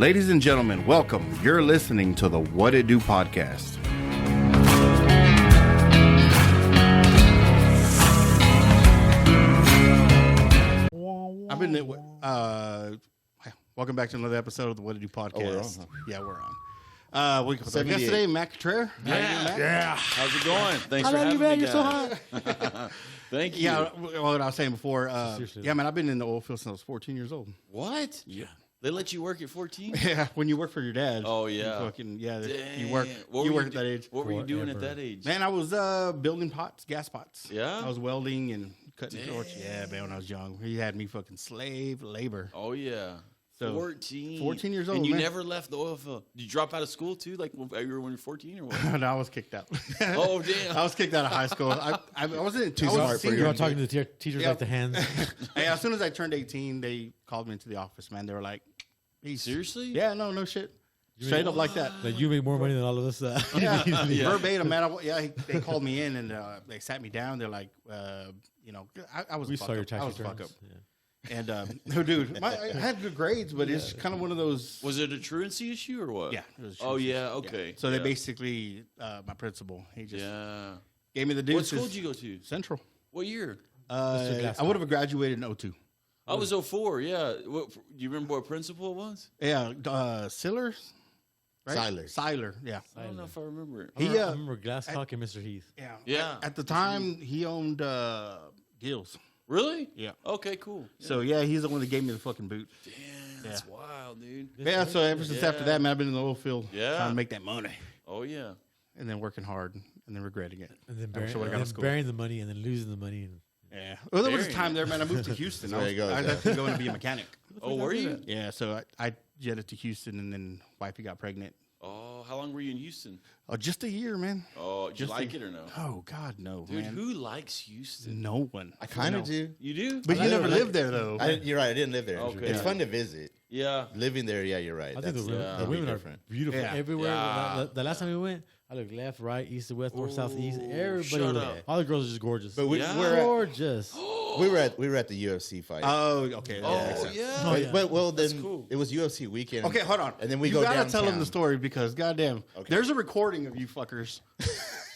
Ladies and gentlemen, welcome. You're listening to the WID Podcast. I've been welcome back to another episode of the WID Podcast. Oh, we're on, huh? Yeah, we're on. We yesterday, MATT CUTRER. Yeah. How's it going? Thanks for having me, You're so guys. hot. Thank you. Yeah, what I was saying before. Yeah, man, I've been in the oil field since I was 14 years old. What? Yeah. They let you work at 14? Yeah, when you work for your dad. Oh, yeah. You fucking, yeah, Dang. you work at that age. What were you doing at that age? Man, I was building pots, gas pots. Yeah? I was welding and cutting torch. Yeah, man, when I was young. He had me fucking slave labor. Oh, yeah. So, 14 years old, and you man. never left the oil field. Did you drop out of school, too, like when you were 14 or what? No, I was kicked out. Oh, damn. I was kicked out of high school. I wasn't too smart for you. You're not talking to the teachers Yeah. like the hands. Hey, as soon as I turned 18, they called me into the office, man. They were like, Seriously? Yeah, no shit. Straight up like that. Like you make more money than all of us. Yeah, Yeah. verbatim, man. They called me in and they sat me down. They're like, I was We a fuck saw your up. I tax was a fuck up. returns. Yeah. And no, dude, I had good grades, but it's kind of one of those. Was it a truancy issue or what? Yeah. It was Oh, true. yeah, okay. So Yeah. they basically, my principal, he just Yeah. gave me the What deuces. school did you go to? Central. What year? I would have graduated in 02. I was 04, yeah. Do you remember what principal it was? Yeah, Siller, right? Siler. Yeah. I don't know if I remember it. I remember Glasscock and Mr. Heath. Yeah. Yeah. At the time, he owned Gills. Really? Yeah. Okay, cool. Yeah. So, yeah, he's the one that gave me the fucking boot. Damn, that's wild, dude. Yeah, so ever since after that, man, I've been in the oil field Yeah. trying to make that money. Oh, yeah. And then working hard and then regretting it. And then, I wish I would've gone to school. burying the money and then losing the money. And Yeah. Well, there was a Very time there, man. I moved to Houston. There you go. I was actually going to be a mechanic. Oh, were you? Yeah, so I jetted to Houston, and then wifey got pregnant. Oh, how long were you in Houston? Oh, just a year, man. Oh, did you Just like a- it or no? Oh, God, no, Dude, man. who likes Houston? No one. I kind of No. do. You do? But you never lived there, though. You're right. I didn't live there. Okay. It's Yeah. fun to visit. Yeah. Living there, yeah, you're right. I think the that'd women be are different. beautiful Yeah. everywhere. Yeah. The last time we went, I looked left, right, east to west, north, south, east. Ooh, Everybody shut was up. all the girls are just gorgeous. But Yeah. gorgeous. we were at the UFC fight. Oh, okay. that makes Oh, sense. yeah. Oh, yeah. Well, then cool. it was UFC weekend. Okay, hold on. And then we you go gotta downtown. tell them the story because, goddamn, there's a recording of you fuckers,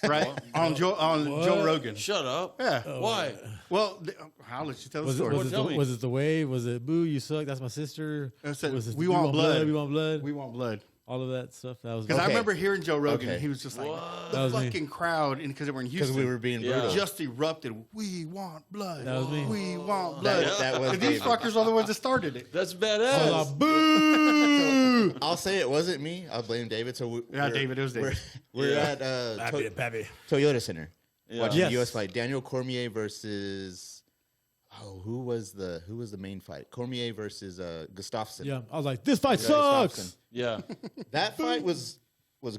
right? on Joe Rogan. Shut up. Yeah. Why? Well, I'll let you tell the Was it, story. was, it Tell the, me. was it the way? Was it boo? You suck. That's my sister. I said, Was it we want blood. We want blood. We want blood. All of that stuff. That was Because I Okay. remember hearing Joe Rogan, Okay. and he was just like, What? the That was me. fucking crowd, and because they were in Because Houston, we were being Yeah. brutal. just erupted. We want blood. That was me. We want blood. That was And these David. fuckers are the ones that started it. That's I badass. was like, boo. I'll say it wasn't me. I'll blame David. So Yeah, David, it was David. We're Yeah. at Toyota Center Yeah. watching Yes. the US fight. Daniel Cormier versus who was the main fight? Cormier versus Gustafsson. Yeah, I was like, this fight Yeah, sucks. Gustafsson. Yeah. That fight was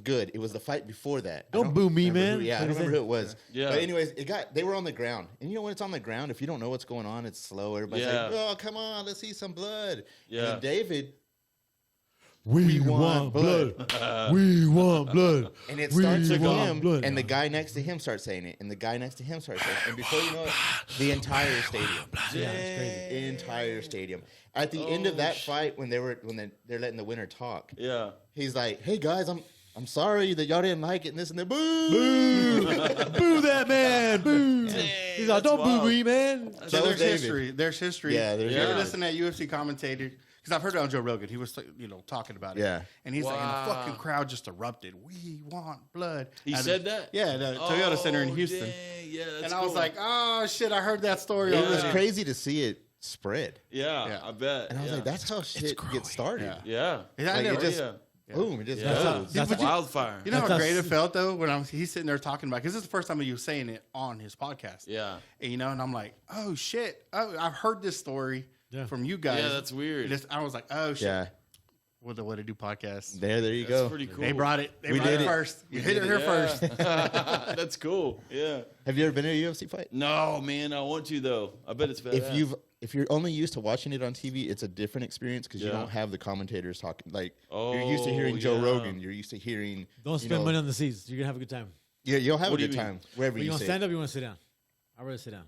good. It was the fight before that. I Don't boo me, remember man. I don't remember who it was. Yeah. But anyways, they were on the ground. And you know when it's on the ground, if you don't know what's going on, it's slow. Everybody's like, Yeah. oh, come on, let's see some blood. Yeah. And then David, We want blood. We want blood. and it We starts with want him, blood. and the guy next to him starts saying it, and the guy next to him starts saying it. And before you know it, the entire stadium. Yeah, it's crazy. Entire stadium. At the end of that fight, when they're letting the winner talk, Yeah. he's like, "Hey guys, I'm sorry that y'all didn't like it and this and that." Boo! Boo that man. Boo. Dang, He's like, that's don't boo wild. me, man. So That there's was David. history. There's history. Yeah, there's you ever history. listen to that UFC commentator? Because I've heard it on Joe Rogan. He was, talking about it. Yeah. And he's like, and Wow. the fucking crowd just erupted. We want blood. He At said the- that? Yeah, the Toyota Center in Oh, Houston. dang. Yeah, that's And I was cool. like, oh shit, I heard that story Yeah. It was already. crazy to see it spread, yeah, Yeah. I bet. and I was yeah. like, "That's how shit gets started." Yeah. Yeah. Yeah, I Like, never- it just yeah. boom, it just Yeah. goes. That's But you- Wildfire. You know how That's- great it felt though when he's sitting there talking about, because this is the first time he was saying it on his podcast. Yeah. And, and I'm like, oh shit, I've heard this story Yeah. from you guys. Yeah, that's weird. I was like, oh shit. Yeah, With the WID podcast. there you That's go. pretty cool. They brought it. They We brought did it it. first. You hit it here first. first. That's cool. Yeah. Have you ever been to a UFC fight? No, man, I want to though. I bet it's badass. If you're only used to watching it on TV, it's a different experience because you Yeah. don't have the commentators talking. Like Oh, you're used to hearing Joe yeah. Rogan, you're used to hearing. Don't spend money on the seats. You're going to have a good time. Yeah, you'll have What a do good you mean? time wherever But you you want to sit. stand up, you want to sit down. I'd rather sit down.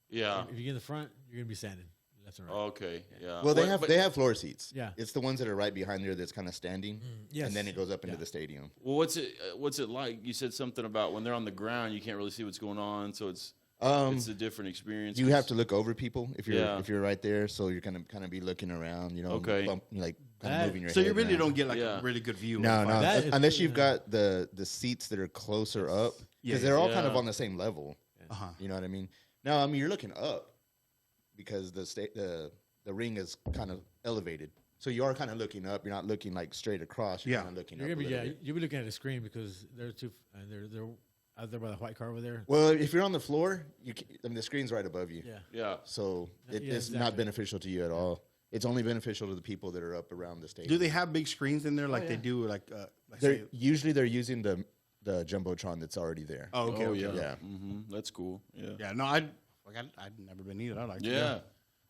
Yeah. If you get in the front, you're going to be standing. left and right. Okay, yeah. Well, But- they have floor seats. Yeah. It's the ones that are right behind there that's kind of standing, yes. and then it goes up into Yeah. the stadium. Well, what's it like? You said something about when they're on the ground, you can't really see what's going on, so it's a different experience. You have to look over people if you're Yeah. if you're right there, so you're gonna kind of be looking around, Okay. like kind That- of moving your So head you really around. don't get like Yeah. a really good view. No, of the no, fight. That is- unless you've got the seats that are closer up, because they're all kind of Yeah. on the same level. Uh-huh. You know what I mean? No, I mean you're looking up because the ring is kind of elevated, so you are kind of looking up. You're not looking like straight across. You're Yeah. kind of looking You're up. gonna A be little bit. you'll be looking at a screen because they're they're out there by the white car over there. Well, if you're on the floor, the screen's right above you. Yeah. Yeah. So Yeah, it's not exactly. beneficial to you at all. It's only beneficial to the people that are up around the stadium. Do they have big screens in there like they do like They're say, usually using the jumbotron that's already there. oh okay, Oh okay. yeah. Yeah. That's cool. Yeah. Yeah, no, I'd never been either. I'd like to. Yeah. go.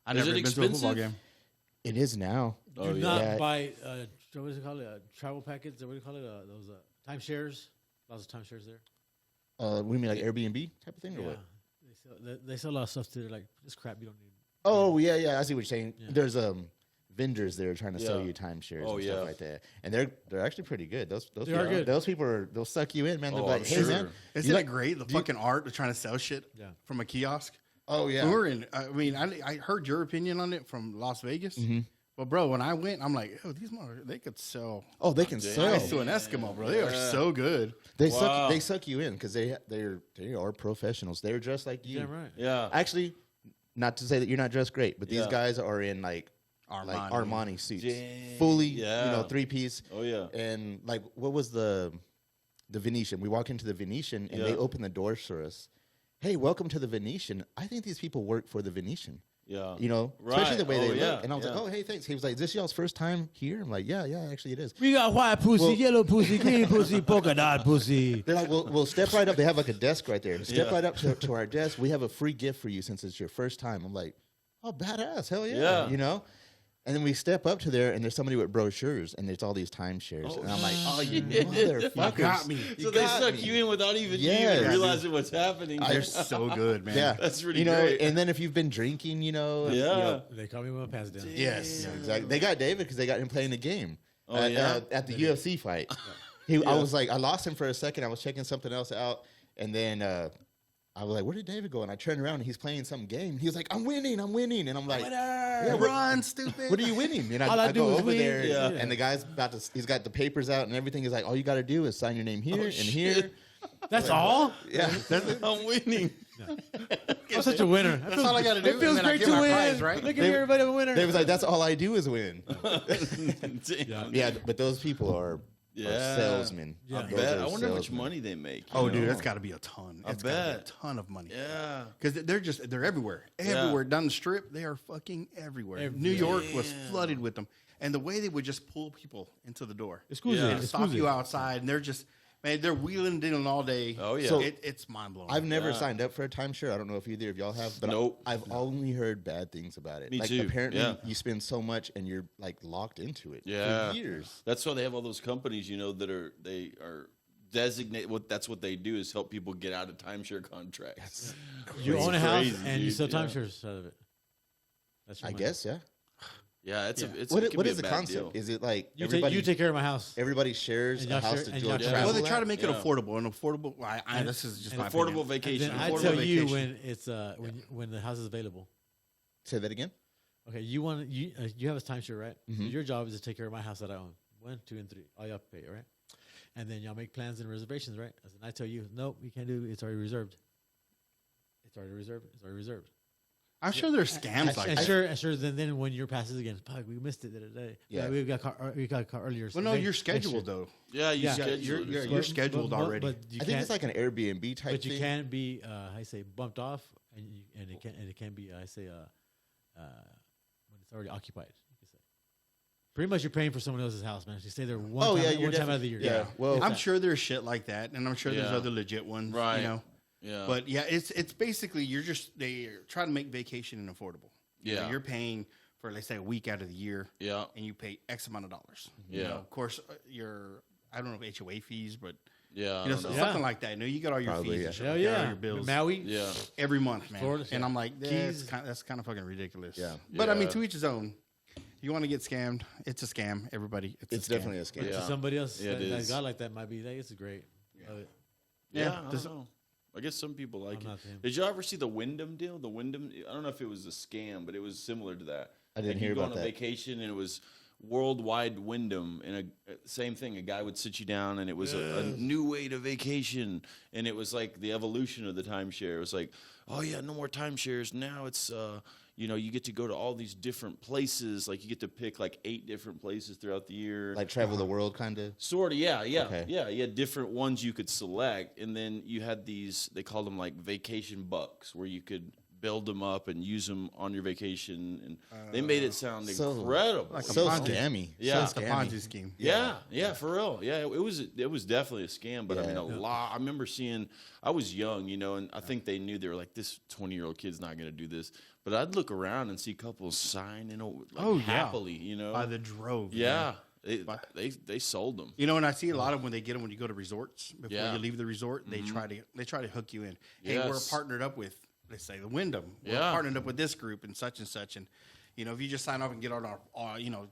I've Is never it been to a football expensive? game. It is now. Oh Do yeah. not Yeah. buy what is it called? Travel packets. What do you call it? Those timeshares. Lots of timeshares there. We mean like Airbnb type of thing or what? They sell a lot of stuff too. Like this crap you don't need. Oh yeah, yeah. I see what you're saying. Yeah. There's vendors there trying to sell Yeah. you timeshares Oh, and yeah. stuff like that, and they're actually pretty good. Those They are good. Those people they'll suck you in, man. They'll Oh, be like, I'm hey sure. man, Isn't that great? The fucking art of trying to sell shit Yeah. from a kiosk. oh yeah. We were in. I mean, I heard your opinion on it from Las Vegas. Mm-hmm. But bro, when I went, I'm like, oh, these mother they could sell Oh, they can sell. ice to an Eskimo, bro. They are so good. They Wow. suck you in because they are professionals. They're dressed like you. Yeah, right. Yeah. Actually, not to say that you're not dressed great, but these Yeah. guys are in like Armani. Armani suits, Dang. fully, Yeah. 3-piece. Oh yeah. And like, what was the Venetian? We walk into the Venetian and they Yeah. open the doors for us. Hey, welcome to the Venetian. I think these people work for the Venetian. Yeah. Especially the way they Oh, yeah. look. And I was like, Yeah. oh, hey, thanks. He was like, is this y'all's first time here? I'm like, yeah, actually it is. We got white pussy, Well- yellow pussy, green pussy, polka dot pussy. They're like, we'll step right up. They have like a desk right there. Step Yeah. right up to our desk. We have a free gift for you since it's your first time. I'm like, oh, badass. Hell yeah. Yeah. And then we step up to there and there's somebody with brochures and there's all these timeshares. Oh, and I'm like, oh, you shit. motherfuckers. You got me. So they suck you in without even you Yeah. even realizing what's happening. They're so good, man. Yeah. That's really great. And then if you've been drinking, Yeah. They call me with my pants down. Yes, exactly. They got David because they got him playing the game Oh, at, yeah? at the UFC fight. I was like, I lost him for a second. I was checking something else out, and then I was like, where did David go? And I turned around and he's playing some game. He was like, I'm winning. And I'm like, yeah, Run, stupid. what are you winning? And All I I do go is over win. there, Yeah. and the guy's he's got the papers out and everything. He's like, all you got to do is sign your name here and here. That's all. Yeah. I'm winning. I'm such a winner. That's all I got to do. It feels and then I great get to my win. prize, right? Look at me, everybody, I'm a winner. They was like, that's all I do is win. Damn. Yeah, but those people are salesmen. I Those bet. are I wonder how much salesmen. money they make. Oh, you dude, know? that's got to be a ton. I It's gotta be a bet. ton of money. Yeah. Because they're everywhere. Everywhere. Down the strip, they are fucking everywhere. New York was flooded with them. And the way they would just pull people into the door. Excuse Yeah. me. And stop you outside, and they're just, man, they're wheeling and dealing all day. Oh, yeah. So- It's mind-blowing. I've never signed up for a timeshare. I don't know if either of y'all have, but Nope. I've only heard bad things about it. Me like too. apparently Yeah. you spend so much and you're like locked into it Yeah. for years. That's why they have all those companies, that are designated. That's what they do is help people get out of timeshare contracts. You own a house crazy, and you dude. sell Yeah. timeshares out of it. That's your I money. guess, yeah. Yeah, it's What it can what be is a the bad concept? deal. Is it like You everybody take care of my house. everybody shares And a y'all house share- to and do y'all a share- travel well, they try at? to make it Yeah. affordable. And affordable, this is just An my affordable opinion. vacation. Then I affordable tell you vacation. when it's when the house is available. Say that again. Okay, you have a timeshare, right? So Mhm. your job is to take care of my house that I own. 1, 2, and 3. All y'all pay, right? And then y'all make plans and reservations, right? And I tell you, nope, you can't do it. It's already reserved. It's already reserved. It's already reserved. I'm sure there's scams like And that. sure. Then when your passes again, fuck, we missed it the other day. Yeah. we got a car earlier. Well, no, Next- you're next year. scheduled, though. Yeah, you Yeah. schedule. You're- it. you're scheduled already. But you I think can't. it's like an Airbnb type But you thing. can't be, I say, bumped off, and it can be, I say, when it's already occupied. You can say. Pretty much, you're paying for someone else's house, man. You stay there one time, you're one time out of the year. Yeah. Well, I'm sure there's shit like that, and I'm sure there's Yeah. other legit ones, Right. you know. Yeah. But yeah, it's basically they're trying to make vacation affordable. Yeah. You're paying for, let's say, a week out of the year, yeah. and you pay X amount of dollars. Yeah. Of course, I don't know if HOA fees, but Yeah, You know, I don't know. something like that. You know, you got all your Probably, fees yeah. and shit Hell like that, all yeah. your bills Maui. Yeah. every month, man. Florida, and yeah. I'm like, yeah, Keys. that's kind of fucking ridiculous. Yeah. But I mean, Yeah. to each his own. You want to get scammed? It's a scam. Everybody, It's a scam. definitely a scam. But Yeah. to somebody else Yeah, it that is. got like that might be like, it's great. Love it. Yeah, I this- don't know. I guess some people like I'm it. not him. Did you ever see the Wyndham deal? The Wyndham, I don't know if it was a scam, but it was similar to that. I didn't Like, hear you go about on a that. vacation and it was worldwide Wyndham, and same thing. A guy would sit you down, and it was a new way to vacation, and it was like the evolution of the timeshare. It was like, oh yeah, no more timeshares. Now it's you get to go to all these different places. Like you get to pick like 8 different places throughout the year. Like travel the world, kind of. Sort of, yeah. Okay. Yeah, you had different ones you could select, and then you had these, they called them like vacation bucks, where you could build them up and use them on your vacation, and they made it sound so- incredible. Like a So Ponzi. scammy. Yeah. It's a Ponzi scheme. Yeah, for real. Yeah, it was definitely a scam, but I Yeah. mean, a lot. I remember seeing, I was young, and I think they knew, they were like, this 20-year-old kid's not going to do this. But I'd look around and see couples sign, happily, By the drove. Yeah, man. they sold them. You know, and I see a lot of when they get them when you go to resorts before Yeah. you leave the resort, they try to hook you in. Hey, we're Yes. partnered up with, let's say, the Wyndham. We're Yeah. partnered up with this group and such, and if you just sign up and get on our,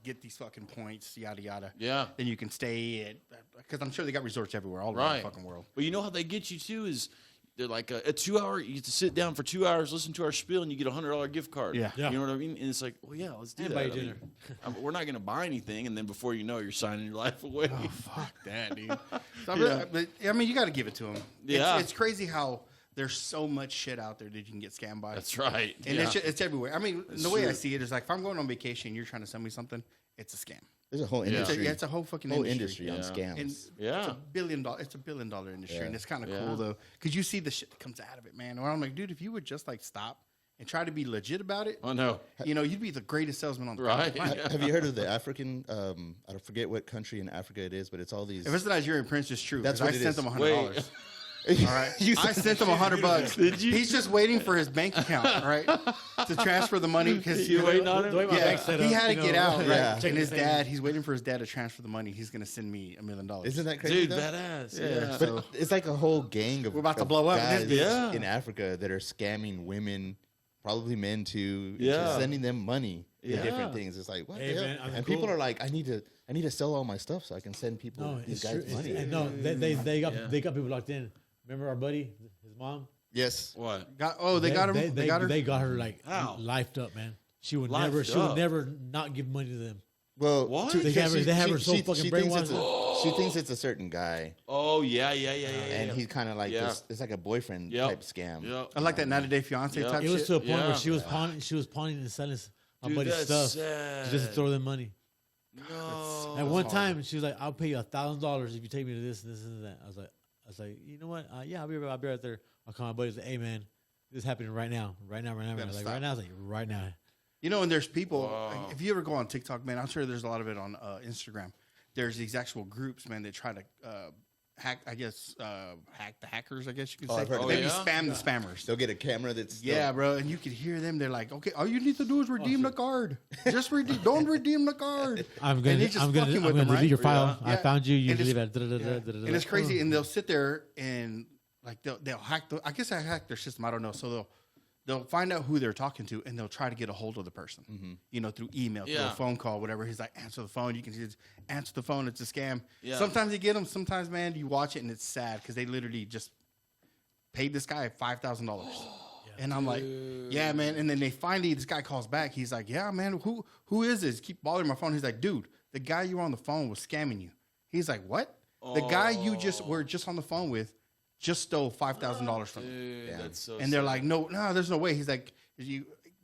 get these fucking points, yada yada. Yeah. Then you can stay at, because I'm sure they got resorts everywhere, all around the fucking world. But you know how they get you too is they're like a 2-hour. You get to sit down for 2 hours, listen to our spiel, and you get $100 gift card. Yeah. Yeah. You know what I mean? And it's like, well, yeah, let's do And that. buy I you mean, dinner. we're not going to buy anything, and then before you know, you're signing your life away. Oh, fuck that, dude. But I mean, you got to give it to them. Yeah. It's crazy how there's so much shit out there that you can get scammed by. That's right. And yeah. it's everywhere. I mean, That's the way I true. see it is like, if I'm going on vacation, you're trying to send me something, it's a scam. There's a whole Yeah. industry. It's a whole fucking whole industry. industry on Yeah. And scams. Yeah. it's a $1 billion industry, Yeah. and it's kind of Yeah. cool though, because you see the shit that comes out of it, man. Or I'm like, dude, if you would just like stop and try to be legit about it, I know. you'd be the greatest salesman on the Right. planet. Have you heard of the African? I don't forget what country in Africa it is, but it's all these. If it's the Nigerian prince, it's true. That's 'cause what I it sent is. them $100. Wait. All right, I sent him $100. Did you? He's just waiting for his bank account, right, to transfer the money because You waiting on him? The way my Yeah, bank's set he up, had to you get know, out, right? Yeah. And checking his the dad, he's waiting for his dad to transfer the money. He's gonna send me $1 million. Isn't that crazy? Dude, though? badass. Yeah. Yeah. But So- it's like a whole gang of We're about to of blow up in guys this bitch. Yeah. in Africa that are scamming women, probably men too, Yeah. just sending them money Yeah. for different things. It's like what Hey, the hell? man, I'm and cool. people are like, I need to sell all my stuff so I can send people No, these it's true. guys money. And no, they got Yeah. they got people locked in. Remember our buddy, his mom? Yes. What? They got him. They got her. They got her like How? lifed up, man. She would Lifed never up. not give money to them. Well, What? They have her- they have her so fucking thinks brainwashed. she thinks it's a certain guy, Oh yeah. and he's kind of like Yeah. this. It's like a boyfriend Yep. type scam. Yep. I like that 90 Day Fiance Yeah. type It was shit. to a point Yeah. where she was pawning and selling my Dude, buddy's that's stuff sad. just to throw them money. No. At one time, she was like, "I'll pay you $1,000 if you take me to this and this and that." I was like, you know what? Yeah, I'll be right there. I'll call my buddy and say, "Hey, man, this is happening right now. I was like, stop. right now. I was like, right now. And there's people. Wow. If you ever go on TikTok, man, I'm sure there's a lot of it on Instagram. There's these actual groups, man, that try to hack. I guess hack the hackers. I guess you could say. I've heard of Maybe that. spam the spammers. They'll get a camera that's Yeah, bro, and you could hear them. They're like, "Okay, all you need to do is redeem the card. Just don't redeem the card." I'm And gonna they just fucking with them, delete right? your file. Yeah. I found you. You And it's- leave it. And it's crazy. And they'll sit there and like they'll hack. I guess I hacked their system. I don't know. So they'll find out who they're talking to, and they'll try to get a hold of the person. Through email, through Yeah. a phone call, whatever. He's like, answer the phone. You can just answer the phone. It's a scam. Yeah. Sometimes you get them. Sometimes, man, you watch it and it's sad because they literally just paid this guy $5,000. And I'm like, yeah, man. And then this guy calls back. He's like, yeah, man, who is this? Keep bothering my phone. He's like, dude, the guy you were on the phone was scamming you. He's like, what? The guy you were just on the phone with just stole $5,000 from you. Dude, Yeah. that's so And they're sad. like, no, there's no way. He's like,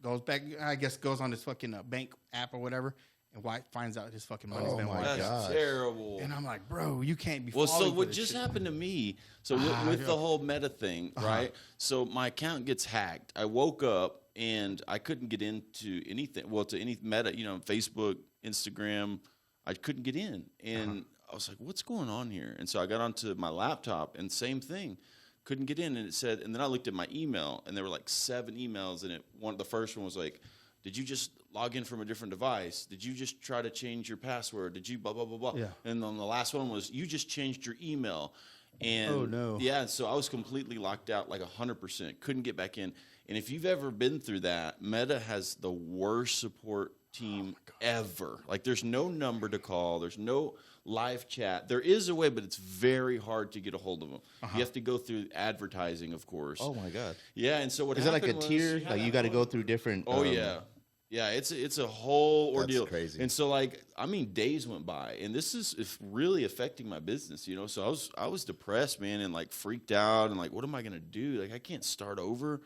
goes back, I guess, goes on his fucking bank app or whatever, and finds out his fucking money's Oh been my wiped that's out. gosh. terrible. And I'm like, bro, you can't be. Well, so falling for what this just shit. happened to me? So with the whole Meta thing, right? So my account gets hacked. I woke up and I couldn't get into anything. Well, to any Meta, Facebook, Instagram, I couldn't get in, and I was like, "What's going on here?" And so I got onto my laptop, and same thing, couldn't get in. And it said, and then I looked at my email, and there were like 7 emails, and the first one was like, "Did you just log in from a different device? Did you just try to change your password? Did you blah blah blah blah?" Yeah. And then the last one was, "You just changed your email." And Oh, no. yeah, so I was completely locked out, like 100%. Couldn't get back in. And if you've ever been through that, Meta has the worst support team ever. Like, there's no number to call. There's no live chat. There is a way, but it's very hard to get a hold of them. You have to go through advertising, of course. Oh my god. Yeah, and so what Is that like a happened was- tier? Like you got to go through different. Oh yeah, yeah. It's a whole ordeal. crazy. And so like I mean, days went by, and this is really affecting my business. You know, so I was depressed, man, and like freaked out, and like, what am I gonna do? Like I can't start over.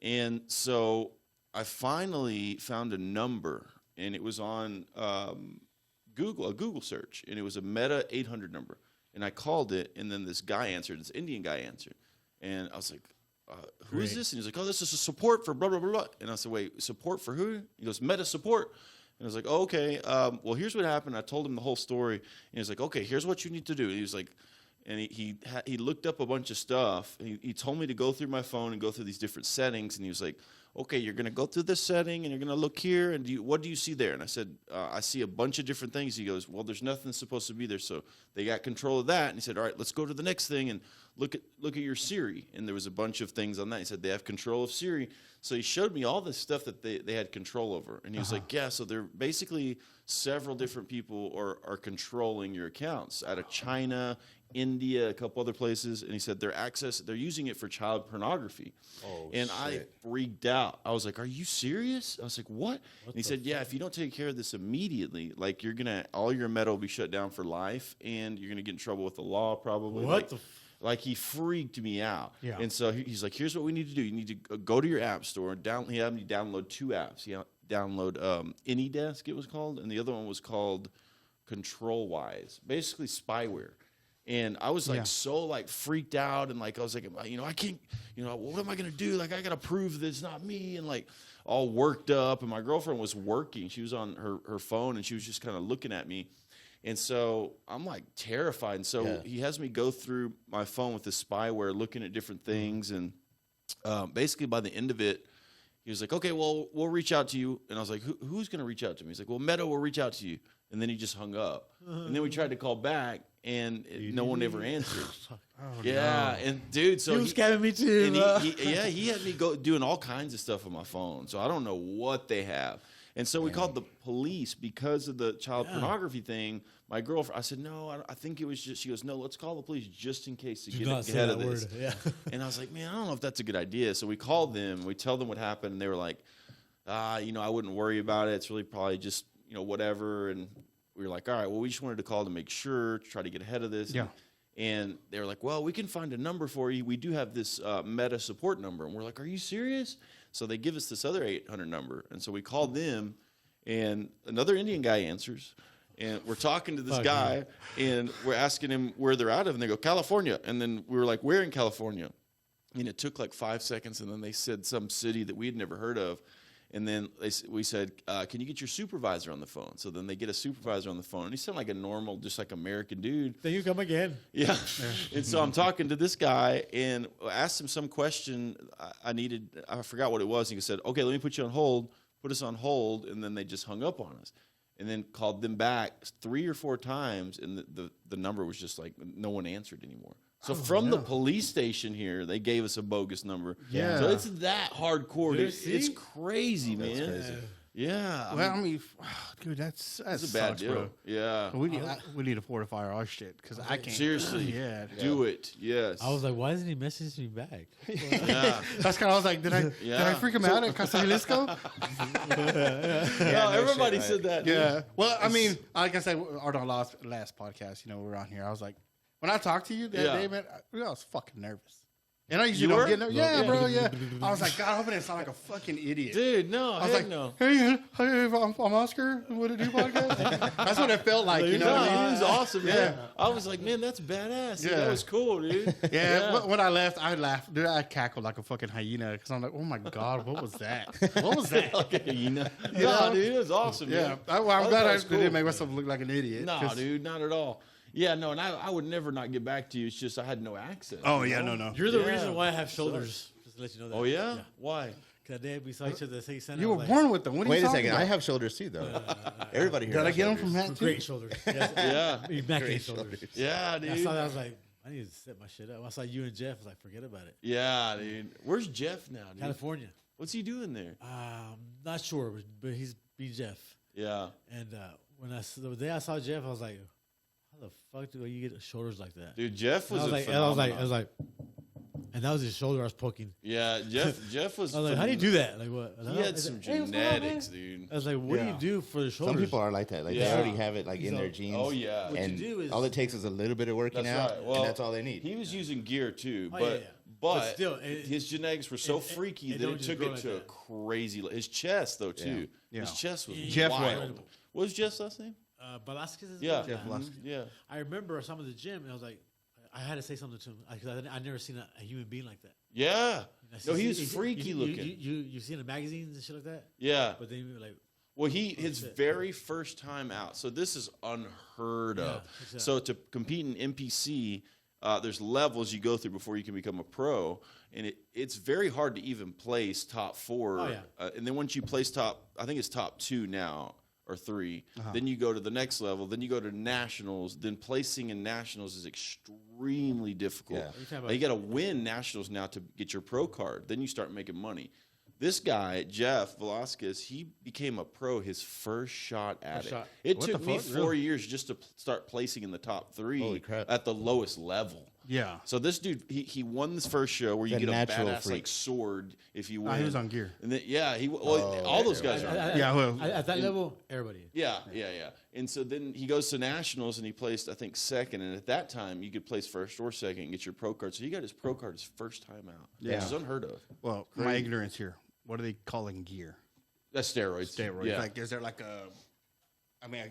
And so I finally found a number, and it was on a Google search, and it was a Meta 800 number. And I called it, and then this guy answered, this Indian guy answered. And I was like, who is this? And he's like, oh, this is a support for blah, blah, blah, blah. And I said, wait, support for who? He goes, Meta support. And I was like, oh, okay, well, here's what happened. I told him the whole story. And he was like, okay, here's what you need to do. And he was like, and he looked up a bunch of stuff. And he told me to go through my phone and go through these different settings. And he was like, okay, you're going to go through this setting, and you're going to look here, and what do you see there? And I said, I see a bunch of different things. He goes, well, there's nothing supposed to be there, so they got control of that. And he said, all right, let's go to the next thing and look at your Siri. And there was a bunch of things on that. He said, they have control of Siri. So he showed me all this stuff that they had control over. And he was like, yeah, so they're basically several different people are controlling your accounts out of China, India, a couple other places. And he said they're using it for child pornography. Oh, and shit. I freaked out. I was like, are you serious? I was like, what? And he said, yeah, if you don't take care of this immediately, like all your Meta will be shut down for life, and you're going to get in trouble with the law probably. What the Like, he freaked me out. Yeah. And so he's like, here's what we need to do. You need to go to your app store. He had me download 2 apps. He download AnyDesk, it was called, and the other one was called ControlWise, basically spyware. And I was like so like freaked out, and like I was like, I can't, what am I gonna do? Like I gotta prove that it's not me, and like all worked up. And my girlfriend was working; she was on her phone, and she was just kind of looking at me. And so I'm like terrified. And so he has me go through my phone with the spyware, looking at different things, and basically by the end of it, he was like, "Okay, well, we'll reach out to you." And I was like, "Who's gonna reach out to me?" He's like, "Well, Meta will reach out to you." And then he just hung up. And then we tried to call back, and no one ever answered. And dude, so he was scamming me too. And he had me go doing all kinds of stuff on my phone. So I don't know what they have. And so we called the police because of the child pornography thing. My girlfriend, I said, no, I think it was just, she goes, no, let's call the police just in case to get ahead of this. And I was like, man, I don't know if that's a good idea. So we called them, we tell them what happened, and they were like, I wouldn't worry about it. It's really probably just, whatever. And we were like, all right, well, we just wanted to call to make sure, to try to get ahead of this. Yeah. And they were like, well, we can find a number for you. We do have this Meta support number. And we're like, are you serious? So they give us this other 800 number. And so we called them, and another Indian guy answers. And we're talking to this guy, and we're asking him where they're out of. And they go, California. And then we were like, where in California? And it took like 5 seconds. And then they said some city that we had never heard of. And then we said, can you get your supervisor on the phone? So then they get a supervisor on the phone. And he sounded like a normal, just like American dude. Then you come again. Yeah. And so I'm talking to this guy and asked him some question I forgot what it was. And he said, okay, let me put you on hold. Put us on hold. And then they just hung up on us. And then called them back 3 or 4 times. And the number was just like no one answered anymore. So from the police station here, they gave us a bogus number. Yeah. So it's that hardcore. Dude, It's crazy, man. crazy. Yeah. Well, dude, that's a bad sucks, deal. bro. Yeah. We need to fortify our shit because I can't. Seriously. Yeah. Do it. Yes. I was like, why isn't he messaging me back? yeah. That's kind of. I was like, did I freak him out at Casa Jalisco? Yeah, everybody said that. Yeah. Well, I mean, like I said, on our last podcast, we were on here. I was like, when I talked to you that day, man, I was fucking nervous. And I usually don't get nervous. Yeah, bro. Yeah. I was like, God, I hope I didn't sound like a fucking idiot. Dude, no. I was like, no. Hey, I'm Oscar. What do podcast? That's what it felt like. You know what I mean? It was awesome, man. I was like, man, that's badass. Yeah. That was cool, dude. Yeah. When I left, I laughed. Dude, I cackled like a fucking hyena because I'm like, oh my God, what was that? What was that? Like a hyena. No, dude, it was awesome, man. Yeah. I'm glad I didn't make myself look like an idiot. No, dude, not at all. Yeah, no, and I would never not get back to you. It's just I had no access. Oh, yeah, no. You're the reason why I have shoulders. Just to let you know that. Oh, yeah? Why? Because that day we saw each other at the same center. You were born with them. What are Wait you a talking second. about? I have shoulders too, though. Everybody here. Did I has get them shoulders. from Matt too? Great shoulders. Yes. Yeah. Immaculate shoulders. Yeah, I dude. saw that. I was like, I need to set my shit up. I saw you and Jeff. I was like, forget about it. Yeah, dude. Where's Jeff now, dude? California. What's he doing there? Not sure, but he's be Jeff. Yeah. And the day I saw Jeff, I was like, how the fuck do you get shoulders like that? Dude, Jeff was I was a like, phenomenon. I was like, and that was his shoulder I was poking. Yeah, Jeff was. I was like, how do you do that? Like what? He had some genetics, dude. I was like, what do you do for the shoulders? Some people are like that. Like Yeah. they already have it like in their So- genes. Oh yeah. What you And do is- all it takes is a little bit of working That's out, right. Well, and that's all they need. He was using gear too, Oh, but yeah. But but still, his genetics were so freaky it that don't it just took grow it like to a that. crazy. His chest though too. Yeah. His chest was Jeff wild. what? What was Jeff's last name? Velasquez is Yeah, Jeff Velasquez. Yeah. I remember some of the gym, and I was like, I had to say something to him because I never seen a human being like that. Yeah. I No, see- he was freaky looking. You see in the magazines and shit like that, Yeah. but then you were like, Well, his shit. very first time out. So this is unheard of. exactly. So to compete in NPC, there's levels you go through before you can become a pro, and it's very hard to even place top 4. Oh, yeah. And then once you place top, I think it's top 2 now or 3. Then you go to the next level. Then you go to nationals. Then placing in nationals is extremely difficult. Yeah. You're talking Now, about- you got to win nationals now to get your pro card. Then you start making money. This guy, Jeff Velasquez, he became a pro his first shot at First it. shot. It What took the me fuck? 4 years just to start placing in the top 3 Holy crap. at the lowest level. Yeah. So this dude, he won this first show where you The get a natural badass freak. like sword if you win. He was on gear. And then, yeah, all those guys are on gear. Yeah, well, at that level, everybody. Yeah. And so then he goes to nationals and he placed, I think, second. And at that time, you could place first or second and get your pro card. So he got his pro card his first time out, Yeah. which is unheard of. Well, my ignorance here. What are they calling gear? That's steroids. Steroids. Yeah. Like, is there like a,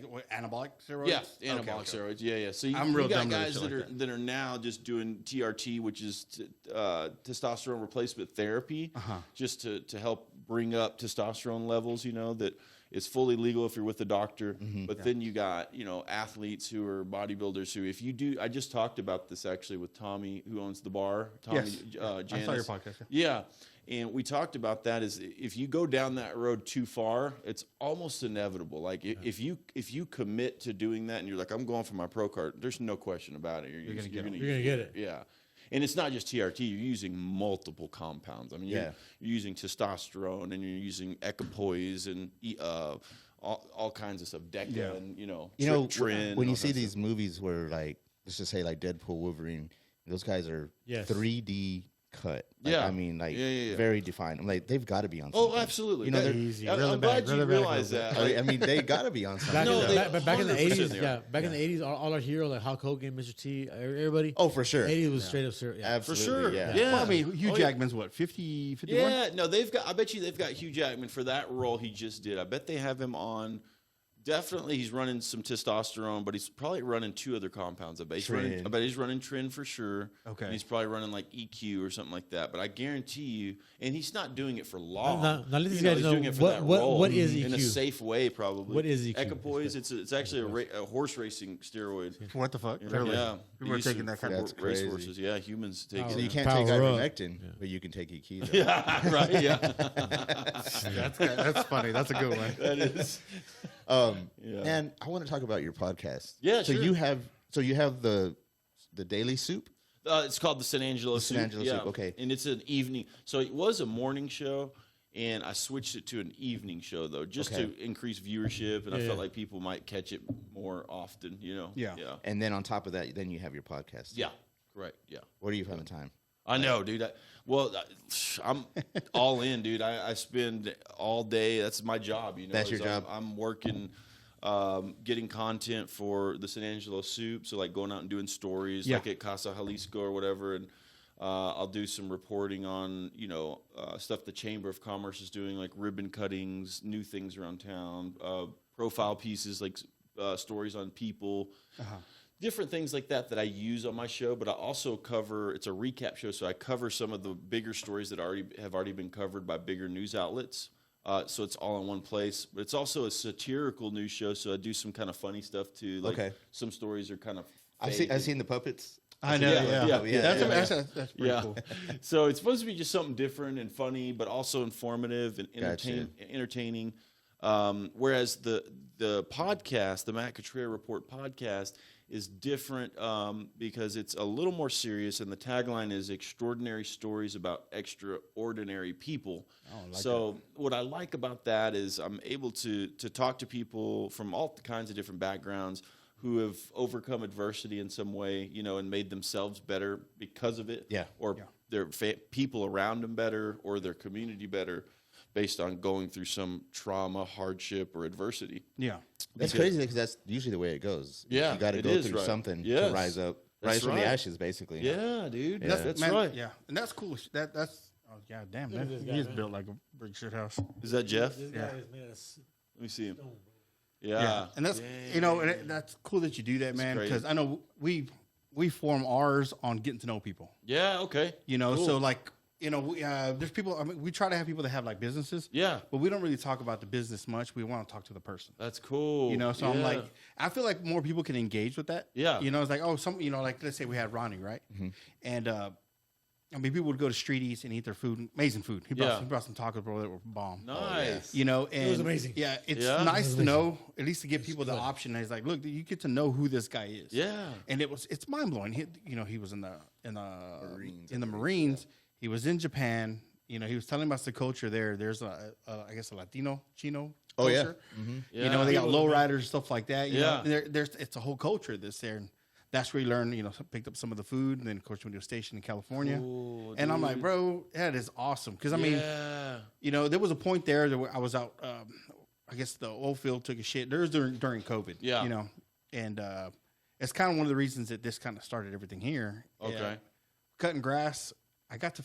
what, anabolic steroids? Yeah, Okay, anabolic okay. steroids. Yeah. So you, I'm you real got dumb to guys shit that like are that are now just doing TRT, which is testosterone replacement therapy, just to help bring up testosterone levels. You know that it's fully legal if you're with a doctor. But then you got athletes who are bodybuilders who, if you do, I just talked about this actually with Tommy, who owns the bar. Tommy Yes. I saw your Janis. podcast. Yeah. And we talked about that is if you go down that road too far, it's almost inevitable. Like if you commit to doing that and you're like, I'm going for my pro card, there's no question about it. You're You're gonna get it. Yeah. And it's not just TRT. You're using multiple compounds. I mean, you're using testosterone and you're using equipoise and all kinds of stuff, DECA and Trin. when all you see that these movies where like let's just say like Deadpool, Wolverine, those guys are Yes. 3D cut. Like, Yeah. I mean, like Yeah. very defined. I'm like, they've got to be on. Oh, something. absolutely. You know, That- they're- Easy. I'm Reel it glad back, you reel it back a realize little that. I mean, they got to be on something. Back, No, in, they the, back in the 100% 80s, they yeah. are. Back in the 80s, all our heroes like Hulk Hogan, Mr. T, everybody. Oh, for sure. 80s was straight up serious. Yeah. Absolutely. sure. Yeah. Yeah. Well, I mean, Hugh Oh, yeah. Jackman's what, 50, 51? Yeah, no, I bet you they've got Hugh Jackman for that role he just did. I bet they have him on. Definitely, he's running some testosterone, but he's probably running 2 other compounds. I bet he's running Trin for sure. Okay. And he's probably running like EQ or something like that. But I guarantee you, and he's not doing it for long. Now let these You guys he's know doing it for what- that what- role what is in a EQ? safe way, probably. What is EQ? Equipoise. It's actually a horse racing steroid. What the fuck? Yeah, Really? yeah. People are Used taking to- that kind That's of... race crazy. horses. Yeah, humans take So it. you can't Power take up. ivermectin, but you can take EQ. though. Yeah, right. Yeah, That's funny. That's a good one. that is. Yeah. And I want to talk about your podcast. Yeah, So sure. you have the Daily Soup. It's called the San Angelo Soup. San Angelo Soup, okay. And it's an evening. So it was a morning show, and I switched it to an evening show, though, just Okay. to increase viewership. And I Yeah. felt like people might catch it more often, Yeah. Yeah. And then on top of that, then you have your podcast. Yeah. Correct. Yeah. Where do you find the time? I know, dude. I'm all in, dude. I spend all day. That's my job. That's your job. I'm working, getting content for the San Angelo Soup. So like going out and doing stories, Yeah. like at Casa Jalisco or whatever, and I'll do some reporting on stuff the Chamber of Commerce is doing, like ribbon cuttings, new things around town, profile pieces, like stories on people. Different things like that I use on my show, but I also cover. It's a recap show, so I cover some of the bigger stories that have already been covered by bigger news outlets. So it's all in one place. But it's also a satirical news show, so I do some kind of funny stuff too. Like Okay. some stories are kind of. I've fake. seen the puppets. I know. Yeah. That's pretty Yeah. cool. So it's supposed to be just something different and funny, but also informative and Gotcha. entertaining. Whereas the podcast, the MATT CUTRER Report podcast, is different because it's a little more serious, and the tagline is "Extraordinary Stories About Extraordinary People." What I like about that is I'm able to talk to people from all kinds of different backgrounds who have overcome adversity in some way, and made themselves better because of it. Yeah. Or their people around them better, or their community better, based on going through some trauma, hardship, or adversity. Yeah. That's crazy because that's usually the way it goes. Yeah, you got to it go is, through right. something Yes. to rise up, That's rise from right. the ashes, basically. Yeah, dude. Yeah. That's Man, right. Yeah, and that's cool. That's oh yeah, damn. Look at That, this he guy, is man. built like a brick shit house. Is that Jeff? This Yeah. guy is made of Let me see him. stone, bro. Yeah. And that's and that's cool that you do that, man. crazy. Because I know we form ours on getting to know people. Yeah, okay. So like there's people. I mean, we try to have people that have like businesses. Yeah. But we don't really talk about the business much. We want to talk to the person. That's cool. So I'm like, I feel like more people can engage with that. Yeah. It's like, like let's say we had Ronnie, right? And I mean, people would go to Street Eats and eat their food, amazing food. He brought some tacos, bro, that were bomb. Nice. And It was amazing. Yeah, it's Yeah. nice to know, at least to give people the option. He's like, look, you get to know who this guy is. Yeah. And it's mind blowing. He was in the Marines, Marines. He was in Japan. He was telling us the culture there. There's I guess a Latino Chino Oh, yeah. culture. Yeah. They got lowriders, stuff like that. Yeah. It's a whole culture that's there. And that's where he learned, picked up some of the food, and then of course went to a station in California. Cool, and I'm like, dude. bro, that is awesome. Because I mean, there was a point there that I was out. I guess the oil field took a shit. There was during COVID. Yeah. And it's kind of one of the reasons that this kind of started everything here. Okay. Cutting grass. I got to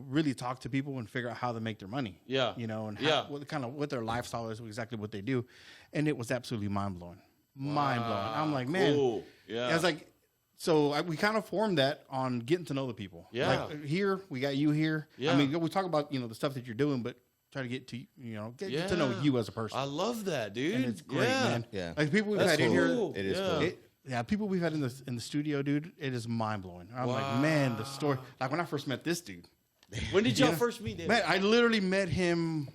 really talk to people and figure out how to make their money. Yeah. And Yeah. what their lifestyle is, exactly what they do, and it was absolutely mind blowing. Mind blowing. I'm like, man. Cool. Yeah. I was like, so we kind of formed that on getting to know the people. Yeah. Like here, we got you here. Yeah. I mean, we talk about, the stuff that you're doing, but try to get to, get to know you as a person. I love that, dude. And it's great, man. Yeah. Like people we've That's had in here. cool. It is Yeah. cool. People we've had in the studio, dude, it is mind blowing. I'm like, man, the story. Like when I first met this dude. When did y'all first meet, David? Man, I literally met him.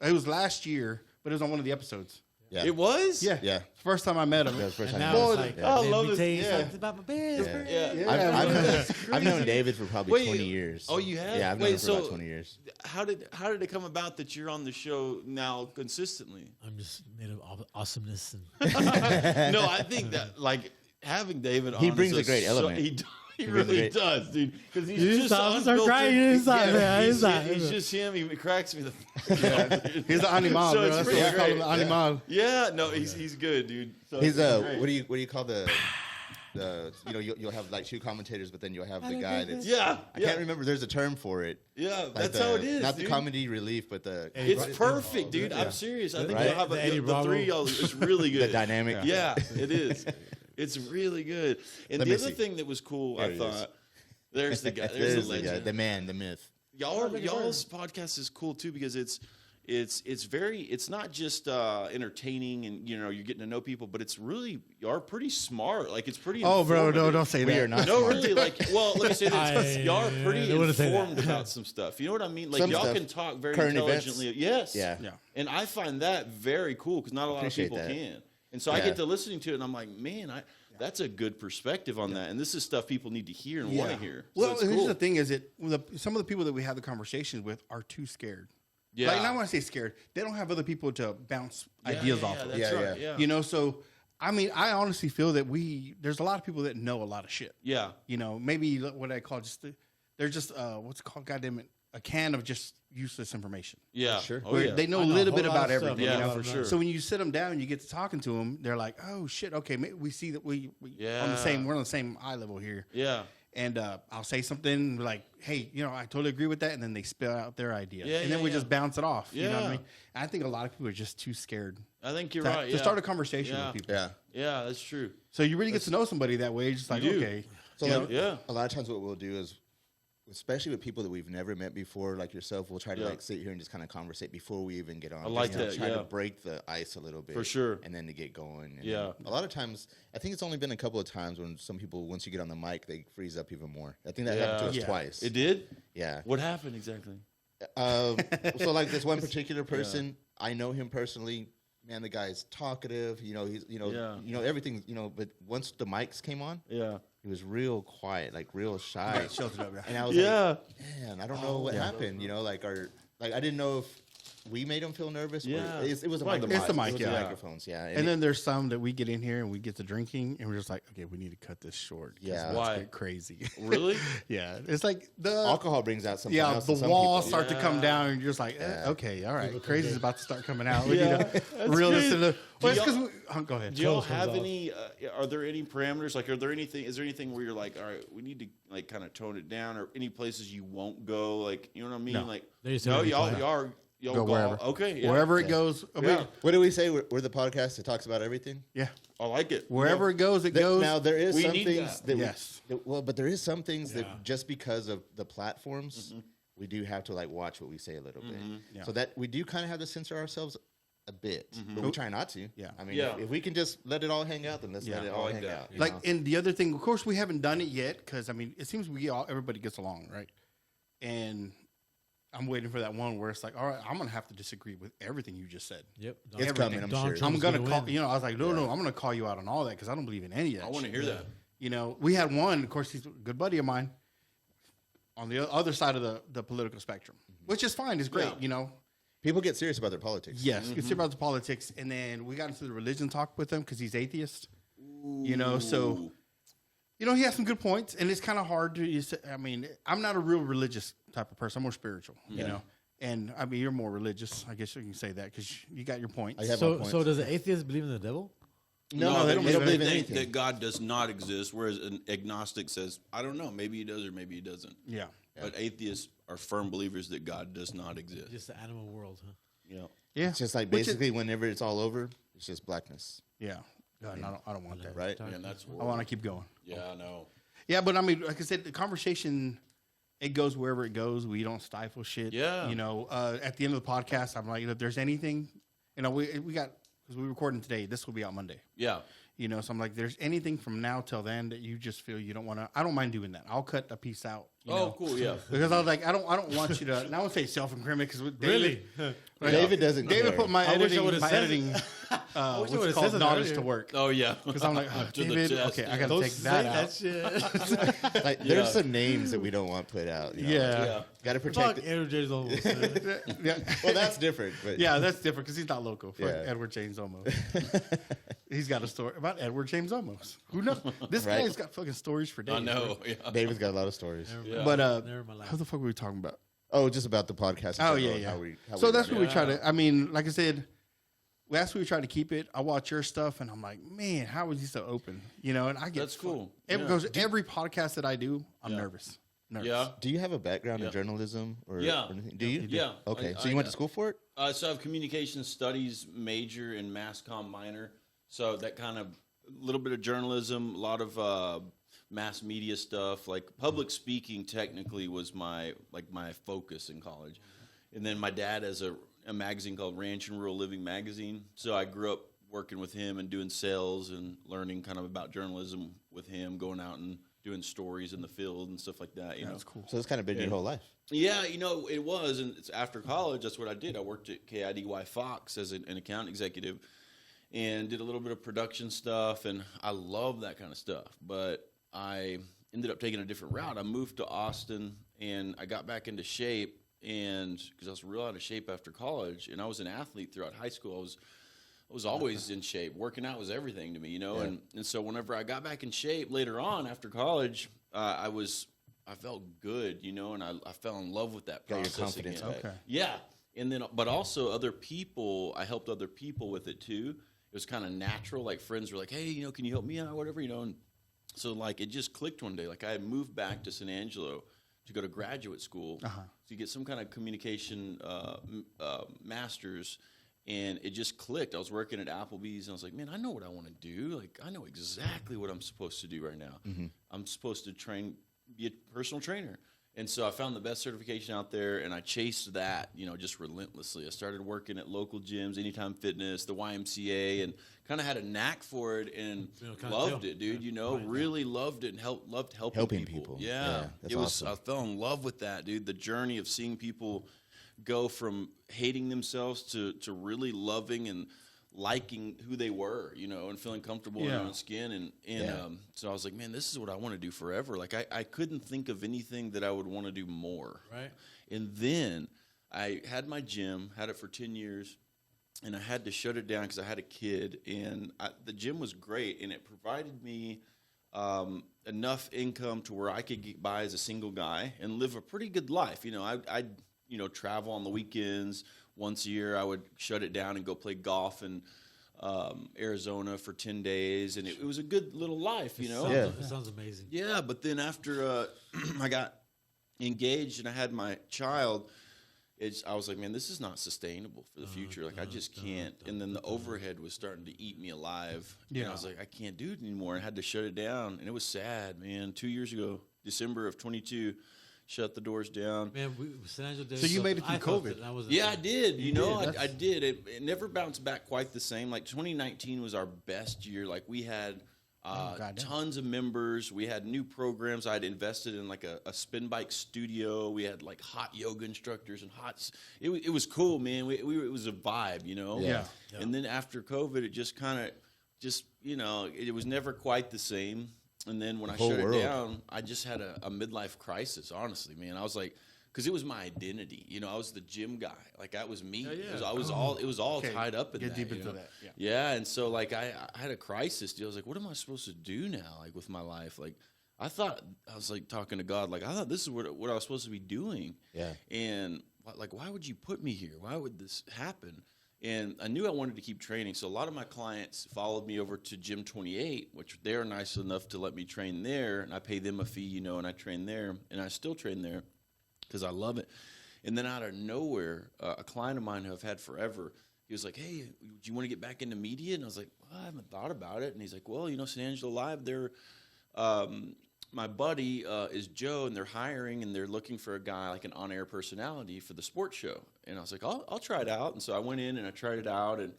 It was last year, but it was on one of the episodes. Yeah. It was? Yeah. Yeah. First time I met him. That was the first And time. now Boy, it's like, I let love me this. tell you Yeah. something about my business. Yeah. I've known David for probably Wait, 20 years. oh, you have? Yeah, I've known Wait, him for so- about 20 years. How did it come about that you're on the show now consistently? I'm just made of awesomeness. And No, I think that like having David on, He brings is a great element. He brings a really great- does, dude. Because he's You just stop, start unfiltered. crying inside, man, he's, inside. he's just him. He cracks me the fuck up, dude. He's the animal, So bro. it's That's pretty what I call him, great. the animal. Yeah, no, he's good, dude. So He's it's great. what do you call the you'll have like two commentators, but then you'll have the guy that's Yeah, I can't remember. There's a term for it. Yeah, Like that's the- how it is. Not dude. the comedy relief, but the It's perfect, dude. I'm serious. I think Right? you'll have The Eddie the Bravo. three. It's really good. the dynamic. Yeah, it is. It's really good. And Let the me other see. thing that was cool, There I he thought, is. there's the guy. There's There's the the guy, legend. the man, the myth. Y'all's podcast is cool too because it's not just entertaining and you're getting to know people, but it's really y'all pretty smart. Like it's pretty. Oh, bro, no, informative. don't say We that. are not No, smart. really, well, let me say this. Y'all are pretty I wouldn't say that. informed about some stuff. You know what I mean? Like, Some y'all stuff. can talk very Current intelligently. Yes. Yeah. Yeah. And I find that very cool because not a lot of Appreciate people that. can. And so I Yeah. get to listening to it and I'm like, man, that's a good perspective on that. And this is stuff people need to hear and want to hear. So Well, it's here's cool. the thing: is that some of the people that we have the conversations with are too scared. Yeah. Like, not when I say scared, they don't have other people to bounce ideas off of. That's Yeah, right. yeah. Yeah. So I mean, I honestly feel that there's a lot of people that know a lot of shit. Yeah. Maybe what I call they're just what's it called, goddamn it, a can of just useless information. Yeah. Sure. Oh, Where yeah. they know I a know a little whole bit lot about of stuff. everything. Yeah, for sure. So when you sit them down and you get to talking to them, they're like, "Oh shit, okay, we see that we Yeah. we're on the same eye level here." Yeah. And I'll say something like, "Hey, I totally agree with that," and then they spill out their idea, Yeah, and then yeah, we yeah. just bounce it off. You know what Yeah. I mean? And I think a lot of people are just too scared I think you're to, right. to Yeah. start a conversation Yeah. with people. Yeah. Yeah, that's true. So you really get to know somebody that way. Just like, You do. okay, So you like, know, Yeah. a lot of times what we'll do is, especially with people that we've never met before, like yourself, we'll try to Yeah. like sit here and just kind of conversate before we even get on. I like Just to that, Try yeah. to break the ice a little bit. For sure. And then to get going. And Yeah. then a lot of times, I think it's only been a couple of times when some people, once you get on the mic, they freeze up even more. I think that happened to us Yeah. twice. It did? Yeah. What happened exactly? So like this one particular person, I know him personally. man, the guy's talkative. You know, he's Yeah. everything. But once the mics came on, Yeah. he was real quiet, like real shy. Sheltered up, yeah. And I was like, man, I don't know what happened. I didn't know if we made him feel nervous. Yeah. Or it was a Probably microphone. the It's the It mic, was yeah. microphones, yeah. And then there's some that we get in here and we get to drinking and we're just like, okay, we need to cut this short. 'Cause Yeah. let's Why? get crazy. Really? Yeah, it's like the alcohol brings out something yeah, else. the in some walls people. start to come Yeah. down, and you're just like, okay, all right, crazy's about to start coming out. We Yeah, need to that's reel this crazy. in the. Well, it's y'all- because go ahead. Do y'all Clothes comes have off. any? Are there any parameters? Like, is there anything where you're like, all right, we need to like kind of tone it down, or any places you won't go? Like, you know what I mean? No. Like, They just no, have to be y'all quiet. Go wherever. Okay, yeah. Wherever it goes, I mean, Yeah. What do we say? We're the podcast that talks about everything. yeah. I like it. Wherever it goes, it goes. Now there is We some need things that. that but there is some things Yeah. that just because of the platforms, we do have to like watch what we say a little bit. Yeah. So that we do kind of have to censor ourselves a bit, but we try not to. Yeah. I mean, Yeah. if we can just let it all hang out, then let's let Yeah. it I all like hang that. out. you Like, know? and the other thing, of course, we haven't done it yet because I mean, it seems everybody gets along, right? And I'm waiting for that one where it's like, all right, I'm gonna have to disagree with everything you just said. Yep. It's coming, I'm sure. I'm gonna call. win. You know, I was like, no, I'm gonna call you out on all that because I don't believe in any of that. I want to shit. hear that. You know, we had one. Of course, he's a good buddy of mine on the other side of the political spectrum, which is fine. It's great. Yeah. You know, People get serious about their politics. yes, it's about the politics, and then we got into the religion talk with him because he's atheist. You know, so Ooh. you know he has some good points, and it's kind of hard to. I mean, I'm not a real religious type of person. I'm more spiritual. You know, and I mean, you're more religious. I guess you can say that because you got your points. I have my So, points. so does an atheist believe in the devil? No, they don't believe in think anything. that God does not exist, whereas an agnostic says, I don't know, maybe he does or maybe he doesn't. Yeah. But atheists are firm believers that God does not exist. Just the animal world, huh? Yeah. Yeah. It's just like Which is- basically whenever it's all over, it's just blackness, Yeah. God, I don't want that. right? Yeah, and that's I want to keep going. yeah, I know. Yeah, but I mean, like I said, the conversation, it goes wherever it goes. We don't stifle shit. Yeah. You know, at the end of the podcast, I'm like, if there's anything, you know, we got, because we're recording today, this will be out Monday. Yeah. You know, so I'm like, there's anything from now till then that you just feel you don't want to, I don't mind doing that. I'll cut a piece out. You know? Cool, yeah. Because I was like, I don't want you to, and I would say self-incriminate because David, right, David doesn't David care. put my I wish I editing, would've said it. what's I it would've called, said that knowledge earlier. to work. Oh, yeah. Because I'm like, To the David, chest, okay, I yeah. got to Don't take say that out. shit. Like, there's some names that we don't want put out. You know? Yeah. Yeah. Got to Fuck protect it. Edward James almost. Yeah. Well, that's different. But Yeah, that's different because he's not local. Fuck Yeah. Edward James Olmos. He's got a story about Edward James Olmos. Who knows? This Right. guy's got fucking stories for days. I know. Yeah. David's got a lot of stories. Yeah. But Never mind. how the fuck were we talking about? Oh, just about the podcast. in Oh general yeah, and yeah. How So we that's run what it. we try to. I mean, like I said, that's what we try to keep it. I watch your stuff and I'm like, man, how was he so open? You know, and I get That's cool. Every, Yeah. goes, every podcast that I do, I'm Yeah. nervous. Nervous. Yeah. Do you have a background Yeah. in journalism or Yeah. anything? Do you? Yeah. Okay, I- so you went to school for it? So I have communication studies major and mass comm minor. So that kind of a little bit of journalism, a lot of mass media stuff. Like public speaking, technically was my focus in college. And then my dad has a magazine called Ranch and Rural Living magazine. So I grew up working with him and doing sales and learning kind of about journalism with him, going out and doing stories in the field and stuff like that. You know, That's cool. So it's kind of been your whole life. yeah, you know, it was, and it's after college, that's what I did. I worked at KIDY Fox as an account executive and did a little bit of production stuff, and I love that kind of stuff. But I ended up taking a different route. I moved to Austin, and I got back into shape, and because I was real out of shape after college, and I was an athlete throughout high school. I was always in shape. Working out was everything to me, you know. Yeah. And so whenever I got back in shape later on after college, I felt good, you know, and I fell in love with that Got your process confidence again. back. Okay. Yeah, and then but also other people. I helped other people with it too. It was kind of natural. Like friends were like, "Hey, you know, can you help me out? Whatever, you know." And so like it just clicked one day. Like I had moved back to San Angelo to go to graduate school to get some kind of communication master's. And it just clicked. I was working at Applebee's, and I was like, man, I know what I want to do. Like, I know exactly what I'm supposed to do right now. I'm supposed to be a personal trainer. And so I found the best certification out there, and I chased that, you know, just relentlessly. I started working at local gyms, Anytime Fitness, the YMCA, and kind of had a knack for it and You know, kinda loved feel. it, dude. You know, Right, yeah. really loved it and loved helping Helping people. people. Yeah, Yeah, that's it was. awesome. I fell in love with that, dude. The journey of seeing people go from hating themselves to really loving and liking who they were, you know, and feeling comfortable in their own skin. And so I was like, man, this is what I want to do forever. Like I couldn't think of anything that I would want to do more. Right. And then I had my gym, had it for 10 years, and I had to shut it down because I had a kid. And the gym was great, and it provided me enough income to where I could get by as a single guy and live a pretty good life. You know, I'd you know, travel on the weekends. Once a year, I would shut it down and go play golf in Arizona for 10 days. And it was a good little life, you know. It sounds amazing. Yeah, but then after I got engaged and I had my child, I was like, man, this is not sustainable for the future. Like, I just can't. And then the overhead was starting to eat me alive. Yeah. And I was like, I can't do it anymore. I had to shut it down. And it was sad, man. 2 years ago, December of 22, shut the doors down. Man, San Angelo did. So you made it through COVID. I did. You know, I did. It never bounced back quite the same. Like 2019 was our best year. Like we had tons of members. We had new programs. I had invested in like a spin bike studio. We had like hot yoga instructors and it was cool, man. It was a vibe, you know? Yeah. And then after COVID, it just kind of you know, it was never quite the same. And then when I shut it down, I just had a midlife crisis, honestly, man. I was like, because it was my identity. You know, I was the gym guy. Like, that was me. It was all tied up in that. Get deep into know? that. Yeah, and so, like, I had a crisis. I was like, what am I supposed to do now, like, with my life? Like, I was, like, talking to God. Like, I thought this is what I was supposed to be doing. Yeah. And, like, why would you put me here? Why would this happen? And I knew I wanted to keep training, so a lot of my clients followed me over to Gym 28, which they're nice enough to let me train there, and I pay them a fee, you know, and I train there, and I still train there because I love it. And then out of nowhere, a client of mine who I've had forever, he was like, hey, do you want to get back into media? And I was like, well, I haven't thought about it. And he's like, well, you know, San Angelo Live, they're my buddy is Joe, and they're hiring, and they're looking for a guy, like an on-air personality for the sports show. And I was like, I'll try it out. And so I went in and I tried it out, and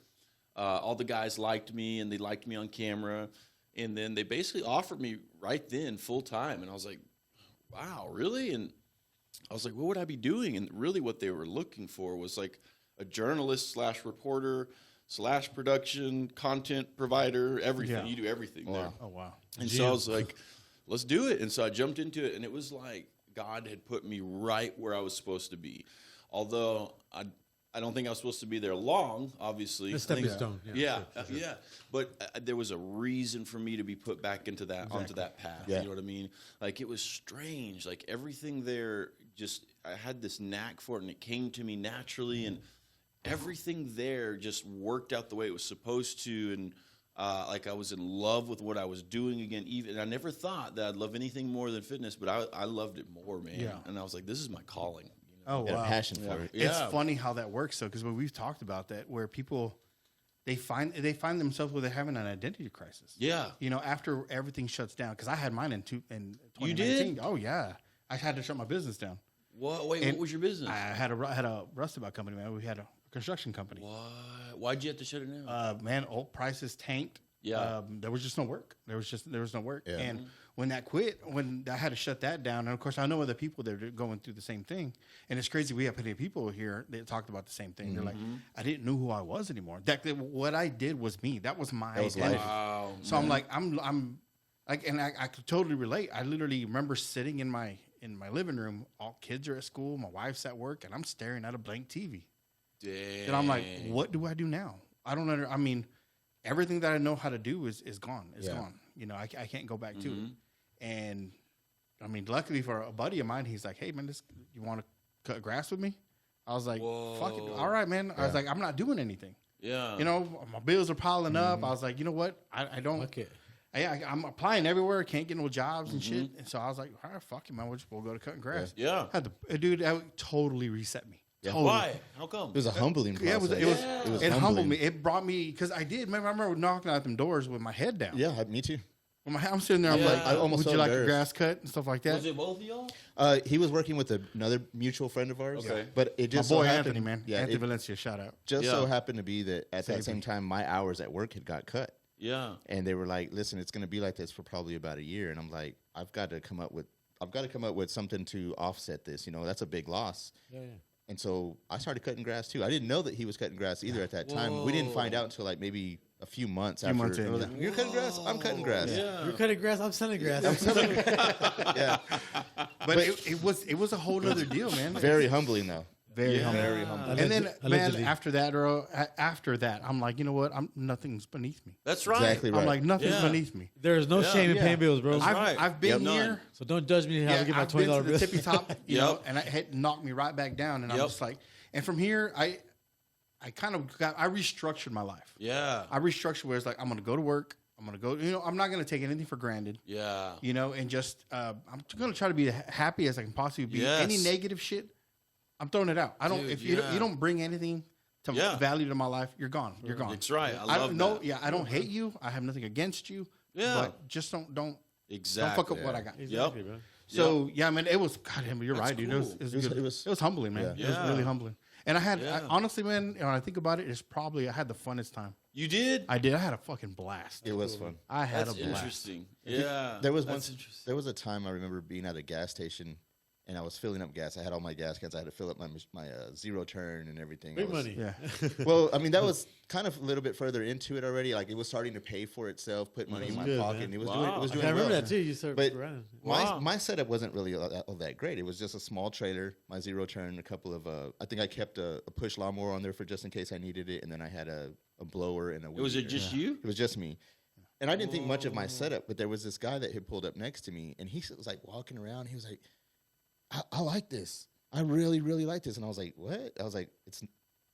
all the guys liked me, and they liked me on camera. And then they basically offered me right then full-time. And I was like, wow, really? And I was like, what would I be doing? And really what they were looking for was like a journalist / reporter / production, content provider, everything. Yeah. You do everything there. Oh, wow. And so I was like, let's do it. And so I jumped into it, and it was like God had put me right where I was supposed to be. Although I don't think I was supposed to be there long, obviously. A stepping stone. Yeah. But there was a reason for me to be put back into that onto that path. Yeah. You know what I mean? Like, it was strange. Like, everything there, I had this knack for it, and it came to me naturally, and everything there just worked out the way it was supposed to. And like, I was in love with what I was doing again. Even I never thought that I'd love anything more than fitness, but I loved it more, man. Yeah. And I was like, this is my calling. You know? Oh, wow. A passion for it. It's funny how that works, though, because we've talked about that, where people they find themselves where they're having an identity crisis. Yeah. You know, after everything shuts down, because I had mine in 2019. You did? Oh yeah, I had to shut my business down. What? Wait, what was your business? I had a rustabout company, man. We had a construction company. What? Why'd you have to shut it down? Man, old prices tanked. Yeah. There was just no work. There was no work. Yeah. And when I had to shut that down, and of course I know other people that are going through the same thing. And it's crazy. We have plenty of people here that talked about the same thing. Mm-hmm. They're like, I didn't know who I was anymore. What I did was me. That was my identity. Wow. So man. I'm like, I'm like, and I could totally relate. I literally remember sitting in my living room. All kids are at school. My wife's at work, and I'm staring at a blank TV. Dang. And I'm like, what do I do now? I don't know. I mean, everything that I know how to do is gone. It's gone. You know, I can't go back to it. And I mean, luckily for a buddy of mine, he's like, hey man, you want to cut grass with me? I was like, fuck it. All right, man. I was like, I'm not doing anything. Yeah. You know, my bills are piling up. I was like, you know what? I don't. Okay. I'm applying everywhere. Can't get no jobs and shit. And so I was like, all right, fuck it, man. We'll go to cutting grass. Yeah. Dude, that totally reset me. Yeah. Totally. Why? How come? It was a humbling process. Yeah, it humbled me. It brought me, because I remember knocking out them doors with my head down. Yeah, me too. I'm sitting there, I'm like, I almost would you like your grass cut and stuff like that? Was it both of y'all? He was working with another mutual friend of ours. Okay. But it just my boy so Anthony, man. Yeah, Anthony Valencia, shout out. Just so happened to be that at that same time, my hours at work had got cut. Yeah. And they were like, listen, it's going to be like this for probably about a year. And I'm like, I've got to come up with something to offset this. You know, that's a big loss. Yeah. And so I started cutting grass too. I didn't know that he was cutting grass either at that time. We didn't find out until like maybe a few months after. months in, I was like, you're cutting grass? I'm cutting grass. Yeah. You're cutting grass. I'm selling grass. Yeah. But it was a whole other deal, man. Very humbling though. Very Yeah. humble. Very humbling. And then, man, Allegedly. after that, I'm like, you know what? Nothing's beneath me. That's right. Exactly right. I'm like, nothing's Yeah. beneath me. There's no Yeah. shame in Yeah. paying bills, bro. That's right. I've been Yep. here. None. So don't judge me how I get my I've been $20 to the bill. tippy top, you Yep. know, and it knocked me right back down. And I'm Yep. just like, and from here, I kind of I restructured my life. Yeah. I restructured where it's like, I'm going to go to work. I'm going to go, you know, I'm not going to take anything for granted, Yeah. you know, and just, I'm going to try to be as happy as I can possibly be. Yes. Any negative shit, I'm throwing it out. I don't, Dude, if you, yeah. you don't bring anything to Yeah. value to my life, you're gone. You're gone. That's right. I I love don't know. that. Yeah. I don't hate you. I have nothing against you. Yeah. But just don't Exactly. fuck up what I got. Exactly, bro. So yeah, man, it was. God damn, you're That's right, dude. cool. It was good. It was- It was humbling, man. Yeah. It was Yeah. really humbling. And I had, Yeah. honestly, man, when I think about it, it's probably I had the funnest time. You did? I did. I had a fucking blast. It was fun. I had That's a blast. interesting. Yeah. There was That's once. interesting. There was a time I remember being at a gas station, and I was filling up gas. I had all my gas cans. I had to fill up my zero turn and everything. Big I was- money. Yeah. Well, I mean, that was kind of a little bit further into it already. Like it was starting to pay for itself, put money in my good, pocket. man. And it was Wow. doing. It was I doing remember well. that too. You started But running. Wow. My setup wasn't really all that great. It was just a small trailer, my zero turn, a couple of. I think I kept a push lawnmower on there for just in case I needed it, and then I had a blower and a. Was weed it eater. just you? It was just me. And I didn't think much of my setup, but there was this guy that had pulled up next to me, and he was like walking around. He was like, I like this. I really, really like this. And I was like, what? I was like,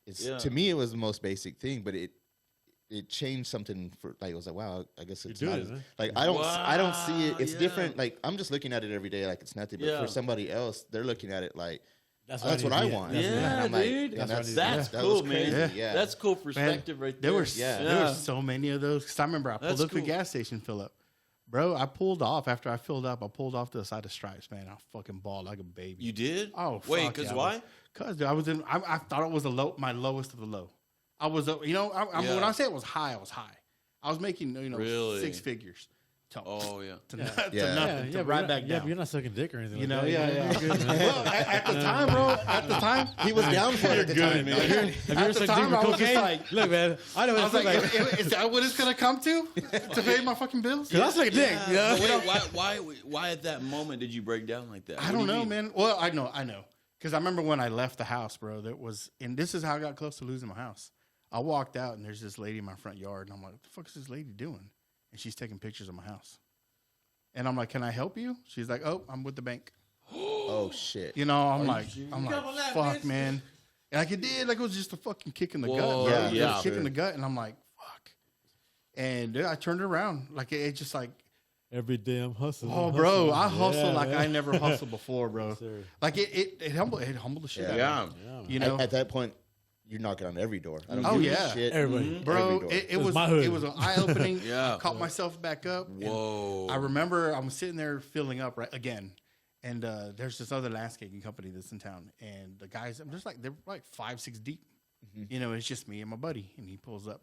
it's Yeah. to me, it was the most basic thing, but it changed something for like, I was like, wow, I guess it's You're not doing as, it, man. like, I don't see it. Wow, It's yeah. different. Like, I'm just looking at it every day like it's nothing, but Yeah. for somebody else, they're looking at it like, That's that's what I want. That's Yeah, And I'm like, dude. yeah, That's That's that cool, was crazy. man. Yeah. That's cool perspective right there. There were Yeah. there were so many of those. Cause I remember I pulled That's up to a cool. gas station, fill up. Bro, I pulled off after I filled up. I pulled off to the side of Stripes, man. I fucking bawled like a baby. You did? Oh, wait, fuck because yeah, why? Because I was in. I thought it was my lowest of the low. I was, you know, Yeah. when I say it was high, I was high. I was making, you know, Really? 6 figures. To, Oh yeah. to, Yeah. to Yeah. nothing, to but right you're back not, down. but you're not sucking dick or anything. You like know, that. yeah. You're good, man. Well, at the time, bro, at the time, He was down for it at the time. man. Have you At ever the sucked time, dick I for was just cocaine? like- Look, man, I know I what was it's like, like. is that what it's gonna come to pay my fucking bills? Cause I suck dick. Yeah. Yeah. But wait, why at that moment did you break down like that? I What do don't you know, mean? man. Well, I know, because I remember when I left the house, bro. And this is how I got close to losing my house. I walked out and there's this lady in my front yard, and I'm like, "What the fuck is this lady doing?" And she's taking pictures of my house. And I'm like, "Can I help you?" She's like, "Oh, I'm with the bank." Oh shit. You know, I'm you like, serious? fuck, man. And like it did, like it was just a fucking kick in the gut, Whoa, bro. yeah, It was yeah. a kick in the gut, and I'm like, fuck. And dude, I turned it around, like it just like, Every day I'm hustling. oh, bro, I hustling. hustle Yeah, like man. I never hustled before, bro. Yes, sir. Like it humbled the shit out of me. Yeah. Yeah, man. You know, At that point, you're knocking on every door. I don't Oh, give a yeah. shit. Everybody. bro, Every door. it was was my hood. it was an eye opening. Yeah. I caught myself back up. and Whoa. I remember I was sitting there filling up right again, and there's this other landscaping company that's in town, and the guys, I'm just like they're like 5-6 deep. You know, it's just me and my buddy, and he pulls up.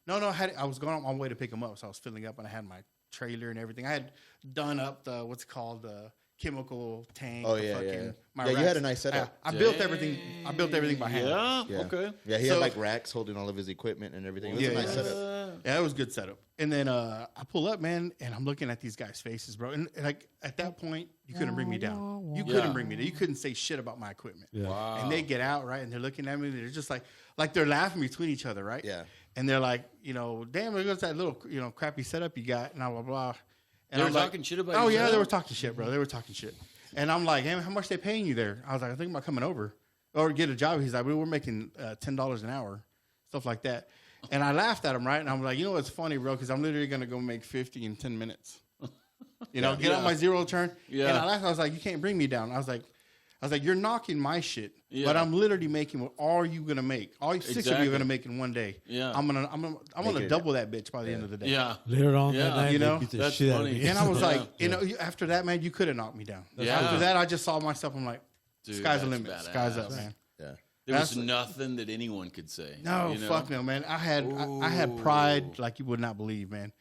No, I was going on my way to pick him up, so I was filling up, and I had my trailer and everything. I had done up the what's it called the chemical tank. Oh, the yeah, fucking, yeah. My Yeah, you had racks. a nice setup. I built everything. I built everything by hand. Yeah. Yeah. Okay. Yeah, he So- had like racks holding all of his equipment and everything. It was Yeah, a nice yeah. setup. Yeah, it was a good setup. And then I pull up, man, and I'm looking at these guys' faces, bro. And like at that point, you couldn't bring me down. You couldn't Yeah. bring me down. You couldn't say shit about my equipment. Yeah. Wow. And they get out, right? And they're looking at me. And they're just like they're laughing between each other, right? Yeah. And they're like, you know, damn, look at that little, you know, crappy setup you got, and blah blah blah. And They were I'm like, talking shit about oh your yeah, they setup? were talking shit, bro. They were talking shit. And I'm like, hey, how much they paying you there? I was like, I think about coming over or get a job. He's like, we're making $10 an hour, stuff like that. And I laughed at him, right? And I'm like, you know what's funny, bro? Because I'm literally gonna go make 50 in 10 minutes. You know, get out my zero turn. Yeah. And I laughed. I was like, you can't bring me down. I was like, you're knocking my shit, Yeah. but I'm literally making what all you gonna make. All 6 of you Exactly. are gonna make in one day. Yeah. I'm gonna it- double that bitch by the end of the day. Yeah. Later on Yeah. that night, You they know, beat the that's shit out of funny. me. And I was Yeah. like, you know, after that, man, you could have knocked me down. Yeah. After that, I just saw myself. I'm like, Dude, sky's the that's limit. Sky's up, badass. man. Yeah. There was That's- nothing that anyone could say. No, you know? fuck no, man. I had pride like you would not believe, man.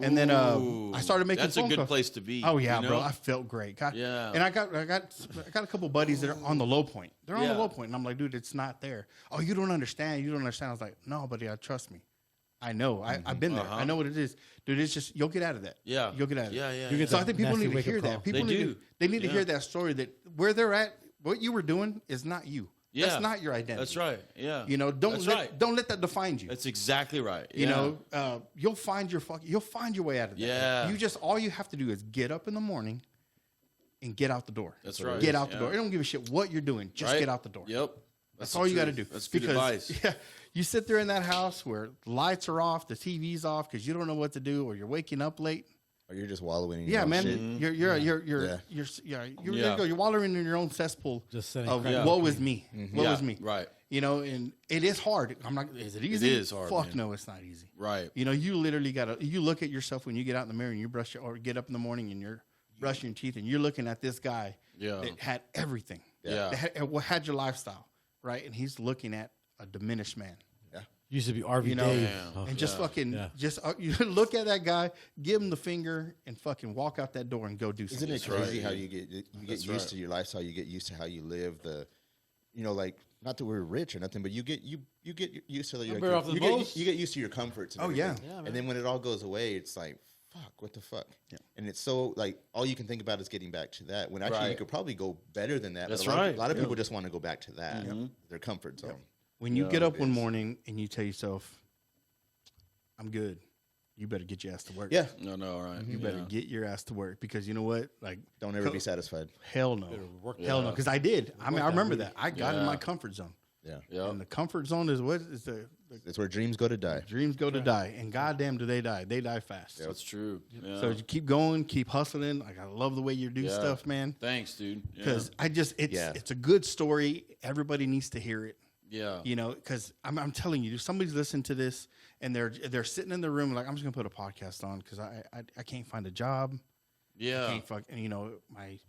And then Ooh, I started making that's a phone good calls. place to be. Oh yeah, you know? bro, I felt great. Yeah. And I got a couple buddies that are on the low point. They're on Yeah. the low point, and I'm like, dude, it's not there. Oh, you don't understand. You don't understand. I was like, no, buddy, trust me. I know. I've been there. I know what it is, dude. It's just you'll get out of that. Yeah. You'll get out of it. Yeah, yeah, You get So that I think people nasty need to wake-up hear call. that. People They need do. to, they need to Yeah. hear that story that where they're at, what you were doing is not you. Yeah. That's not your identity. That's right. Yeah. You know, That's right. don't let that define you. That's exactly right. You Yeah. know, you'll find your way out of that. Yeah. All you have to do is get up in the morning and get out the door. That's right. Get out the Yeah. door. It don't give a shit what you're doing. Just Right? get out the door. Yep. That's the all you got to truth. do. That's good advice. Yeah, you sit there in that house where the lights are off, the TV's off because you don't know what to do, or you're waking up late. Or you're just wallowing in your Yeah, own man, shit. you're Yeah. there you go. You're wallowing in your own cesspool. Just setting of crack woe cocaine. is me. Woe Yeah, is me. right. You know, and it is hard. I'm not. Is it easy? is hard, Fuck man. no, it's not easy. Right. You know, you literally you look at yourself when you get out in the mirror and you brush or get up in the morning and you're brushing your teeth and you're looking at this guy Yeah. that had everything. Yeah. That had your lifestyle, right? And he's looking at a diminished man. Used to be RV You know, Dave. Yeah. Oh, And just fucking, Yeah. you look at that guy, give him the finger, and fucking walk out that door and go do something. Isn't it crazy how you get used right. to your lifestyle? You get used to how you live. Like not that we're rich or nothing, but you get used to I'm better off than you most. get used to your comforts. And Oh, yeah. everything. Yeah, man. And then when it all goes away, it's like, fuck, what the fuck? Yeah. And it's so like all you can think about is getting back to that. When actually you Right. could probably go better than that. That's but a lot of right. people just want to go back to that, their comfort zone. When you Yeah, get up it one is. morning and you tell yourself, I'm good, you better get your ass to work. Yeah. No, right. You better get your ass to work because you know what? Like, Don't ever be satisfied. hell no. work Hell no. Because I did. I mean, I remember that. I got in Yeah. my comfort zone. Yeah. Yeah. And the comfort zone is what is the It's where dreams go to die. dreams go to die. And goddamn, do they die. They die fast. That's true. Yeah. So you keep going, keep hustling. Like, I love the way you do Yeah. stuff, man. Thanks, dude. Yeah. Because Yeah. it's a good story. Everybody needs to hear it. Yeah. You know, because I'm telling you, somebody's listening to this and they're sitting in the room like, I'm just gonna put a podcast on because I can't find a job. I Yeah. can't fuck, and, you know, my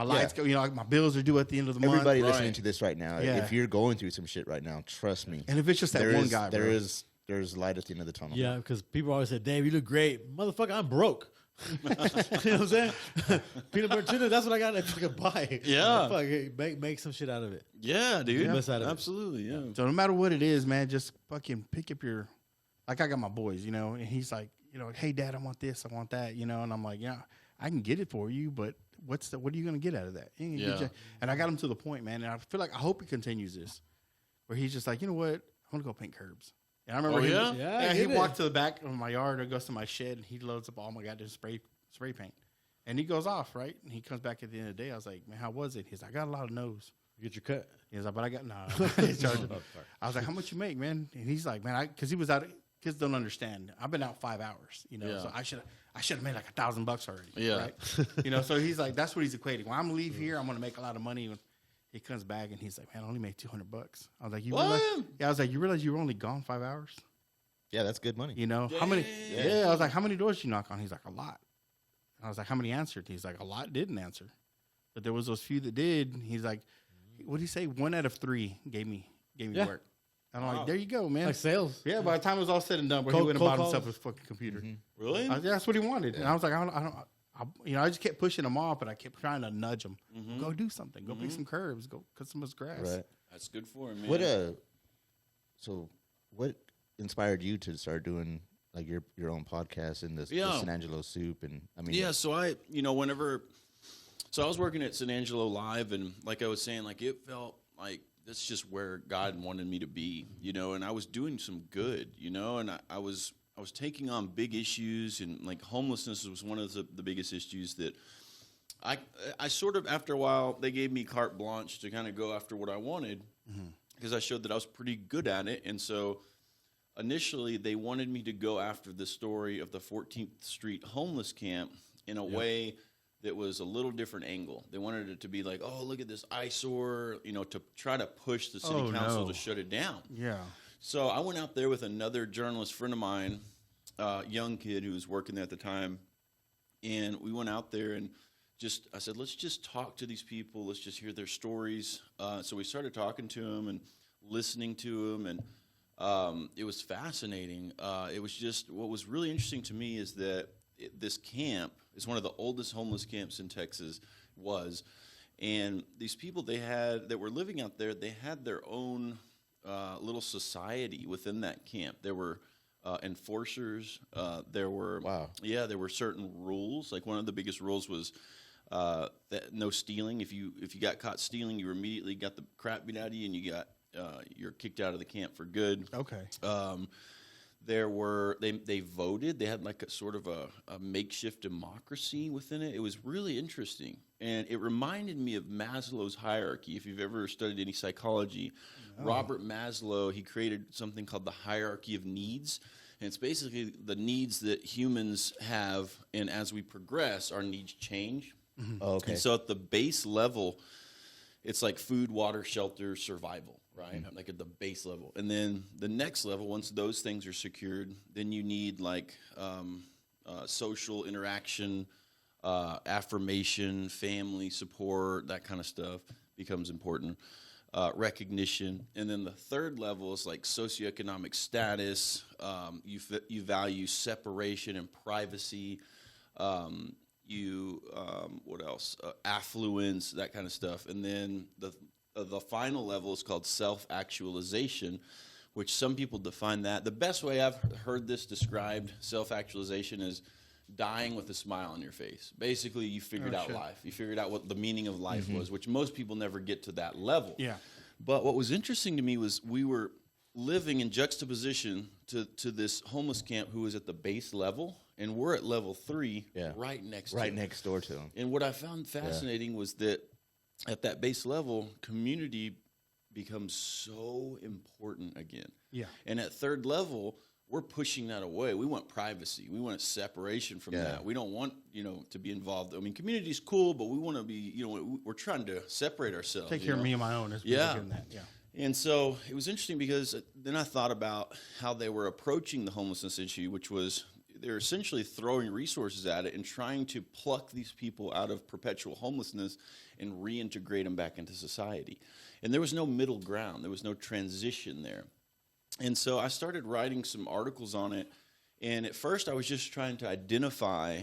lights go. You know, my bills are due at the end of the Everybody month. listening Right. to this right now, Yeah. if you're going through some shit right now, trust me. And if it's just that one guy, bro. There's light at the end of the tunnel. Yeah, because people always say, Dave, you look great. Motherfucker, I'm broke. You know what I'm saying? Peanut butter tuna, that's what I got to fucking buy. Yeah. Fuck, make some shit out of it. Yeah, dude. Best out of it. Absolutely. Yeah. So no matter what it is, man, just fucking pick up your. Like, I got my boys, you know, and he's like, you know, hey, Dad, I want this, I want that, you know, and I'm like, yeah, I can get it for you, but what are you gonna get out of that? You ain't gonna get Yeah. you- And I got him to the point, man, and I feel like I hope he continues this, where he's just like, you know what, I'm gonna go paint curbs. And I remember, Oh, him, yeah? Yeah, he get it. walked to the back of my yard or goes to my shed, and he loads up all my goddamn spray paint, and he goes off, right, and he comes back at the end of the day. I was like, man, how was it? He's like, I got a lot of no's. You get your cut. He's like, but I got no. He's charging. I was like, how much you make, man? And he's like, man, because he was out. Kids don't understand. I've been out 5 hours, you know. Yeah. So I should have made like $1,000 already. Yeah. Right? You know. So he's like, that's what he's equating. When I'm gonna leave here, I'm gonna make a lot of money. When he comes back and he's like, man, I only made $200. I was like, you realize? What? Yeah. I was like, you realize you were only gone 5 hours? Yeah, that's good money. You know how many? Yeah. I was like, how many doors did you knock on? He's like, a lot. I was like, how many answered? He's like, a lot didn't answer, but there was those few that did. He's like, what did he say? 1 out of 3 gave me Yeah. work. And I'm like, there you go, man. Like sales. Yeah, by the time it was all said and done, bro, he Cold- went and bought cold himself calls? a fucking computer. Really? That's what he wanted. And I was like, I just kept pushing him off, but I kept trying to nudge him. Go do something. Go pick some curbs. Go cut some of his grass. Right. That's good for him, man. What inspired you to start doing like your own podcast in the Yeah. San Angelo Soup? And I mean, Yeah, so I was working at San Angelo Live, and like I was saying, like it felt like that's just where God wanted me to be, you know, and I was doing some good, you know, and I was taking on big issues, and like homelessness was one of the biggest issues that I sort of, after a while, they gave me carte blanche to kind of go after what I wanted because I showed that I was pretty good at it, and so initially they wanted me to go after the story of the 14th Street homeless camp in a way that was a little different angle. They wanted it to be like, oh, look at this eyesore, you know, to try to push the city council no. to shut it down. Yeah. So I went out there with another journalist friend of mine, young kid who was working there at the time, and we went out there and I said, let's just talk to these people. Let's just hear their stories. So we started talking to them and listening to them, and It was fascinating. It was just, what was really interesting to me is that this camp is one of the oldest homeless camps in Texas and these people that were living out there, they had their own little society within that camp. There were enforcers. There were there were certain rules. Like one of the biggest rules was that no stealing. If you got caught stealing, you immediately got the crap beat out of you, and you're kicked out of the camp for good. Okay. They voted. They had like a sort of a makeshift democracy within it. It was really interesting, and it reminded me of Maslow's hierarchy. If you've ever studied any psychology, Robert Maslow, he created something called the hierarchy of needs, and it's basically the needs that humans have, and as we progress, our needs change. Mm-hmm. Oh, okay. And so at the base level, it's like food, water, shelter, survival, right? Mm-hmm. Like at the base level. And then the next level, once those things are secured, then you need like social interaction, affirmation, family support, that kind of stuff becomes important. Recognition. And then the third level is like socioeconomic status. You value separation and privacy. What else? Affluence, that kind of stuff. And then the final level is called self-actualization, which some people define that. The best way I've heard this described, self-actualization, is dying with a smile on your face. Basically, you figured out life. You figured out what the meaning of life was, which most people never get to that level. Yeah. But what was interesting to me was we were living in juxtaposition to this homeless camp who was at the base level, and we're at level 3 right next door to them. And what I found fascinating was that at that base level, community becomes so important again. Yeah. And at third level, we're pushing that away. We want privacy. We want separation from that. We don't want, to be involved. I mean, community's cool, but we want to be, we're trying to separate ourselves. Take care of me and my own. That. Yeah. And so it was interesting because then I thought about how they were approaching the homelessness issue, which was they're essentially throwing resources at it and trying to pluck these people out of perpetual homelessness and reintegrate them back into society. And there was no middle ground. There was no transition there. And so I started writing some articles on it. And at first I was just trying to identify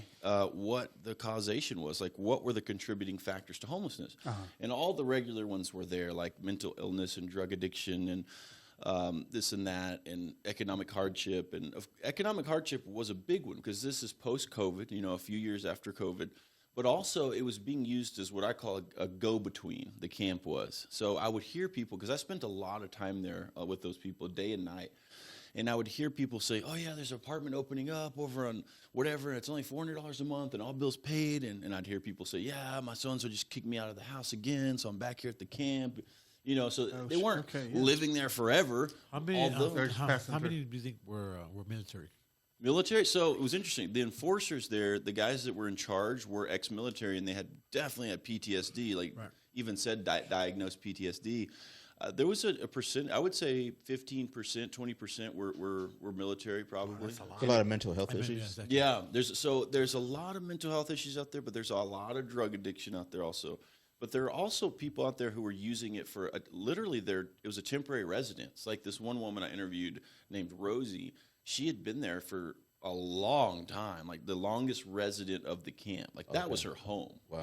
what the causation was, like what were the contributing factors to homelessness. And all the regular ones were there, like mental illness and drug addiction and this and that, and economic hardship. And economic hardship was a big one because this is post-COVID, a few years after COVID. But also it was being used as what I call a go-between, the camp was. So I would hear people, because I spent a lot of time there with those people day and night, and I would hear people say, oh, yeah, there's an apartment opening up over on whatever, and it's only $400 a month, and all bills paid. And I'd hear people say, yeah, my so-and-so just kicked me out of the house again, so I'm back here at the camp. So they weren't living there forever. How many do you think were military? Military? So it was interesting. The enforcers there, the guys that were in charge were ex-military, and they definitely had PTSD, even said diagnosed PTSD. There was a percent, I would say 15%, 20% were military probably. A lot of mental health issues. Yeah, there's a lot of mental health issues out there, but there's a lot of drug addiction out there also. But there are also people out there who were using it for it was a temporary residence. Like this one woman I interviewed named Rosie, she had been there for a long time, like the longest resident of the camp. Like that was her home. Wow.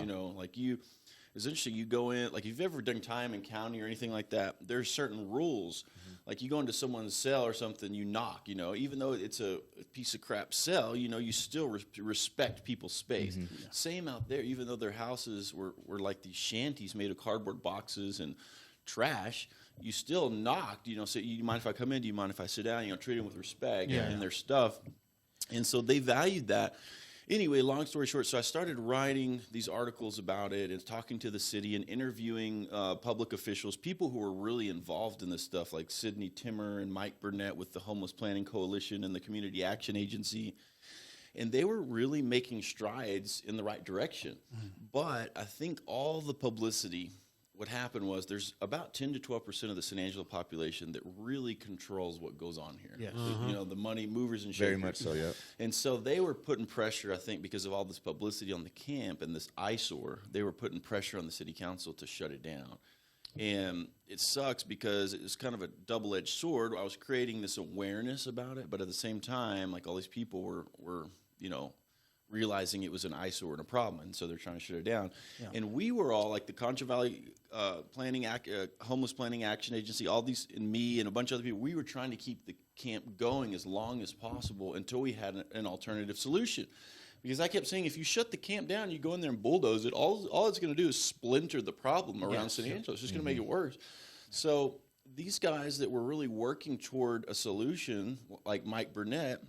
It's interesting. You go in, like if you've ever done time in county or anything like that, there's certain rules. Mm-hmm. Like you go into someone's cell or something, you knock, even though it's a piece of crap cell, you still respect people's space. Mm-hmm. Yeah. Same out there, even though their houses were like these shanties made of cardboard boxes and trash, you still knocked, say, you mind if I come in? Do you mind if I sit down? Treat them with respect and their stuff. And so they valued that. Anyway, long story short, so I started writing these articles about it and talking to the city and interviewing public officials, people who were really involved in this stuff, like Sidney Timmer and Mike Burnett with the Homeless Planning Coalition and the Community Action Agency. And they were really making strides in the right direction. Mm-hmm. But I think all the publicity, what happened was there's about 10 to 12% of the San Angelo population that really controls what goes on here. Yes. The money movers and shakers. Very much so, yeah. And so they were putting pressure, I think, because of all this publicity on the camp and this eyesore, they were putting pressure on the city council to shut it down. And it sucks because it's kind of a double-edged sword. I was creating this awareness about it, but at the same time, like all these people were realizing it was an eyesore and a problem, and so they're trying to shut it down. Yeah. And we were all like the Contra Valley Homeless Planning Action Agency, all these, and me and a bunch of other people. We were trying to keep the camp going as long as possible until we had an alternative solution. Because I kept saying, if you shut the camp down, you go in there and bulldoze it, all it's going to do is splinter the problem around San Angelo. It's just going to make it worse. So these guys that were really working toward a solution, like Mike Burnett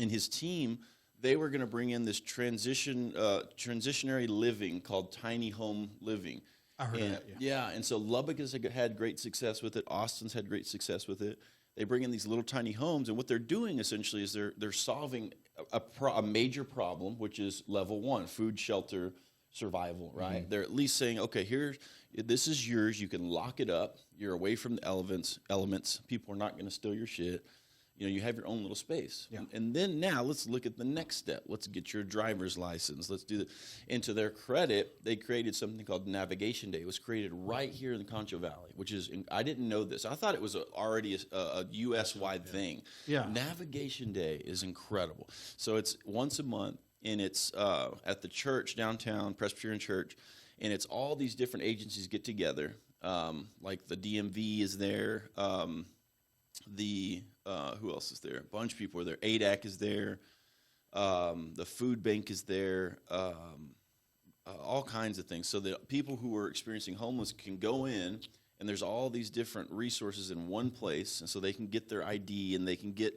and his team, they were going to bring in this transitionary living called tiny home living. I heard of that, yeah. And so Lubbock has had great success with it. Austin's had great success with it. They bring in these little tiny homes, and what they're doing essentially is they're solving a major problem, which is level one, food, shelter, survival, right? Mm-hmm. They're at least saying, okay, this is yours. You can lock it up. You're away from the elements. People are not going to steal your shit. You have your own little space. Yeah. And then now let's look at the next step. Let's get your driver's license. Let's do that. And to their credit, they created something called Navigation Day. It was created right here in the Concho Valley, which is, I didn't know this. I thought it was already a U.S.-wide thing. Yeah. Navigation Day is incredible. So it's once a month, and it's at the church downtown, Presbyterian Church, and it's all these different agencies get together. Like the DMV is there. Who else is there? A bunch of people are there. ADAC is there. The food bank is there. All kinds of things. So that people who are experiencing homeless can go in, and there's all these different resources in one place, and so they can get their ID and they can get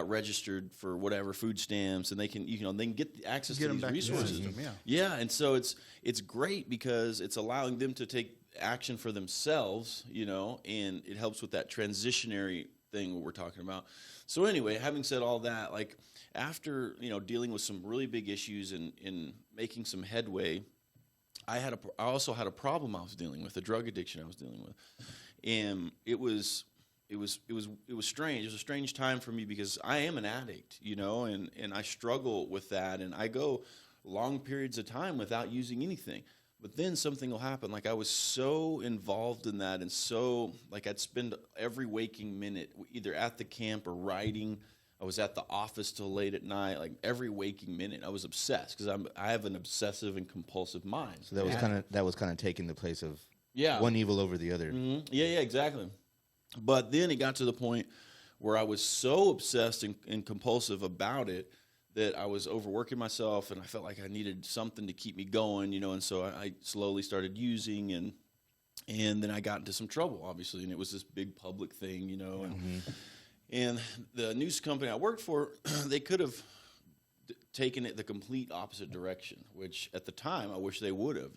registered for whatever food stamps, and they can they can get access to these resources. Yeah, and so it's great because it's allowing them to take action for themselves, and it helps with that transitionary thing what we're talking about. So anyway, having said all that, like after dealing with some really big issues and making some headway, I also had a problem I was dealing with, a drug addiction I was dealing with, and it was strange. It was a strange time for me because I am an addict, and I struggle with that, and I go long periods of time without using anything. But then something will happen. Like I was so involved in that, and so like I'd spend every waking minute either at the camp or writing. I was at the office till late at night. Like every waking minute, I was obsessed because I have an obsessive and compulsive mind. So that was kind of taking the place of one evil over the other. Mm-hmm. Yeah, exactly. But then it got to the point where I was so obsessed and compulsive about it that I was overworking myself, and I felt like I needed something to keep me going, and so I slowly started using, and then I got into some trouble, obviously, and it was this big public thing, and the news company I worked for, they could have taken it the complete opposite direction, which at the time I wish they would have,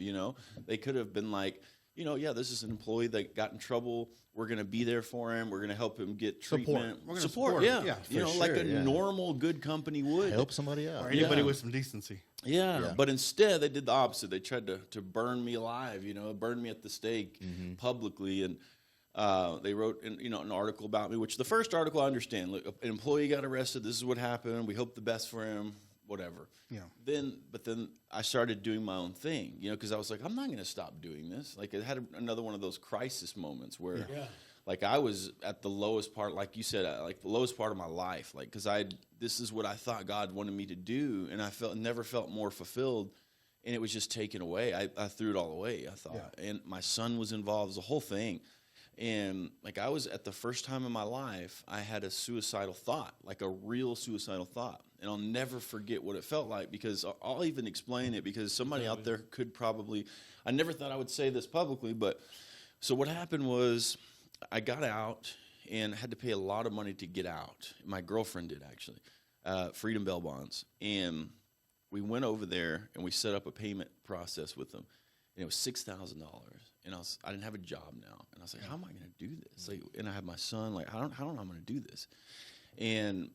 They could have been like, this is an employee that got in trouble. We're going to be there for him. We're going to help him get treatment. We're going to support him. Yeah. Like a normal good company would. Help somebody out. Or anybody with some decency. Yeah. But instead they did the opposite. They tried to burn me alive, burn me at the stake publicly. And they wrote an article about me, which the first article I understand. Look, an employee got arrested. This is what happened. We hope the best for him. Whatever. Yeah. But then I started doing my own thing, because I was like, I'm not going to stop doing this. Like I had another one of those crisis moments where, like I was at the lowest part, like you said, like the lowest part of my life, like because this is what I thought God wanted me to do, and I never felt more fulfilled, and it was just taken away. I threw it all away. I thought, and my son was involved. It was a whole thing. And like I was at the first time in my life, I had a suicidal thought, like a real suicidal thought. And I'll never forget what it felt like, because I'll even explain it, because somebody out there could probably, I never thought I would say this publicly, but so what happened was I got out and had to pay a lot of money to get out. My girlfriend did, actually, Freedom Bail Bonds. And we went over there and we set up a payment process with them. And it was $6,000. And I didn't have a job now. And I was like, how am I going to do this? Like, and I have my son, like, I don't know how I'm going to do this. And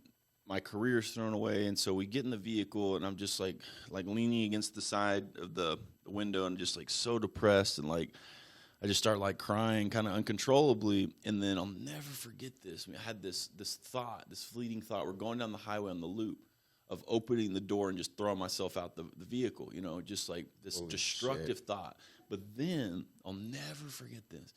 my career's thrown away. And so we get in the vehicle, and I'm just like leaning against the side of the window and just like so depressed. And like, I just start like crying kind of uncontrollably. And then I'll never forget this. I had this thought, this fleeting thought. We're going down the highway on the loop of opening the door and just throwing myself out the vehicle, you know, just like this Holy destructive shit. thought. But then I'll never forget this.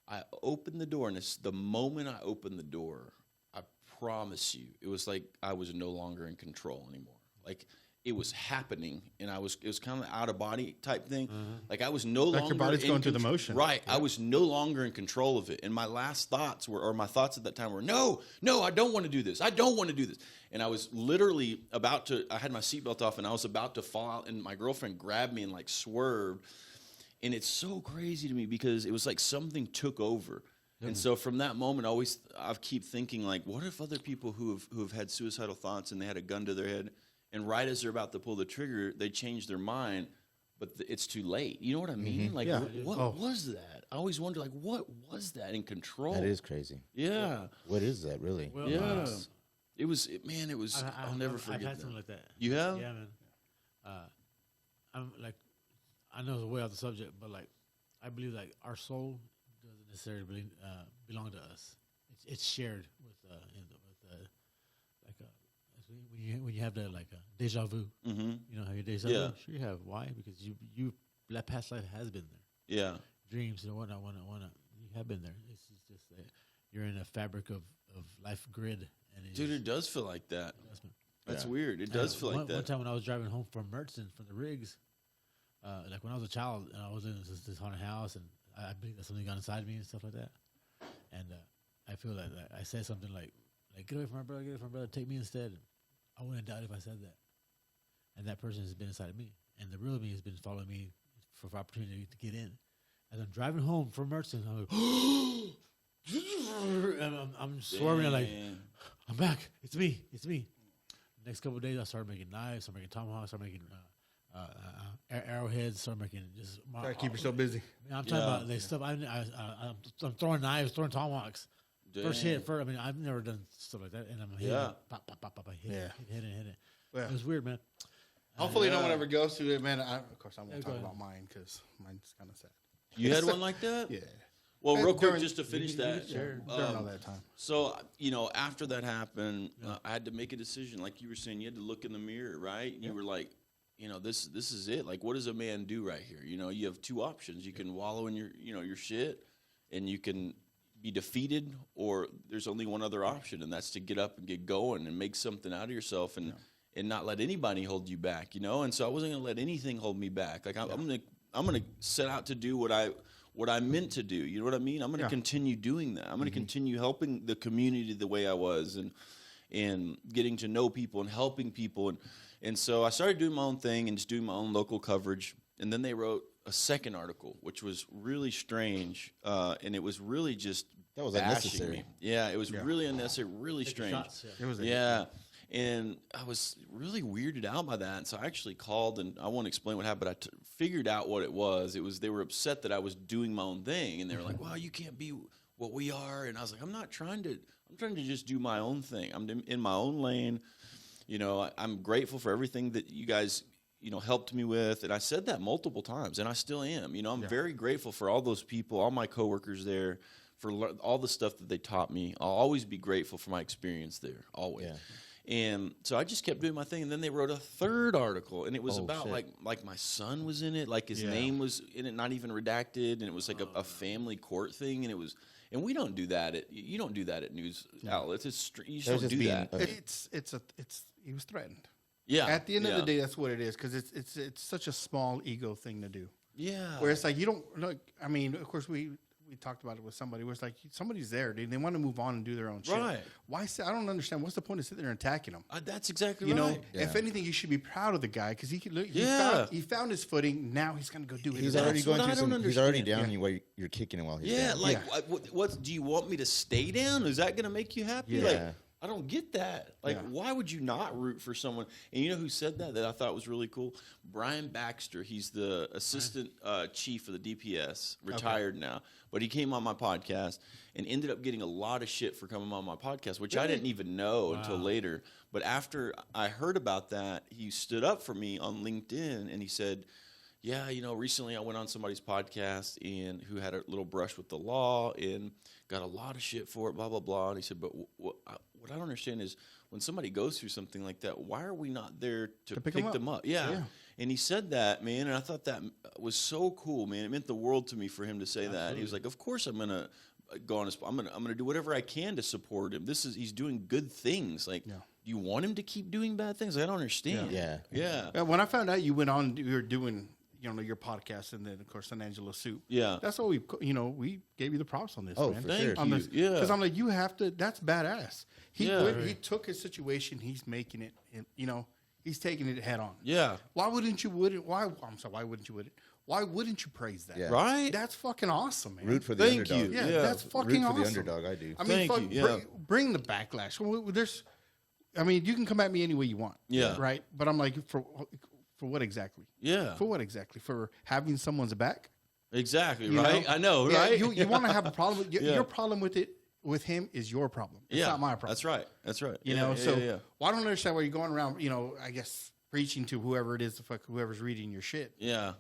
I opened the door, and it's the moment I opened the door, I promise you, it was like I was no longer in control anymore. Like it was happening, and it was kind of out of body type thing. Like I was no Like longer your body's in going through the contr- motion. Right. I was no longer in control of it. And my last thoughts were, or my thoughts at that time were, no, I don't want to do this. I don't want to do this. And I was literally I had my seatbelt off, and I was about to fall out, and my girlfriend grabbed me and like swerved. And it's so crazy to me because it was like something took over. And so from that moment, I keep thinking like, what if other people who have had suicidal thoughts and they had a gun to their head, and right as they're about to pull the trigger, they change their mind, but it's too late. You know what I mean? Like, Yeah. what was that? I always wonder, like, what was that in control? That is crazy. Yeah. What is that really? Well, Yeah. It was. I'll never I've forget had that. something like that. You have? Yeah, man. I'm like, I know it's way off the subject, but like, I believe like our soul doesn't necessarily belong to us. It's shared with when you have the like deja vu. Mm-hmm. You know, have your deja Yeah. vu? Sure, you have. Why? Because you that past life has been there. Yeah. Dreams and whatnot. You have been there. It's just that you're in a fabric of life grid, and Dude, it does feel like that. That's Yeah. weird. It does feel like One that. time when I was driving home from Mertzen from the rigs, like when I was a child, and I was in this haunted house, and I believe that something got inside me and stuff like that. And I feel that I said something like get away from my brother, take me instead. I wouldn't doubt if I said that. And that person has been inside of me, and the real me has been following me for opportunity to get in. As I'm driving home from Mertzen, I'm like, and I'm swerving, and like, Dang. I'm back. It's me. Next couple of days, I started making knives, started making tomahawks, started making arrowheads, started making just. Gotta keep yourself busy. I'm talking about the stuff. I'm throwing knives, throwing tomahawks. First hit. I mean, I've never done stuff like that, and I'm hitting, pop, pop, pop, pop, hit it. Yeah. It was weird, man. Hopefully, no Yeah. one ever goes through it, man. Of course, I won't Yeah, go talk ahead. about mine because mine's kind of sad. You had one like that? Yeah. Well, real quick, During- just to finish that. During all that time. So, after that happened, I had to make a decision. Like you were saying, you had to look in the mirror, right? And you were like, this is it. Like, what does a man do right here? You have two options. You can wallow in your shit, and you can be defeated, or there's only one other option, and that's to get up and get going and make something out of yourself, and not let anybody hold you back, And so I wasn't gonna let anything hold me back. Like I'm gonna set out to do what I meant to do. You know what I mean? I'm gonna continue doing that. I'm gonna continue helping the community the way I was, and getting to know people and helping people, and so I started doing my own thing and just doing my own local coverage. And then they wrote a second article, which was really strange, and it was really just That was bashing unnecessary. me. Yeah, it was really unnecessary, really strange. Shots, It was And I was really weirded out by that. And so I actually called, and I won't explain what happened, but I figured out what it was. They were upset that I was doing my own thing, and they were like, "Well, you can't be what we are." And I was like, I'm trying to just do my own thing. I'm in my own lane. I'm grateful for everything that you guys, helped me with. And I said that multiple times, and I still am. I'm very grateful for all those people, all my coworkers there, for all the stuff that they taught me. I'll always be grateful for my experience there, always. Yeah. And so I just kept doing my thing. And then they wrote a third article, and it was about like my son was in it, like his name was in it, not even redacted. And it was like a family court thing. And and we don't do that. You don't do that at news outlets. You just don't do that. He was threatened. Yeah. At the end of the day, that's what it is, because it's such a small ego thing to do. Yeah. Where it's like you don't look. I mean, of course we talked about it with somebody where it's like somebody's there, dude. They want to move on and do their own shit. Right. Why say? I don't understand. What's the point of sitting there attacking them? That's exactly You know, right. if anything, you should be proud of the guy because he found his footing. Now he's going to go do it. He's his own. already going what I through don't some. He's already understand. down you while you're kicking him while he's Yeah, down. like what do you want me to stay down? Is that going to make you happy? Yeah. Like I don't get that. Like why would you not root for someone? And you know who said that I thought was really cool? Brian Baxter. He's the assistant chief of the DPS, retired now. But he came on my podcast and ended up getting a lot of shit for coming on my podcast, which I didn't even know until later. But after I heard about that, he stood up for me on LinkedIn, and he said, yeah, recently I went on somebody's podcast and who had a little brush with the law and got a lot of shit for it, blah, blah, blah. And he said, but what I don't understand is when somebody goes through something like that, why are we not there to pick them up? Yeah. And he said that, man, and I thought that was so cool, man. It meant the world to me for him to say that. He was like, of course I'm going to go on his, I'm gonna do whatever I can to support him. He's doing good things. Like, do you want him to keep doing bad things? I don't understand. Yeah. When I found out you were doing, your podcast, and then of course San Angelo Soup. Yeah, that's what we gave you the props on this. Oh, man. for sure. Thank you. Yeah, because I'm like, you have to. That's badass. He took his situation. He's making it. He's taking it head on. Yeah. Why wouldn't you praise that? Yeah. Right. That's fucking awesome, man. Root for the Thank underdog. you. Yeah, that's fucking Root for awesome. the underdog. I do. I mean, Thank you. Bring the backlash. You can come at me any way you want. Yeah. Right. But I'm like, for what exactly? Yeah. For what exactly? For having someone's back? Exactly. You Right. know? I know. Yeah, Right. you want to have a problem. Your problem with him is your problem. It's not my problem. That's right. That's right. Well, I don't understand why you're going around, I guess preaching to whoever it is, whoever's reading your shit. Yeah.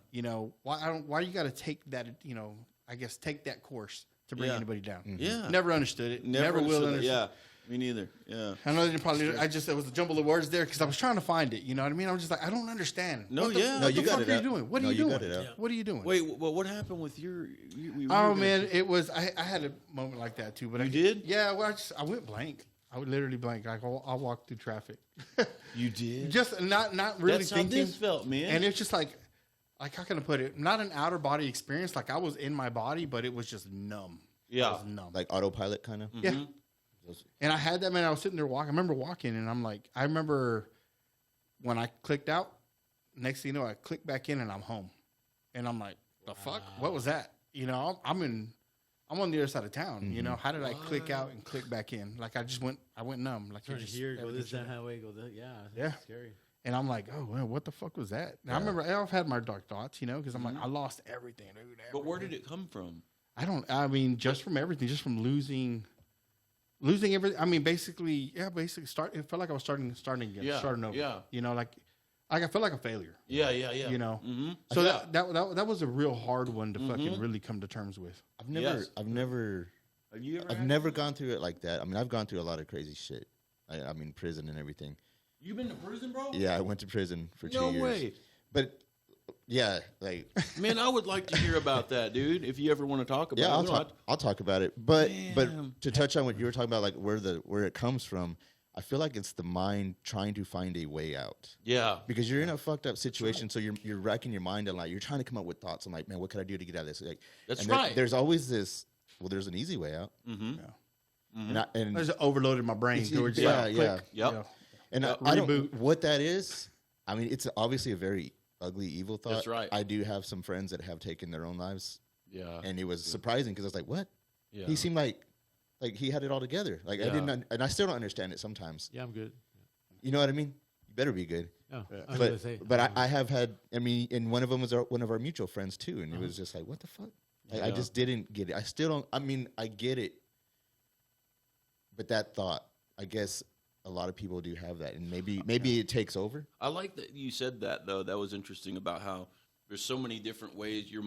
Why you got to take that, take that course to bring anybody down. Mm-hmm. Yeah. Never understood it. Never will understand. Yeah. Me neither. Yeah. I know they probably. It was a jumble of words there because I was trying to find it. You know what I mean? I was just like, I don't understand. No, what the fuck are you doing? What are you doing? What are you doing? Wait, well, what happened with your? Man, it was. I had a moment like that too. But you did? Yeah. Well, I went blank. I would literally blank. Like I walked through traffic. You did? Just not really That's thinking. how this felt, man. And it's just like how can I put it? Not an outer body experience. Like I was in my body, but it was just numb. Yeah. It was numb. Like autopilot, kind of. Yeah. And I had that, man. I was sitting there walking. I remember walking, and I'm like, I remember when I clicked out. Next thing you know, I click back in, and I'm home. And I'm like, the fuck? What was that? I'm on the other side of town. Mm-hmm. How did I click out and click back in? Like I went numb. Like Turn here, go this that way, go that. Yeah. Scary. And I'm like, oh man, what the fuck was that? And I remember I've had my dark thoughts, because I'm like, I lost everything, dude. But where did it come from? Just from everything, just from losing everything. I mean, basically, it felt like I was starting again, starting over. Yeah. Like I felt like a failure. Yeah. Mm-hmm. So that was a real hard one to fucking really come to terms with. I've never gone through it like that. I mean, I've gone through a lot of crazy shit. I mean, prison and everything. You been to prison, bro? Yeah, I went to prison for 2 years. No way. But yeah, like man, I would like to hear about that, dude. If you ever want to talk about it. I'll talk about it. But to touch on what you were talking about, like where it comes from, I feel like it's the mind trying to find a way out. Yeah. Because you're in a fucked up situation, so you're racking your mind a lot. You're trying to come up with thoughts. I'm like, man, what could I do to get out of this? Like, that's right. There's always this. Well, there's an easy way out. Mm-hmm. Yeah. Mm-hmm. I just overloaded my brain. Yeah. Yep. And I don't what that is. I mean, it's obviously a very ugly, evil thought. That's right. I do have some friends that have taken their own lives. Yeah. And it was surprising because I was like, what? Yeah. He seemed like he had it all together. Like I didn't, and I still don't understand it sometimes. Yeah, I'm good. You know what I mean? You better be good. Oh, But I have had. I mean, and one of them was one of our mutual friends too, and it was just like, what the fuck? I just didn't get it. I still don't. I mean, I get it, but that thought, I guess, a lot of people do have that, and maybe it takes over. I like that you said that though. That was interesting about how there's so many different ways you're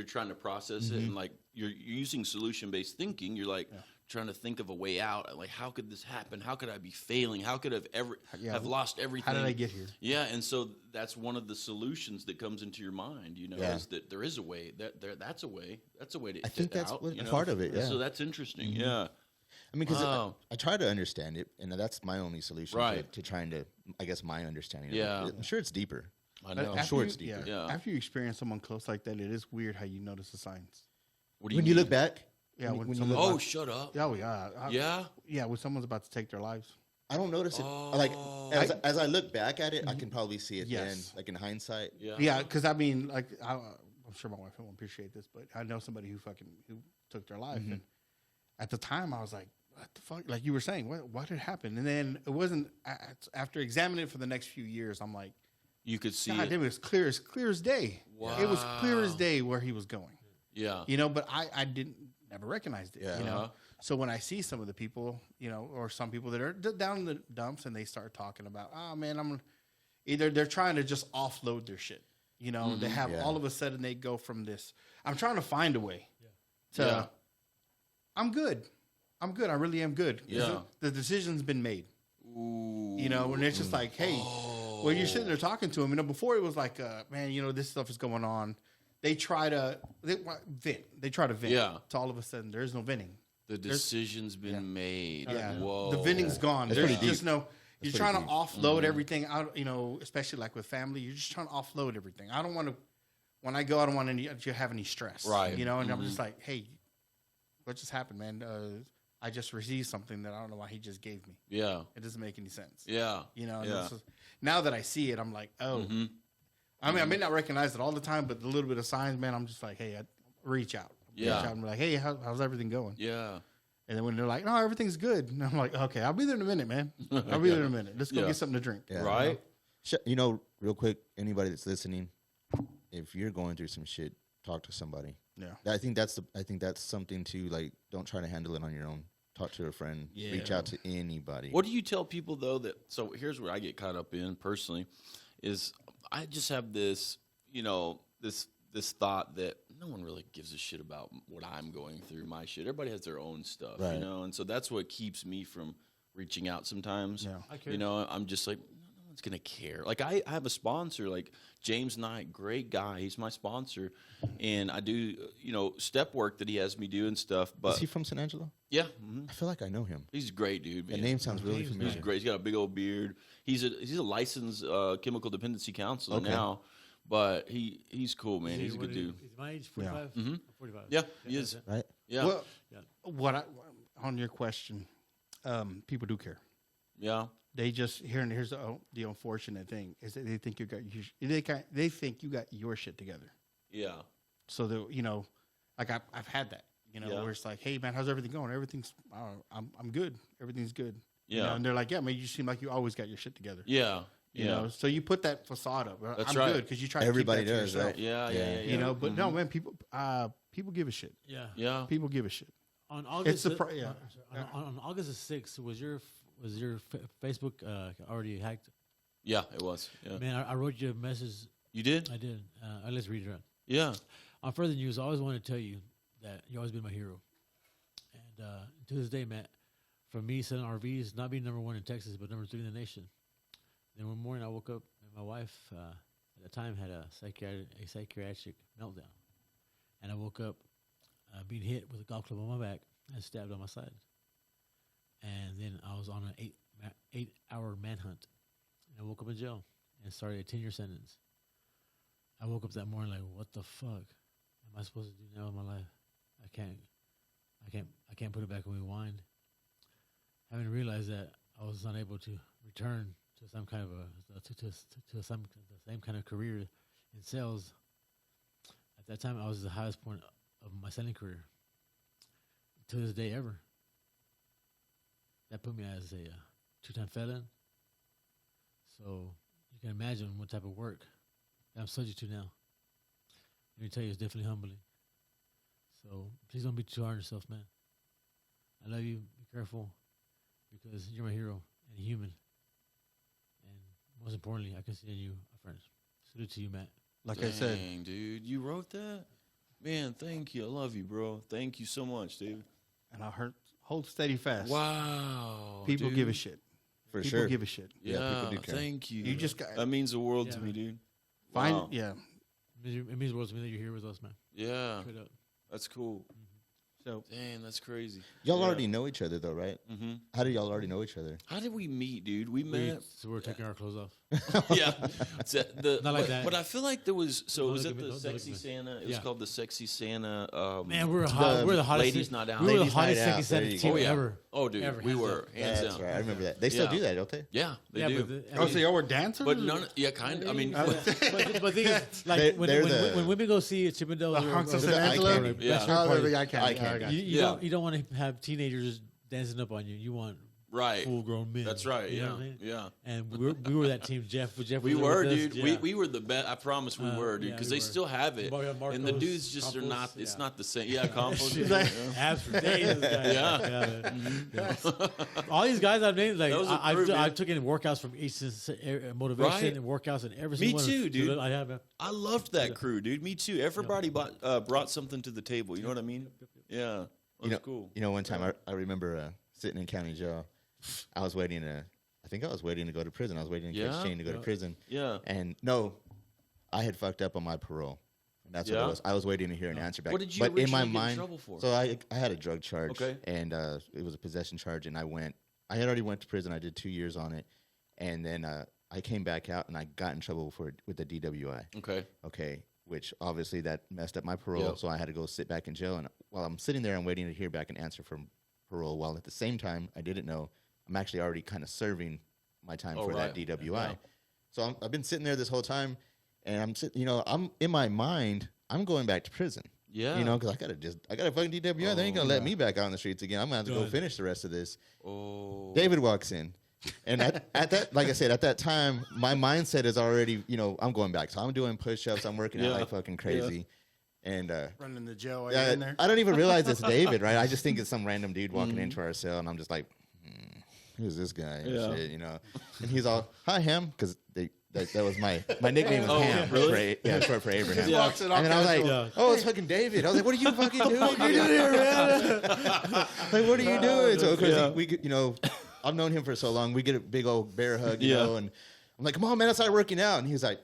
trying to process it, and like you're using solution-based thinking. You're like trying to think of a way out. Like, how could this happen? How could I be failing? How could I have lost everything? How did I get here? Yeah, and so that's one of the solutions that comes into your mind. Is that there is a way. That's a way. That's a way to. I think that's out, part of it. Yeah. So that's interesting. Mm-hmm. Yeah. I mean, because I try to understand it, and that's my only solution to trying to, I guess, my understanding. Yeah. Of it. I'm sure it's deeper. I know. I'm sure it's deeper. Yeah. After you experience someone close like that, it is weird how you notice the signs. What do you mean? You look back? Yeah. When you look shut up. Oh, yeah. Yeah, when someone's about to take their lives. I don't notice it. Like, as I look back at it, I can probably see it then, like in hindsight. Yeah. Yeah, because I mean, like, I'm sure my wife won't appreciate this, but I know somebody who took their life. And at the time, I was like, what the fuck? Like you were saying, what had happened? And then it wasn't, after examining it for the next few years, I'm like, you could see God, it was clear as day. Wow. It was clear as day where he was going. Yeah. But I never recognized it. Yeah. So when I see some of the people, or some people that are down in the dumps and they start talking about, oh man, either they're trying to just offload their shit. You know, they have all of a sudden they go from this. I'm trying to find a way to. I'm good. I really am good. Yeah. The decision's been made. Ooh. You know, and it's just like, hey, well, you're sitting there talking to him. You know, before it was like, man, you know, this stuff is going on. They try to vent. They try to vent. Yeah. To all of a sudden, there's no venting. The decision's been made. Yeah. Whoa. The venting's gone. That's There's pretty just deep. no. You're trying to deep. offload everything out. You know, especially like with family, you're just trying to offload everything. I don't want to. When I go, I don't want to have any stress. Right. You know, and I'm just like, hey, what just happened, man? I just received something that I don't know why he just gave me. Yeah. It doesn't make any sense. Yeah. You know, and Yeah. now that I see it, I'm like, oh. I mean, I may not recognize it all the time, but the little bit of signs, man, I'm just like, hey, I reach out. Yeah. Reach out and be like, hey, how's everything going? Yeah. And then when they're like, no, everything's good. And I'm like, okay, I'll be there in a minute, man. I'll be there in a minute. Let's go get something to drink. Yeah. Right? You know, real quick, anybody that's listening, if you're going through some shit, talk to somebody. Yeah. I think that's something to like. Don't try to handle it on your own. Talk to a friend. Yeah. Reach out to anybody. What do you tell people though that? So here's where I get caught up in personally, is I just have this, you know, this thought that no one really gives a shit about what I'm going through, my shit. Everybody has their own stuff, Right. you know, and so that's what keeps me from reaching out sometimes. Yeah. I care. You know, I'm just like, no one's gonna care. Like I have a sponsor, like James Knight, great guy. He's my sponsor, and I do, you know, step work that he has me do and stuff. But Is he from San Angelo? yeah, I feel like I know him. he's a great dude. The Man. name sounds really Name's familiar. He's great. He's got a big old beard. He's a licensed chemical dependency counselor Okay. now, but he's cool, man. He's a good dude. He's my age, 45? 45. Yeah, he is. Right? Yeah, Well, Yeah. On your question, people do care. yeah, They just here's the unfortunate thing is that they think they think you got your shit together. yeah, So you know, like I've had that. You know, Yeah. where it's like, hey man, how's everything going? Everything's I'm good. Everything's good. You Yeah. know, and they're like, yeah, man, you seem like you always got your shit together. yeah, You yeah. know, so you put that facade up. That's I'm right. good because you try. Everybody to keep that does, to yourself, right? Yeah, yeah, yeah, You know, but no, man, people give a shit. Yeah. yeah. People give a shit. On August, the pri- yeah. on August the 6th, was your Facebook already hacked? Yeah, it was. Yeah, Man, I wrote you a message. you did. I did. Let's read it out. Yeah, On further news, I always want to tell you that you always been my hero. And to this day, Matt, from me selling RVs, not being number one in Texas, but number 3 in the nation. Then one morning, I woke up and my wife at the time had a psychiatric meltdown, and I woke up being hit with a golf club on my back and stabbed on my side. And then I was on an 8-hour manhunt, and I woke up in jail and started a 10-year sentence. I woke up that morning like, what the fuck am I supposed to do now in my life? I can't put it back and rewind. Having realized that I was unable to return to some kind of the same kind of career in sales. At that time, I was at the highest point of my selling career to this day ever. That put me as a 2-time felon. So you can imagine what type of work that I'm subject to now. Let me tell you, it's definitely humbling. So please don't be too hard on yourself, man. I love you. Be careful, because you're my hero and a human. And most importantly, I consider you a friend. Salute to you, Matt. Like Dang, I said, dude, you wrote that. Man, thank you. I love you, bro. Thank you so much, dude. and I hold steady fast. Wow, People dude. give a shit. For People sure. give a shit. Yeah, people do care. thank you. You just got that means the world Yeah, to me, man. dude. find. Wow. Yeah. It means the world to me that you're here with us, man. Yeah, Straight up. that's cool. So Dang, that's crazy. Y'all Yeah. already know each other, though, right? Mm-hmm. How do y'all already know each other? How did we meet, dude? We met. So we're taking our clothes off. Yeah, Not like but, that. But I feel like there was. So Don't was look it at me, the don't look at Sexy me. Santa? It was Yeah. called the Sexy Santa. Man, we're The hot. We're the hottest. Ladies Not Out. We were the Ladies Night hottest Out. second There set you team go. Oh yeah. ever. Oh dude, Ever. we Hands were up. hands That's down. right. I remember that. They still Yeah. do that, don't they? Yeah, they Yeah, do. oh, so y'all were dancers? But none. Yeah, kind. I mean, but the thing is, like They- when they're the- when women go see Chippendales The or Hunks of the San Angelo? icon. Yeah. bachelor party, I can't. I can't. you Yeah. don't want to have teenagers dancing up on you. You want Right. full-grown men. That's right. You know Yeah. what I mean? Yeah. And we were that team. Jeff was We there were, with us. dude. Yeah. We were the best. I promise we were, dude. yeah, Because we they were. still have it. Marcos, And the dudes just are Campos, not, it's yeah. not the same. Yeah, Campos. She's yeah. like- Abs for days. Guys. Yeah. All these guys I've named, like That was a crew, I man. took in workouts from each motivation Right. and workouts and every Me single one. too, dude. I have. Man. I loved that crew, dude. Me too. Everybody brought something to the table. You know what I mean? Yeah. That's cool. You know, one time I remember sitting in county jail. I was waiting I think I was waiting to go to prison. I was waiting to catch Shane to go to prison. Yeah. And no, I had fucked up on my parole. And that's what Yeah? it was. I was waiting to hear an answer back. What did you but in my originally get in mind, trouble for? So I had a drug charge. Okay. And it was a possession charge. And I had already went to prison. I did 2 years on it. And then I came back out and I got in trouble with the DWI. Okay. Okay. Which obviously that messed up my parole. Yep. So I had to go sit back in jail. And while I'm sitting there, I'm waiting to hear back an answer from parole. While at the same time, I didn't know I'm actually already kind of serving my time for that DWI. Yeah. So I've been sitting there this whole time, and I'm in my mind, I'm going back to prison. Yeah. You know, because I got a fucking DWI. They ain't gonna let me back out on the streets again. I'm gonna have to go finish the rest of this. Oh. David walks in. And at that, like I said, at that time, my mindset is already, I'm going back. So I'm doing push-ups. I'm working out like fucking crazy. And Running the jail while you're in there. I don't even realize it's David, right? I just think it's some random dude walking into our cell, and I'm just like, who's this guy? And shit, And he's all, hi, Ham, because that was my nickname was Ham. really? Short for Abraham. Yeah. Walks it off And then I was like, casual. oh, it's fucking David. I was like, what are you fucking doing? What are you doing here, man? Like, what are you doing? So, of course, we I've known him for so long. We get a big old bear hug, you know, and I'm like, come on, man, let's start working out. And he's like,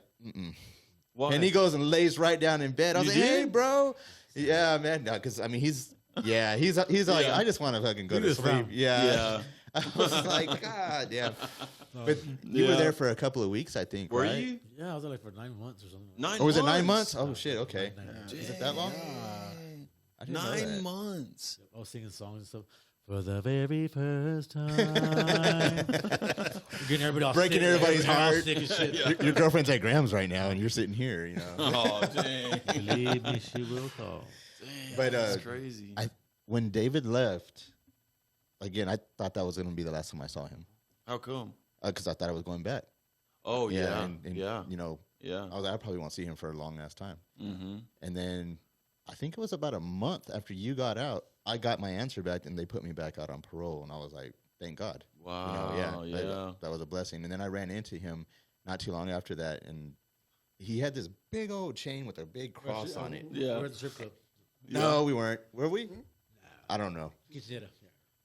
Why? and he goes and lays right down in bed. I was You like, hey, did? bro. Yeah, man. Because, I mean, he's like, I just want to fucking go to just sleep. found- Yeah. I was like, God, yeah. But you were there for a couple of weeks, I think, Were right? you? Yeah, I was there like for 9 months or something. 9 Or was it 9 months? months? Oh, shit, okay. Is it that long? I didn't know 9 that. months. I was singing songs and stuff. For the very first time. Getting everybody all Breaking sick, everybody's all heart. sick and shit. Your girlfriend's at Graham's right now, and you're sitting here, Oh, dang. Believe me, she will call. Dang, But, that's crazy. When David left, again, I thought that was going to be the last time I saw him. How come? Because I thought I was going back. Oh, yeah. And, yeah. I was like, I probably won't see him for a long ass time. Mm-hmm. And then I think it was about a month after you got out, I got my answer back, and they put me back out on parole. And I was like, thank God. Wow. That was a blessing. And then I ran into him not too long after that, and he had this big old chain with a big cross on it. Yeah. We're at the strip club. No, we weren't. Were we? I don't know. Quinceañera.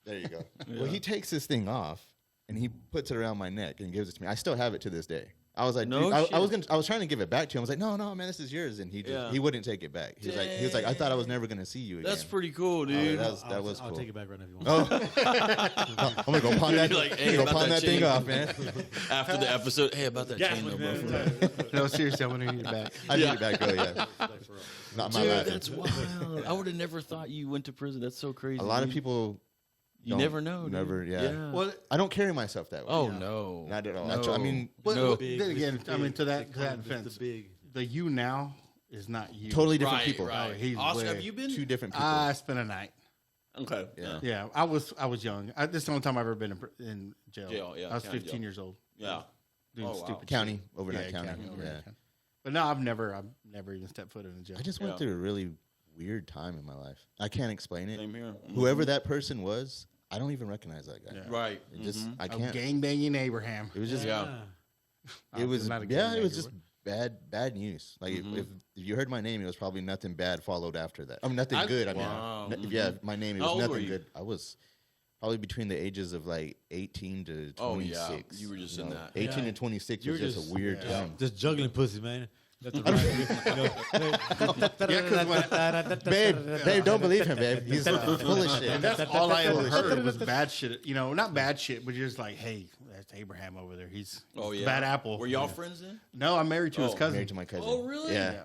There you go. Well, he takes this thing off and he puts it around my neck and gives it to me. I still have it to this day. I was like, No dude, shit. I was trying to give it back to him. I was like, no, man, this is yours. And he wouldn't take it back. He was like, I thought I was never gonna see you again. That's pretty cool, Oh, dude. that was I'll cool. take it back right now if you want. Oh, I'm gonna go pawn that. You're like, hey, go about pawn that that thing chain. off, man. After the episode, hey, about that chain, though, bro. No, seriously, I'm gonna need it back. I need it back, though. Yeah, not my Dude, laughing. that's wild. I would have never thought you went to prison. That's so crazy. A lot of dude. people. You don't- never know. Dude. Never, yeah. Well, I don't carry myself that way. Oh no. Not at all. No. I mean, but, No. then again, I mean, to that Big, defense, big. the you now is not you. totally different Right, people. right. Oh, he's Austin, way- have you been? Two different people. I spent a night. Okay. Yeah. Yeah, I was young. This is the only time I've ever been in jail. Jail, yeah, I was county 15 jail. years old. Yeah. Doing Oh, wow. stupid County, shit. overnight county. overnight Yeah. county. But no, I've never even stepped foot in a jail. I just went Yeah. through a really weird time in my life. I can't explain it. Same here. Whoever that person was, I don't even recognize that guy. Yeah. Right. It just, I I'm can't. gang banging Abraham. It was just, Yeah. it was, Not a yeah, it was gangbanger, just but- bad news. Like if you heard my name, it was probably nothing bad followed after that. I mean, nothing good. I mean, Wow. yeah, my name, it How was old were nothing you? good. I was probably between the ages of like 18 to 26. Oh, yeah. You were just in that. 18 Yeah. and 26 You was were just just- a weird yeah. time. Just juggling pussy, man. Left and right. Babe, don't believe him, babe. He's full of shit. That's all I ever Full of heard shit. was bad shit. You know, not bad shit, but just like, hey, that's Abraham over there. He's Oh yeah. bad apple. Were y'all friends then? No, I'm married to his Oh, cousin. Married to my cousin. Oh really? Yeah. Yeah.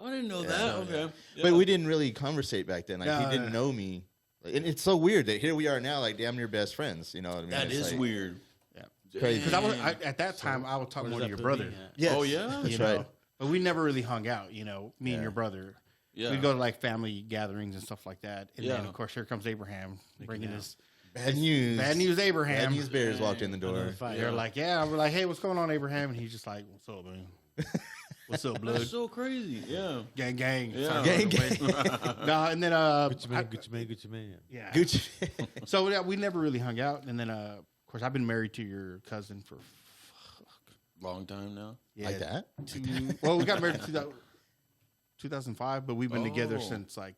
I didn't know that. Okay. Yeah. But we didn't really conversate back then. Like No, he didn't know me. Like, and it's so weird that here we are now, like damn near best friends. You know what I mean? That It's is like- weird. Yeah. Crazy. Because at that time, I would talk Where more does to your that put brother. me at? Yes, Oh, yeah? that's You right. know? But we never really hung out, you know, me and Yeah. your brother. Yeah. We'd go to like family gatherings and stuff like that. And then, Yeah. of course, here comes Abraham bringing out. his Bad news. Bad news, Abraham. Bad news bears walked in the door. Another fight. They're like, yeah. We're like, hey, what's going on, Abraham? And he's just like, what's up, man? What's up, blood? That's so crazy. Yeah. Gang, gang. Yeah. Gang, No, and then Gucci man. yeah. Gucci. So yeah, we never really hung out, and then of course I've been married to your cousin for Long time now. Like that? Well, we got married in 2005, but we've been together Oh. since like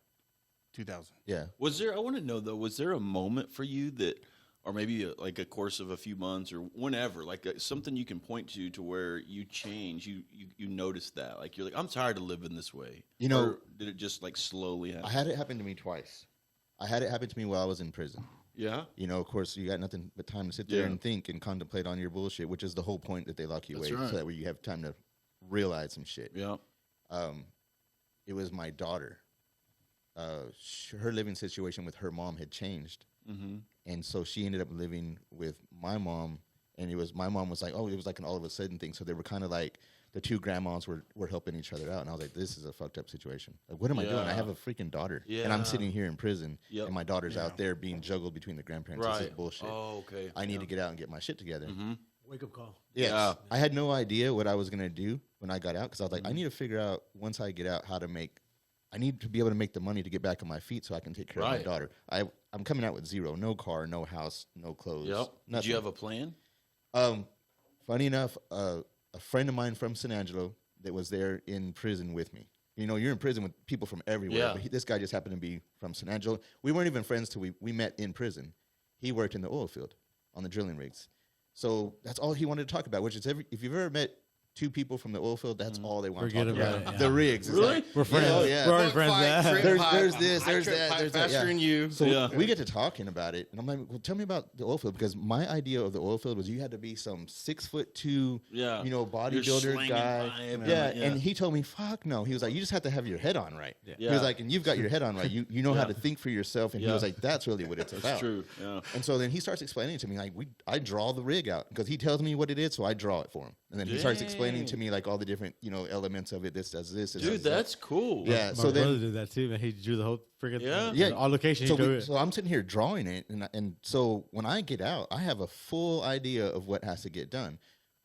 2000. Yeah. Was there? I want to know though. Was there a moment for you that, or maybe like a course of a few months or whenever, like something you can point to where you change? You noticed that, like you're like, I'm tired of living this way. You know, or did it just like slowly happen? I had it happen to me twice. I had it happen to me while I was in prison. Yeah. You know, of course, you got nothing but time to sit there Yeah. and think and contemplate on your bullshit, which is the whole point that they lock you That's away, right. so that way you have time to realize some shit. Yeah. It was my daughter. Her living situation with her mom had changed, and so she ended up living with my mom. And it was my mom was like, oh, it was like an all of a sudden thing. So they were kind of like the two grandmas were helping each other out, and I was like, this is a fucked up situation. Like, what am I doing? I Yeah. have a freaking daughter, and I'm sitting here in prison, Yep. and my daughter's out there being juggled between the grandparents. Right. This is bullshit. Oh, okay. I need to get out and get my shit together. Wake up call. Yes. Yeah. I had no idea what I was going to do when I got out because I was like, I need to figure out once I get out how to make, I need to be able to make the money to get back on my feet so I can take care of my Right. daughter. I'm coming out with zero, no car, no house, no clothes. Yep. Did Nothing. you have a plan? Funny enough, a friend of mine from San Angelo that was there in prison with me. You know, you're in prison with people from everywhere. Yeah. But this guy just happened to be from San Angelo. We weren't even friends till we met in prison. He worked in the oil field on the drilling rigs. So that's all he wanted to talk about, which is if you've ever met two people from the oil field, that's all they want Forget to talk about about. it, The yeah. rigs. It's Really? like, We're friends. Oh, yeah. We're already friends. There's this, there's that, there's that, faster yeah. than you. So Yeah. we get to talking about it, and I'm like, well, tell me about the oil field, because my idea of the oil field was you had to be some 6'2", Yeah. you know, You're bodybuilder slinging guy. pipe and- Yeah, yeah. and he told me, fuck no. He was like, you just have to have your head on right. He Yeah. was like, and you've got your head on right. You know how Yeah. to think for yourself. And he Yeah. was like, that's really what it's about. That's true. Yeah. And so then he starts explaining to me, like, I draw the rig out because he tells me what it is, so I draw it for him. And then he starts explaining to me like all the different, you know, elements of it. This does this. Dude, that's cool. Yeah. My So brother then, did that too, man. He drew the whole freaking Yeah. Yeah. all location. so, He drew it. so I'm sitting here drawing it, and so when I get out, I have a full idea of what has to get done,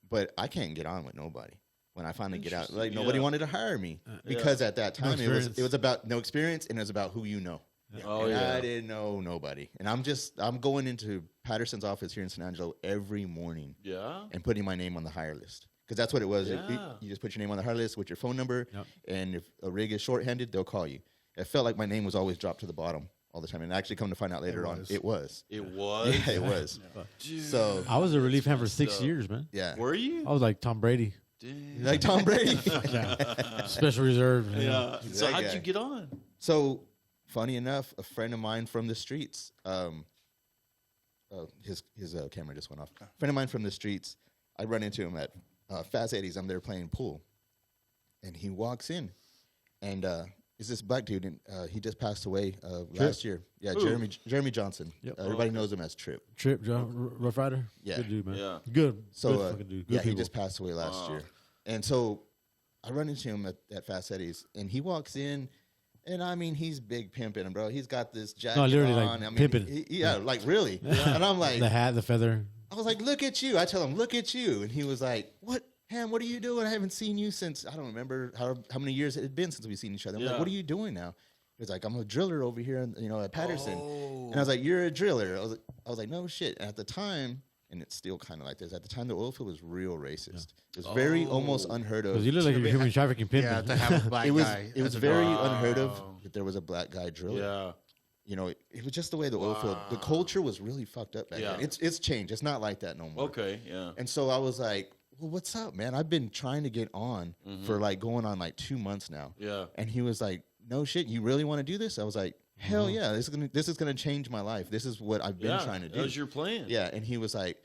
but I can't get on with nobody. When I finally get out, like nobody Yeah. wanted to hire me because at that time experience. it was about no experience and it was about who you know. Oh, And yeah. I didn't know nobody, and I'm going into Patterson's office here in San Angelo every morning Yeah. and putting my name on the hire list. Because that's what it was. Yeah. You just put your name on the hire list with your phone number, Yep. and if a rig is shorthanded, they'll call you. It felt like my name was always dropped to the bottom all the time, and I actually come to find out later on, it was. It was. Yeah, it was. Dude. So, I was a relief hand for messed 6 up. years, man. yeah. Were you? I was like Tom Brady, Dang. Like Tom Brady. special reserve. you know. Yeah. So That how'd guy. you get on? So, funny enough, a friend of mine from the streets, his camera just went off. A friend of mine from the streets, I run into him at Fast Eddie's. I'm there playing pool, and he walks in, and is this black dude, and he just passed away last year. Yeah, Who? Jeremy Johnson. Yep. Everybody knows him as Trip. Trip, Rough Rider. Yeah. Good dude, man. Yeah. Good. So good fucking dude. Good yeah, he people. just passed away last year, and so I run into him at Fast Eddie's, and he walks in. And I mean, he's big pimping, bro. He's got this jacket literally, like, on. I mean, pimping. yeah, like really. And I'm like, the hat, the feather. I was like, look at you. I tell him, look at you. And he was like, what? Ham, what are you doing? I haven't seen you since, I don't remember how many years it had been since we've seen each other. I'm like, Yeah. what are you doing now? He was like, I'm a driller over here, at Patterson. Oh. And I was like, you're a driller. I was like, no shit. And at the time, and it's still kind of like this, at the time, the oil field was real racist. It was very almost unheard of. Because you look like you're human trafficking pimping. Yeah, to have a black It was guy. it was as a very driller. unheard of that there was a black guy driller. Yeah. You know, it was just the way the oil field, the culture was really fucked up back Yeah. then. It's changed. It's not like that no more. Okay. Yeah. And so I was like, well, what's up, man? I've been trying to get on for like going on like 2 months now. Yeah. And he was like, no shit, you really want to do this? I was like, hell yeah, this is gonna change my life. This is what I've been Yeah. trying to do. That was your plan. Yeah, and he was like,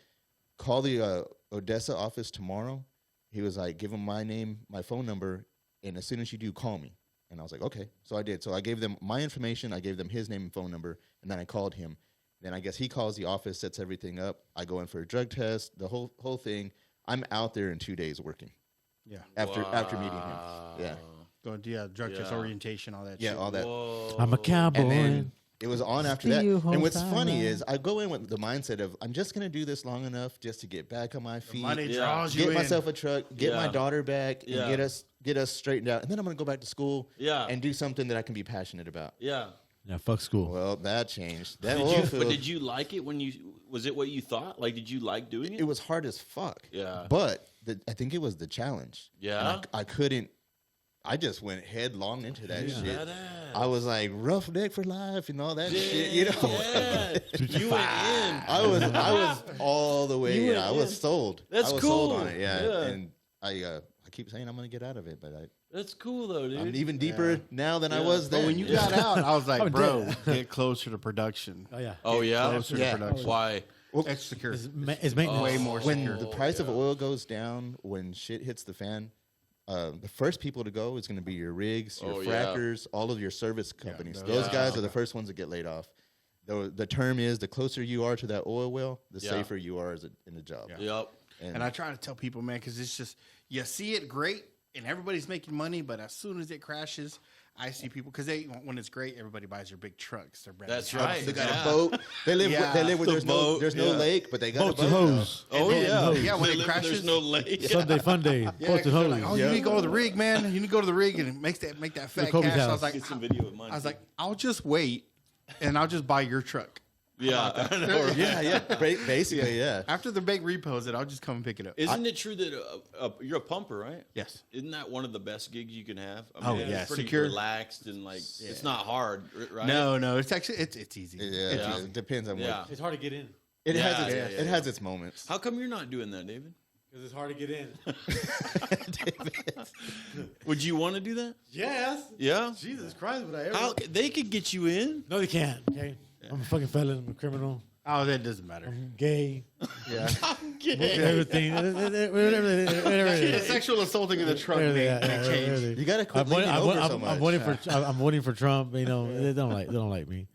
call the Odessa office tomorrow. He was like, give him my name, my phone number, and as soon as you do, call me. And I was like, okay. So I did. So I gave them my information. I gave them his name and phone number, and then I called him. Then I guess he calls the office, sets everything up. I go in for a drug test, the whole thing. I'm out there in 2 days working Yeah. after meeting him. Yeah. Drug test Yeah. orientation, all that Yeah, shit. all that. Whoa. I'm a cowboy. And then It was on after See that. you, And what's whole funny time. is I go in with the mindset of I'm just gonna do this long enough just to get back on my feet, Money Yeah. draws you get in. myself a truck, get my Yeah. daughter back, Yeah. and get us straightened out. And then I'm gonna go back to school Yeah. and do something that I can be passionate about. Yeah. Yeah, fuck school. Well, that changed. That Did oil you, field, but did you like it when you? Was it what you thought? Like, did you like doing it? it was hard as fuck. Yeah. But I think it was the challenge. Yeah? And I couldn't. I just went headlong into that Yeah. shit. Badass. I was like roughneck for life and all that shit. You know. Yeah. You went in. I was all the way You in. went I was in. sold. That's I was cool. sold on it. Yeah. Yeah. And I keep saying I'm gonna get out of it, but That's cool though, dude. I'm even deeper now than I Yeah. was But then. when you got out, I was like, I'm bro, dead. get closer to production. Oh yeah. Oh yeah. Closer Yeah. to production. Why? It's secure. It's maintenance. Way more when secure. the price of oil goes down, when shit hits the fan, the first people to go is going to be your rigs, your Oh, yeah. frackers, all of your service companies. those- Those Yeah. guys are the first ones that get laid off. The term is the closer you are to that oil well, the Yeah. safer you are in the job. Yeah. Yep. And I try to tell people, man, because it's just, you see it great and everybody's making money, but as soon as it crashes, I see people, because when it's great, everybody buys their big trucks. Their brand That's new right. houses. They got Yeah. a boat. They live. Yeah. They live where The there's boat, no yeah. lake, but they got Boats a and boat. hose. Oh then, yeah. yeah, when They it live where crashes- there's no lake. Sunday fun day. Yeah, Boats 'cause and they're hose. like, oh, Yeah. you need to go to the rig, man. You need to go to the rig and make that fat Kobe's cash. I house. was like, Get some video of mine. I was like, I'll just wait and I'll just buy your truck. yeah. I know, right? Yeah, basically, yeah. After the bank repos it, I'll just come and pick it up. Isn't it true that you're a pumper, right? Yes. Isn't that one of the best gigs you can have? I Oh, it's yeah. pretty Secure. relaxed and like it's not hard, right? No, it's actually it's easy. Yeah, Yeah. it depends on Yeah. what. It's hard to get in It Yeah, has its, yeah, yeah, it has its moments. How come you're not doing that, David? because it's hard to get in. Would you want to do that? Yes. Yeah. Jesus Christ, would I ever? How they could get you in? No, they can't. Okay. I'm a fucking felon. I'm a criminal. Oh, that doesn't matter. I'm gay. Yeah. Everything. Whatever it The is. sexual assaulting in the truck may change. You got to quit leaning over so much. I'm voting for Trump. You know, they don't like me.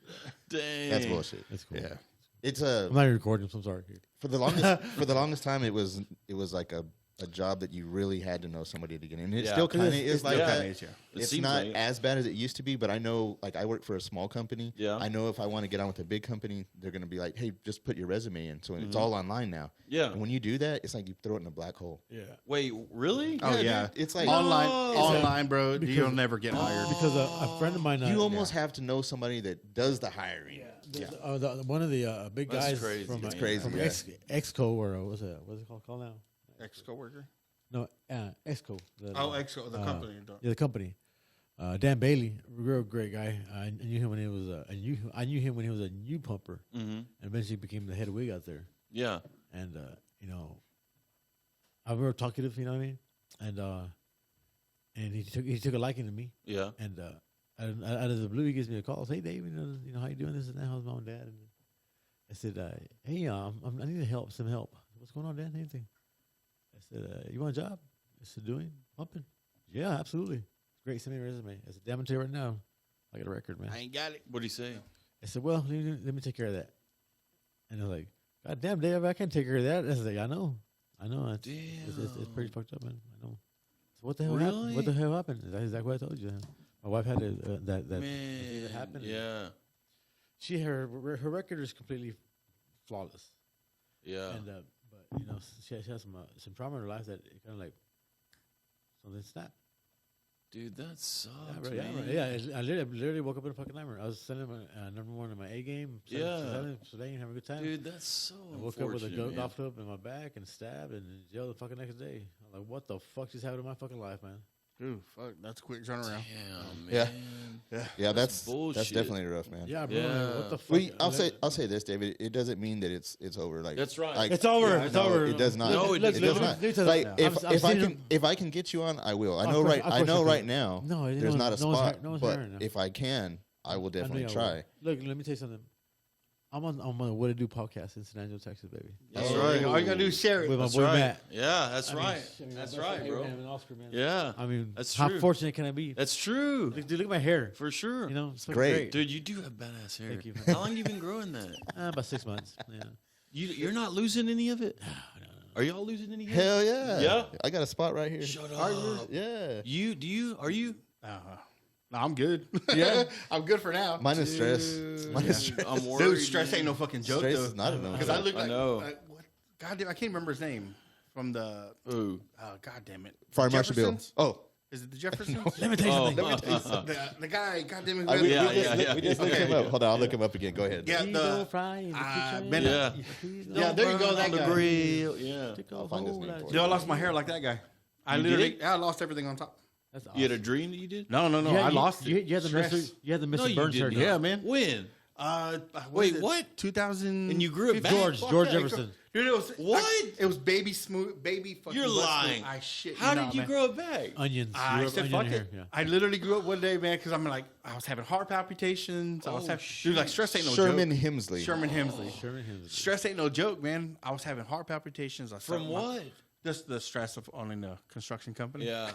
Dang. That's bullshit. That's cool. Yeah. It's I'm not even recording, so I'm sorry. for the longest time it was like a job that you really had to know somebody to get in. It Yeah. still kind of It's is like still that. kinda is, yeah. It It's seems not like it. as bad as it used to be, but I know, like, I work for a small company. Yeah. I know if I want to get on with a big company, they're going to be like, hey, just put your resume in. So it's all online now. Yeah. And when you do that, it's like you throw it in a black hole. Yeah. Wait, really? Oh Yeah, yeah, dude, it's like- online, bro. Because- You'll never get hired. Because a friend of mine, You almost have to know somebody that does the hiring. one of the big That's guys crazy, from man. It's crazy, from yeah. Exco or what's it called now? Ex coworker. No, Exco. Exco, the company. Yeah, the company. Dan Bailey, real great guy. I knew him when he was I knew him when he was a new pumper, Mm-hmm. and eventually became the head wig out there. Yeah. And I remember talkative, you know what I mean? And he took a liking to me. Yeah. And out of the blue, he gives me a call. Says, hey, Dave, you know how you doing this and that? How's mom and dad? And I said, hey, I need some help. What's going on, Dad? Anything? I said, you want a job? I said, doing pumping? Yeah, absolutely. Great. Send me a resume. I said, damn, I'm tell you right now, I got a record, man. I ain't got it. What'd he say? I said, well, let me take care of that. And I was like, God damn, Dave, I can't take care of that. I was like, I know. It's pretty fucked up, man. I know. So what the hell happened? Really? What the hell happened? That's exactly what I told you. My wife had that Man, happened. yeah. Her record is completely flawless. Yeah. And but she has some trauma in her life that it kind of like something snapped. Dude, that sucks, Yeah, man. I literally woke up in a fucking nightmare. I was sending my number one in my A game. Yeah. Today and having a good time. Dude, that's so I woke up with a unfortunate, man. golf club in my back and stabbed and in jail the fucking next day. I'm like, what the fuck just happened in my fucking life, man? Dude, fuck, that's a quick turnaround. Damn, Yeah. man. Yeah, that's bullshit. definitely rough, man. Yeah, bro. Yeah. What the fuck? I'll say this, David. It doesn't mean that it's over. Like That's right. Like, It's over. Yeah, it's no, over. it does not. No, it does not. let me tell Like you, if I can get you on, I will. I Of know course- right. of I course know you right can. now. No, there's not a spot. no one's But hiring now. if I can, I will definitely I know try. Look, let me tell you something. I'm on What I Do podcast in San Angelo, Texas, baby. That's right. All you gotta do is share it. With my That's boy right. Matt. Yeah, that's I mean, right. I mean, That's my right, best bro. Abraham and Oscar, man. Yeah. I mean, That's how true. fortunate can I be? That's true. Dude, look at my hair. For sure. You know, it's fucking great. Dude, you do have badass hair. Thank you, man. How long you been growing that? About 6 months. Yeah. You're not losing any of it? Are y'all losing any hair? Hell yeah. Yeah? I got a spot right here. Shut Are up. you? Yeah. Are you? Uh-huh. No, I'm good. Yeah. I'm good for now. Mine is stress. Mine is stress. I'm worried. Dude, stress ain't no fucking joke, Stress though. is not enough. Because I look I like, know. what? God damn, I can't remember his name from the. Ooh. God damn it. Fire Marshal Bill. Jeffersons? Oh. Is it the Jeffersons? Let me tell you Oh. something. Let me tell you something. the guy, God damn it. We, Yeah, we just, yeah, we just looked him up. Hold on, I'll look him up again. Go ahead. Yeah, Cheese the. on fry in the kitchen. Ben- Yeah. Yeah, there you go, that On the guy. grill. Yeah. Take I'll off find his whole name lot. for Dude, I lost my hair like that guy. I You literally, did? I lost everything on top. That's awesome. You had a dream that you did? No, You had- I lost you, it. you had the Stress. Mr. You had the Mr. No, you Burns hair. didn't. Yeah, man. When? Was Wait, it what? 2000. And you grew it back? George Fuck George yeah, Jefferson. Dude, it was What? it was baby smooth, baby fucking. You're butt lying. smooth. I shit. How you did not, you man. grow it back? Onions. You I grew up said, onion fuck hair, it. yeah. I literally grew up one day, man, because I was having heart palpitations. I was Oh, having, shit. dude, like stress ain't no Sherman joke. Hemsley. Sherman Hemsley. Sherman Hemsley. Stress ain't no joke, man. I was having heart palpitations. From what? Just the stress of owning a construction company. Yeah.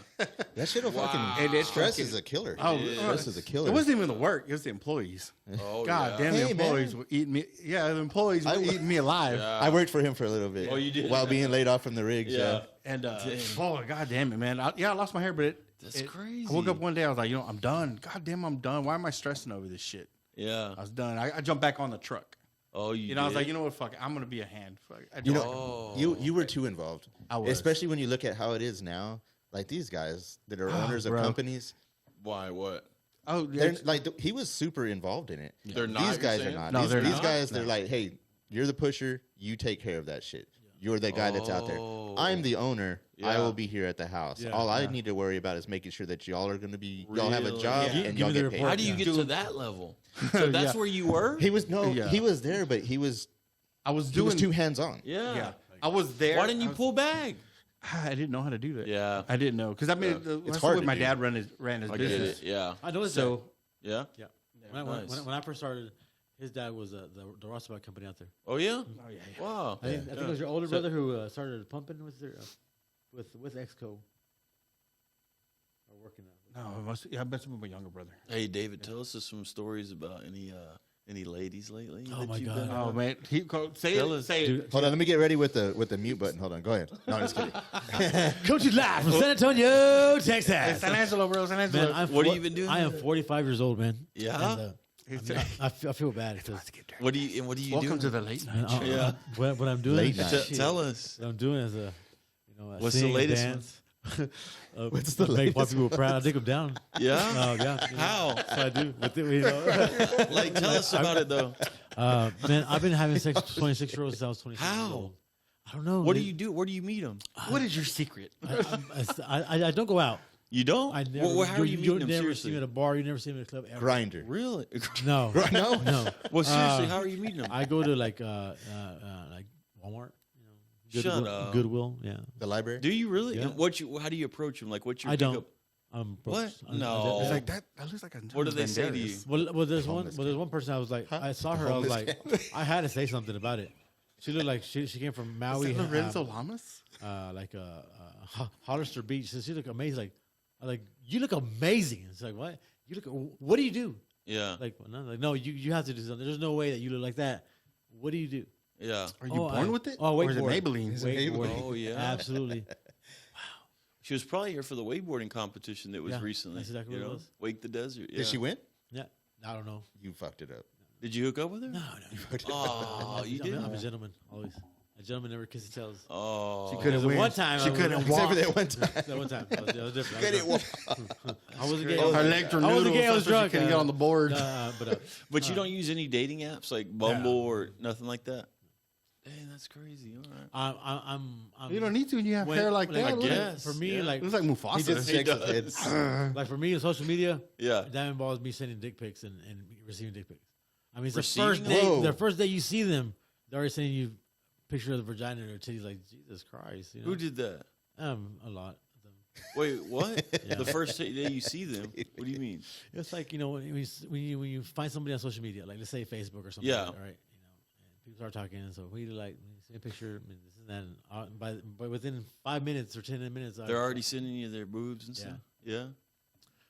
That shit will Wow. fucking. It is Stress fucking- is a killer. Oh, Stress is a killer. It wasn't even the work; it was the employees. Oh, God yeah. damn, Hey, the employees man. were eating me. Yeah, the employees were I- eating me alive. Yeah. I worked for him for a little bit. Oh, you did? While being laid off from the rigs. Yeah. And oh god damn it, man! I lost my hair, but That's crazy. I woke up one day, I was like, I'm done. God damn, I'm done. Why am I stressing over this shit? Yeah. I was done. I jumped back on the truck. Oh, you I was did? like, you know what? Fuck it. I'm gonna be a hand. Fuck it. I You don't- know, Oh. you were too involved. I was. Especially when you look at how it is now. Like these guys that are owners of bro. companies. Why? What? oh, They're it's- like he was super involved in it. They're not, These you're guys are saying? not. No, these they're these not. guys, No. they're like, hey, you're the pusher. You take care of that shit. You're the guy that's out there. Oh. I'm the owner. I Yeah. will be here at the house. Yeah, All I yeah. need to worry about is making sure that y'all are going to be. Y'all have a Really? job Yeah. and Give y'all me the get paid. report. How do you Yeah. get to that level? So that's Yeah. where you were? He was Yeah. he was there, but he was I was he doing was too hands on. Yeah. Yeah, I was there. Why didn't you I was- pull back? I didn't know how to do that. Yeah. I didn't know because I mean, Yeah. that's hard the way to my do. dad ran his I get business. it. Yeah. I noticed So Yeah. that. Yeah. Nice. When I first started, his dad was the Rossback company out there. Oh, yeah? oh yeah, yeah. Wow. I think it was your older brother who started pumping with their with Exco. Or working out. No, it must, yeah, I bet it's my younger brother. Hey, David, tell us some stories about any ladies lately. Oh, that my you've God. been Oh on? man, say Tell it. us. Say it. Dude, Hold on, let me get ready with the mute button. Hold on, go ahead. No, I'm just kidding. Coach is live from San Antonio, Texas. Hey, San Angelo, bro. San Angelo. Man, What have you been doing? I am 45 years old, man. Yeah? And, I feel bad. Because, What do you Welcome do? to the late night. Yeah. What I'm doing. Late is- night. shit. Tell us. What I'm doing is What's the sing, latest dance. What's the make white latest people proud. I take them down. Yeah? Yeah. How? That's what I do. With it, you know. Like, tell us about it, though. Man, I've been having sex with 26-year-olds since I was 26 years How? old. I don't know. What do man. you do? Where do you meet them? What is your secret? I don't go out. You don't? I never. Well, how are you meeting them? never Seriously. see me at a bar. You never see me at a club ever. grinder? Really? No. No? No. Well, seriously, how are you meeting them? I go to like Walmart. You know, Shut Goodwill, up. Goodwill. Yeah. The library? Do you really? Yeah. And how do you approach them? Like, what's your I don't. pickup? Broke. What? No. It's like that. That looks like a. What do they say to you? Well, there's one. Homeless Well, there's one person. I was like, I saw her. I was like, I had to say something about it. She looked like she came from Maui. Is that Lorenzo Lamas? Like Hollister Beach. So she looked amazing. Like, I like you look amazing. It's like what? You look. What do you do? Yeah. Like, no. You have to do something. There's no way that you look like that. What do you do? Yeah. Are you born I- with it? Oh, or is it wakeboard. Maybelline? Wakeboarding. Oh, yeah. Absolutely. She was probably here for the wakeboarding competition that was Yeah, recently. that's exactly you what it know? was. Wake the Desert. Yeah. Did she win? Yeah. I don't know. You fucked it up. Did you hook up with her? No. Oh, you I'm did? a gentleman always. A gentleman never kisses tells. Oh. She couldn't There's win. one time She I couldn't was- walk. Except for that one time. That one time. That was different. Couldn't walk. I wasn't gay. Her legs were I wasn't noodles. gay. I was That's why drunk. she couldn't get on the board. But But you don't use any dating apps like Bumble or nothing like that? Dang, that's crazy. All right. I'm You don't need to when you have when- hair like when that. I Look at- guess. For me, Yeah. like Looks like Mufasa. He just shakes his head. like for me, in social media, Yeah. that involves me sending dick pics and receiving dick pics. I mean, it's Receiving the first them? day. Whoa. The first day you see them, they're already sending you picture of the vagina and their titties. Like Jesus Christ, you know? Who did that? A lot of them. Wait, what? Yeah. The first day you see them? What do you mean? It's like when you find somebody on social media, like let's say Facebook or something. Yeah. Like that, right. You know, and people start talking, and so we like see a picture, and this and that, and by within 5 minutes or 10 minutes, They're already sending you their boobs and Yeah. stuff? Yeah.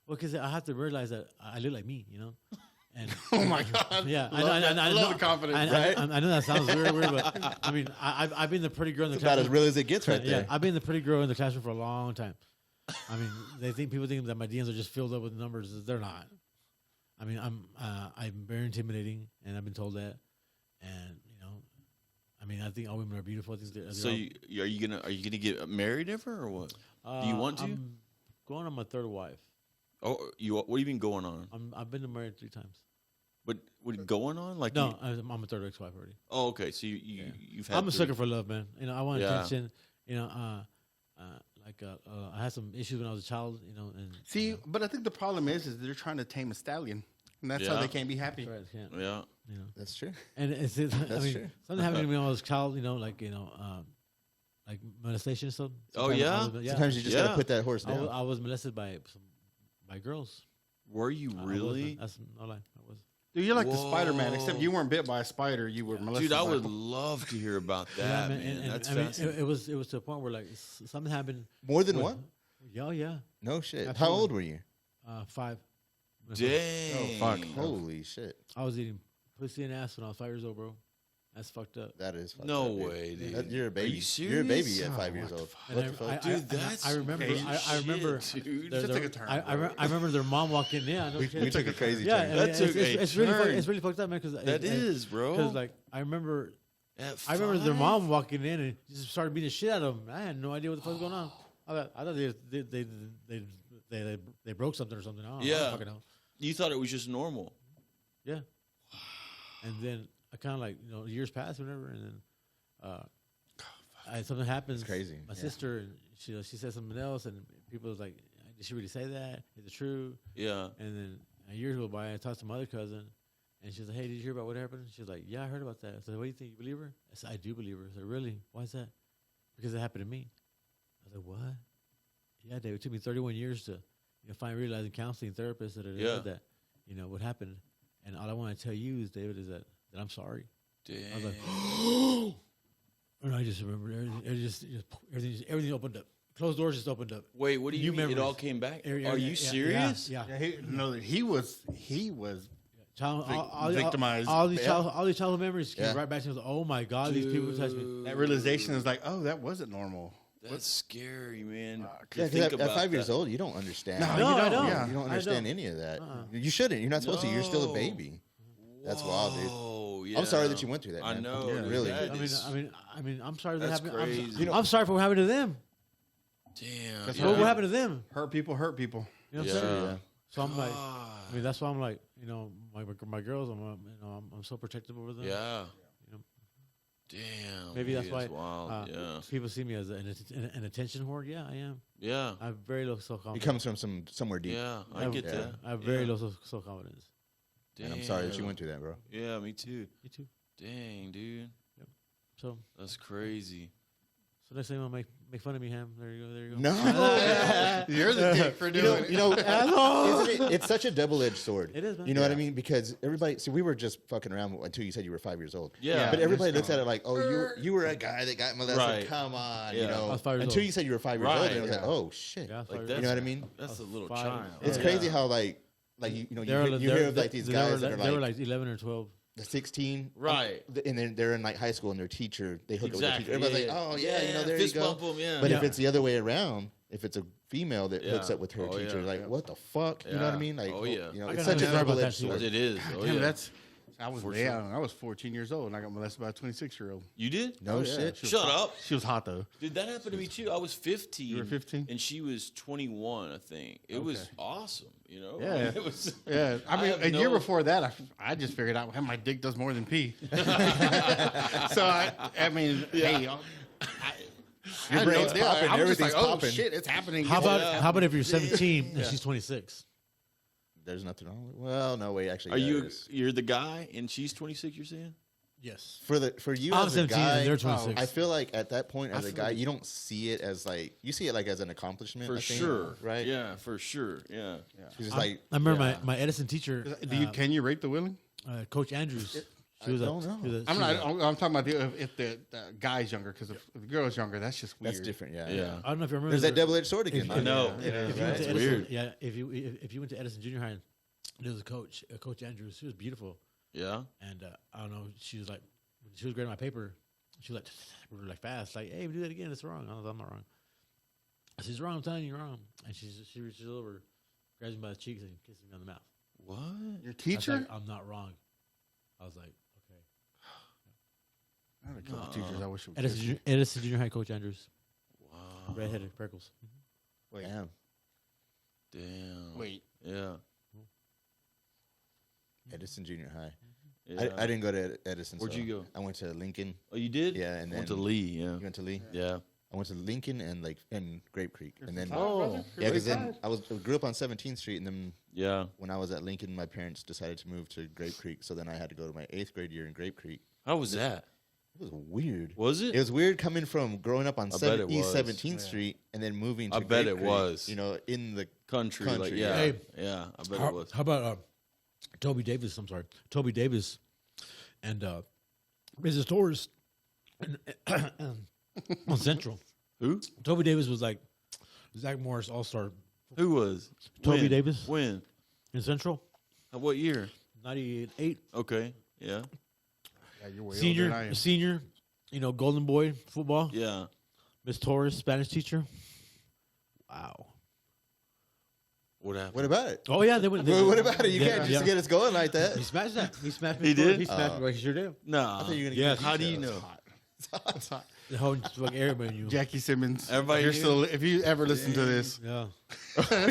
Well, because I have to realize that I look like me, you know. And Oh my god. yeah, I love the confidence. I know that sounds weird, but I mean, I've been the pretty girl in the It's about as classroom. real as it gets right Yeah, there. I've been the pretty girl in the classroom for a long time. I mean, people think that my DMs are just filled up with numbers. They're not. I mean, I'm very intimidating, and I've been told that. And I mean, I think all women are beautiful. I think So are you gonna get married ever or what? Do you want to? I'm going on my third wife. Oh, what do you mean going on? I've been married 3 times. But going on like No, I'm a third ex-wife already. Oh, okay. So you've had. I'm a sucker for love, man. I want Yeah. attention. I had some issues when I was a child. And See, but I think the problem is they're trying to tame a stallion, and that's how Yeah. they can't be happy. that's right, can't. Yeah. That's true. And it's I That's mean, true. something happened to me when I was a child. Like molestation and stuff. Oh, Sometimes yeah? I was- Sometimes you just Yeah. gotta put that horse down. I was molested by girls. Were you I was, really? man. That's no lie. I was. Dude, you're like the Spider-Man, Whoa. except you weren't bit by a spider. You were molested. Dude, I by would a- love to hear about Yeah, that, man, man. and That's I mean, fascinating. it was to a point where like something happened. More than with- one? Yeah, yeah. No shit. How Absolutely. old were you? 5. Dang. Oh, fuck. Holy shit. I was eating pussy and ass when I was 5 years old, bro. That's fucked up. That is fucked No up, dude. way, dude. You're a baby. Are you You're a baby serious? at 5 years what the old. And What the fuck? Dude, that's I remember. crazy I remember. shit, dude. their- Just take a turn, I bro. remember their mom walking in. Yeah, no we shit. took a crazy Yeah, turn. and That took a it's really turn. it's really fucked up, man. Because That is, bro. Because like I remember At their 5? mom walking in and just started beating the shit out of them. I had no idea what the fuck was going on. I thought they broke something or something. I don't Yeah. fucking know. You thought it was just normal. Yeah. And then I kind of like years passed, whatever, and then something happens. It's crazy. My Yeah. sister, and she said something else, and people was like, "Did she really say that? Is it true?" Yeah. And then a year go by, I talked to my other cousin, and she was like, "Hey, did you hear about what happened?" She was like, "Yeah, I heard about that." I said, "What do you think? You believe her?" I said, "I do believe her." I said, "Really? Why is that?" Because it happened to me. I was like, "What?" Yeah, David. It took me 31 years to finally realize in counseling therapists that Yeah. that what happened. And all I want to tell you is, David, is that I'm sorry. Damn. I was like, and I just remember everything opened up. Closed doors just opened up. Wait, what do you New mean? It all memories. came back? Yeah, Are you yeah, serious? Yeah. he was Child, victimized. all these childhood memories came Yeah. right back to me. Oh my God, these people touched me. that realization is like, oh, that wasn't normal. That's scary, man. Yeah, To because think at about 5 years that. old, you don't understand. No, No, you I don't. don't. Yeah. You don't I understand don't. any of that. Uh-uh. You shouldn't. You're not supposed to. You're still a No. baby. That's wild, dude. Oh, yeah. I'm sorry that you went through that, I man. know. Yeah. dude, Really. that I is- mean, I'm sorry that That's happened. crazy. I'm sorry for what happened to them. Damn. That's yeah. What happened to them? Hurt people hurt people. You know what Yeah. I'm saying? Yeah. So I'm like, God. I mean, that's why I'm like, my girls, I'm so protective over them. Yeah. You know, Damn. Maybe that's why wild. Yeah. people see me as an attention whore. Yeah, I am. Yeah. I have very low self He confidence. comes from somewhere deep. Yeah. I get that. I have very Yeah. low self confidence. And I'm sorry that you Damn. went through that, bro. Yeah, me too. You too. Dang, dude. So That's crazy. next time I'll make fun of me, Ham. There you go. There you go. No. You're the dick for doing it. Isn't it, it's such a double-edged sword. It is, man. You know what I mean? Because everybody, see, we were just fucking around until you said you were 5 years old. Yeah. But everybody just looks at it like, oh, you were a guy that got molested. Right. Come on, Yeah. you I know. was 5 years Until old. you said you were 5 years old, Right. and it was like, Yeah. oh shit. Yeah, I was Like 5 that's, years You know what I mean? That's a little Five. child. It's Yeah. crazy how like you hear of like these guys that are they were like like 11 or 12. 16, Right. And then they're in like high school, and their teacher they hook up with their Exactly. teacher. Everybody's yeah. like, oh yeah, there fist you go. bump 'em, yeah. But Yeah. if it's the other way around, if it's a female that hooks Yeah. up with her Oh, teacher, yeah. like what the fuck? You know what I Yeah. mean? Like, Oh, yeah. you know, I it's gotta such a never about double that edged shit. sword. it is. Oh, Damn, yeah. I was For I was 14 years old and I got molested by a 26-year-old. You did? No Oh, yeah. shit. She was Shut hot. up. She was hot though. Dude, that happened to me too. I was 15. You were 15? And she was 21, I think. It was Okay. awesome, you know? Yeah. It was. Yeah, I mean, have a year no- before that, I just figured out my dick does more than pee. So I mean, hey, Your I brain's know, yeah, popping, I'm just everything's like, oh popping. shit, it's happening. How Yeah. about if you're 17 and she's 26? There's nothing wrong with. Well, no, wait, actually, Are yeah, you? there is. You're the guy, and she's 26. You're saying? Yes. For you I'm as a 17 and guy? they're 26. I feel like at that point, as I a feel guy, like- you don't see it as like you see it like as an accomplishment. For I think, sure. right? Yeah, for sure. Yeah. She's just like, I remember yeah. my Edison teacher, Can you rape the willing? Coach Andrews. I don't know. I'm talking about if the guy's younger, because if the girl's younger, that's just weird. that's different. Yeah, Yeah. I don't know if you remember. There's that double edged sword again. If- I know. Yeah. If you right? went to It's Edison, weird. yeah. If you went to Edison Junior High, there was a coach, Coach Andrews. She was beautiful, Yeah. and I don't know. She was like, when she was grading my paper, she was like, we were like fast, like, hey, we do that again. It's wrong. I was, I'm not wrong. I said, "You're wrong. I'm telling you, you're wrong." And she reaches over, grabs me by the cheeks, and kisses me on the mouth. What? Your I was teacher? like, I'm not wrong. I was like, okay. I had a couple teachers I wish would Edison Junior High Coach Andrews, Wow. redheaded, freckles. Wait. Damn. Wait. Yeah. Edison Junior High. Yeah. I didn't go to Edison. Where'd so you go? I went to Lincoln. Oh, you did? Yeah, and then went to Lee. Yeah. You went to Lee. Yeah. I went to Lincoln and Grape Creek, and then Oh. yeah, because then I grew up on 17th Street, and then Yeah. when I was at Lincoln, my parents decided to move to Grape Creek, so then I had to go to my 8th grade year in Grape Creek. How was that? It was weird. Was it? It was weird coming from growing up on I bet it East was. 17th Street and then moving to I bet Grape it Creek, was. You know, in the Country. Like, Country, yeah. Hey. Yeah. I bet How, it was. how about Toby Davis? I'm sorry, Toby Davis, and Mrs. Torres on Central. Who? Toby Davis was like Zach Morris All-Star Who was? Toby When? Davis? When? in Central, What year? 98. Okay. Yeah. Yeah, you're way older than I am. Senior, Golden Boy football. Yeah. Miss Torres, Spanish teacher. Wow. What happened? What about it? Oh yeah, they went. What about it? You can't just get us going like that. He smashed that. He smashed. He Miss Torres. did? He smashed. He sure did. No. I thought you were gonna Yes. give How do you details. know? It's hot. The whole fucking everybody knew. Jackie Simmons. Everybody you're knew? still. If you ever listen to this, Yeah.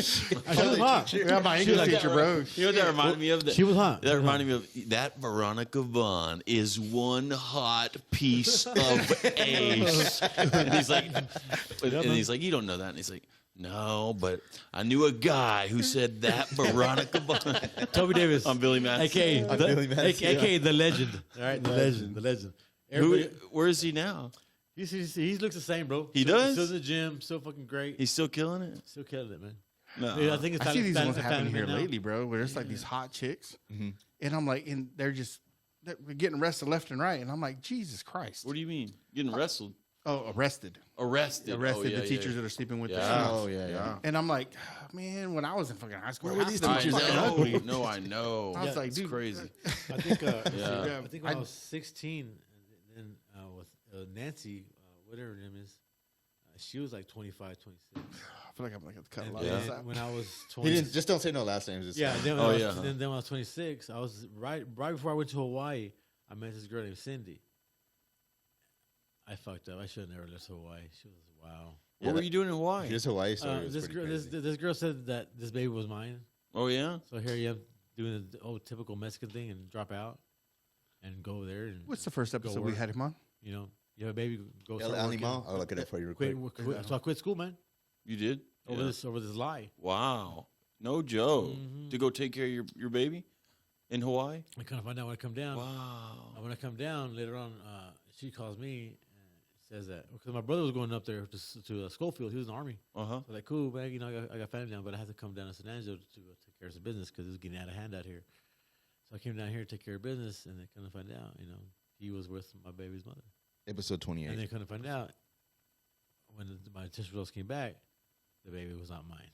she She was hot. yeah, my English like teacher, bro. You know what that reminded me of? She was hot. That reminded me of that Veronica Vaughn is one hot piece of ace. And he's like, you don't know that. And he's like, no, but I knew a guy who said that Veronica Vaughn. Toby Davis. I'm Billy Madison. AKA, Billy Madison. AKA the legend. All right, the legend. Everybody, Where is he now? he looks the same, bro. He still, does? Still in the gym, still fucking great. He's still killing it? Still killing it, man. No. Dude, I think it's I see these ones Family happening here Man now. lately, bro. Where there's like these hot chicks, and I'm like, and they're getting arrested left and right, and I'm like, Jesus Christ! What do you mean? Getting wrestled? Oh, arrested Arrested. the Yeah, teachers yeah. that are sleeping with Yeah. their sons. Oh yeah. And I'm like, man, when I was in fucking high school, Where were these half of them teachers were at? fucking ugly. No, I know. I was like, it's dude, crazy. I think. Yeah. I think when I was 16, and then with Nancy, whatever her name is, she was like 25, 26. I feel like I'm like cut a And lot of Yeah. this then out. when I was He 20, didn't just don't say no last names. Just yeah. Then Oh, when I yeah. was, then when I was 26, I was right before I went to Hawaii. I met this girl named Cindy. I fucked up. I should have never left Hawaii. She was wow. What were you doing in Hawaii? His Hawaii story was This pretty girl, crazy. this girl said that this baby was mine. Oh, yeah? So here you am doing the old typical Mexican thing and drop out and go over there and What's the first episode we work. had him on? you have a baby, go El start working. Animal. I'll look it up for you real quick. So I quit school, man, You did? over Yeah. this lie. Wow. No joke. Mhm. To go take care of your baby in Hawaii? I kind of find out when I come down. Wow. When I come down later on, she calls me and says that because my brother was going up there to Schofield. He was in the army. Uh-huh. So like, cool, man. I got family down, but I had to come down to San Angelo to take care of some business because it was getting out of hand out here. So I came down here to take care of business, and then kind of find out, he was with my baby's mother. Episode 28. And then kind of find out when my test results came back, the baby was not mine.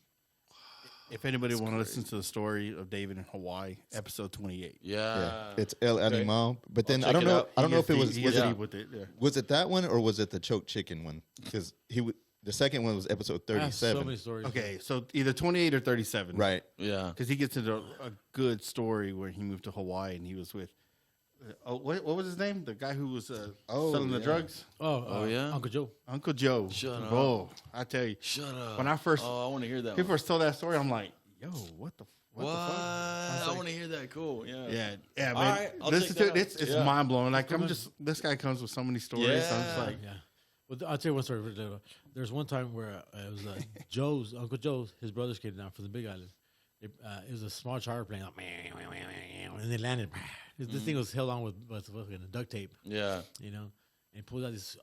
If anybody want to listen to the story of David in Hawaii, episode 28. Yeah. Yeah, it's El Animal. But then I'll I check don't it know. out. I don't know if it was He was gets it deep with it. Yeah. was it that one or was it the choke chicken one? Because the second one was episode I have so 37. many stories. Okay, so either 28 or 37. Right. Yeah. Because he gets into a good story where he moved to Hawaii and he was with, what was his name? The guy who was selling the yeah. drugs? Oh, yeah? Uncle Joe. Uncle Joe. Shut up. Oh, I tell you. Shut up. When I first, Oh, I want to hear that he one. first told that story, I'm like, yo, what the What? fuck? I want to hear that. Cool. Yeah. Yeah, All man. right, I'll Listen check to that it. out. It's Yeah. mind blowing. Like this guy comes with so many stories. I'm just Yeah. like, Yeah. Well, I'll tell you one story. There's one time where it was Uncle Joe's, his brothers came down from the Big Island. It was a small charter plane, like, and they landed. This thing was held on with fucking duct tape, Yeah. and he pulled out this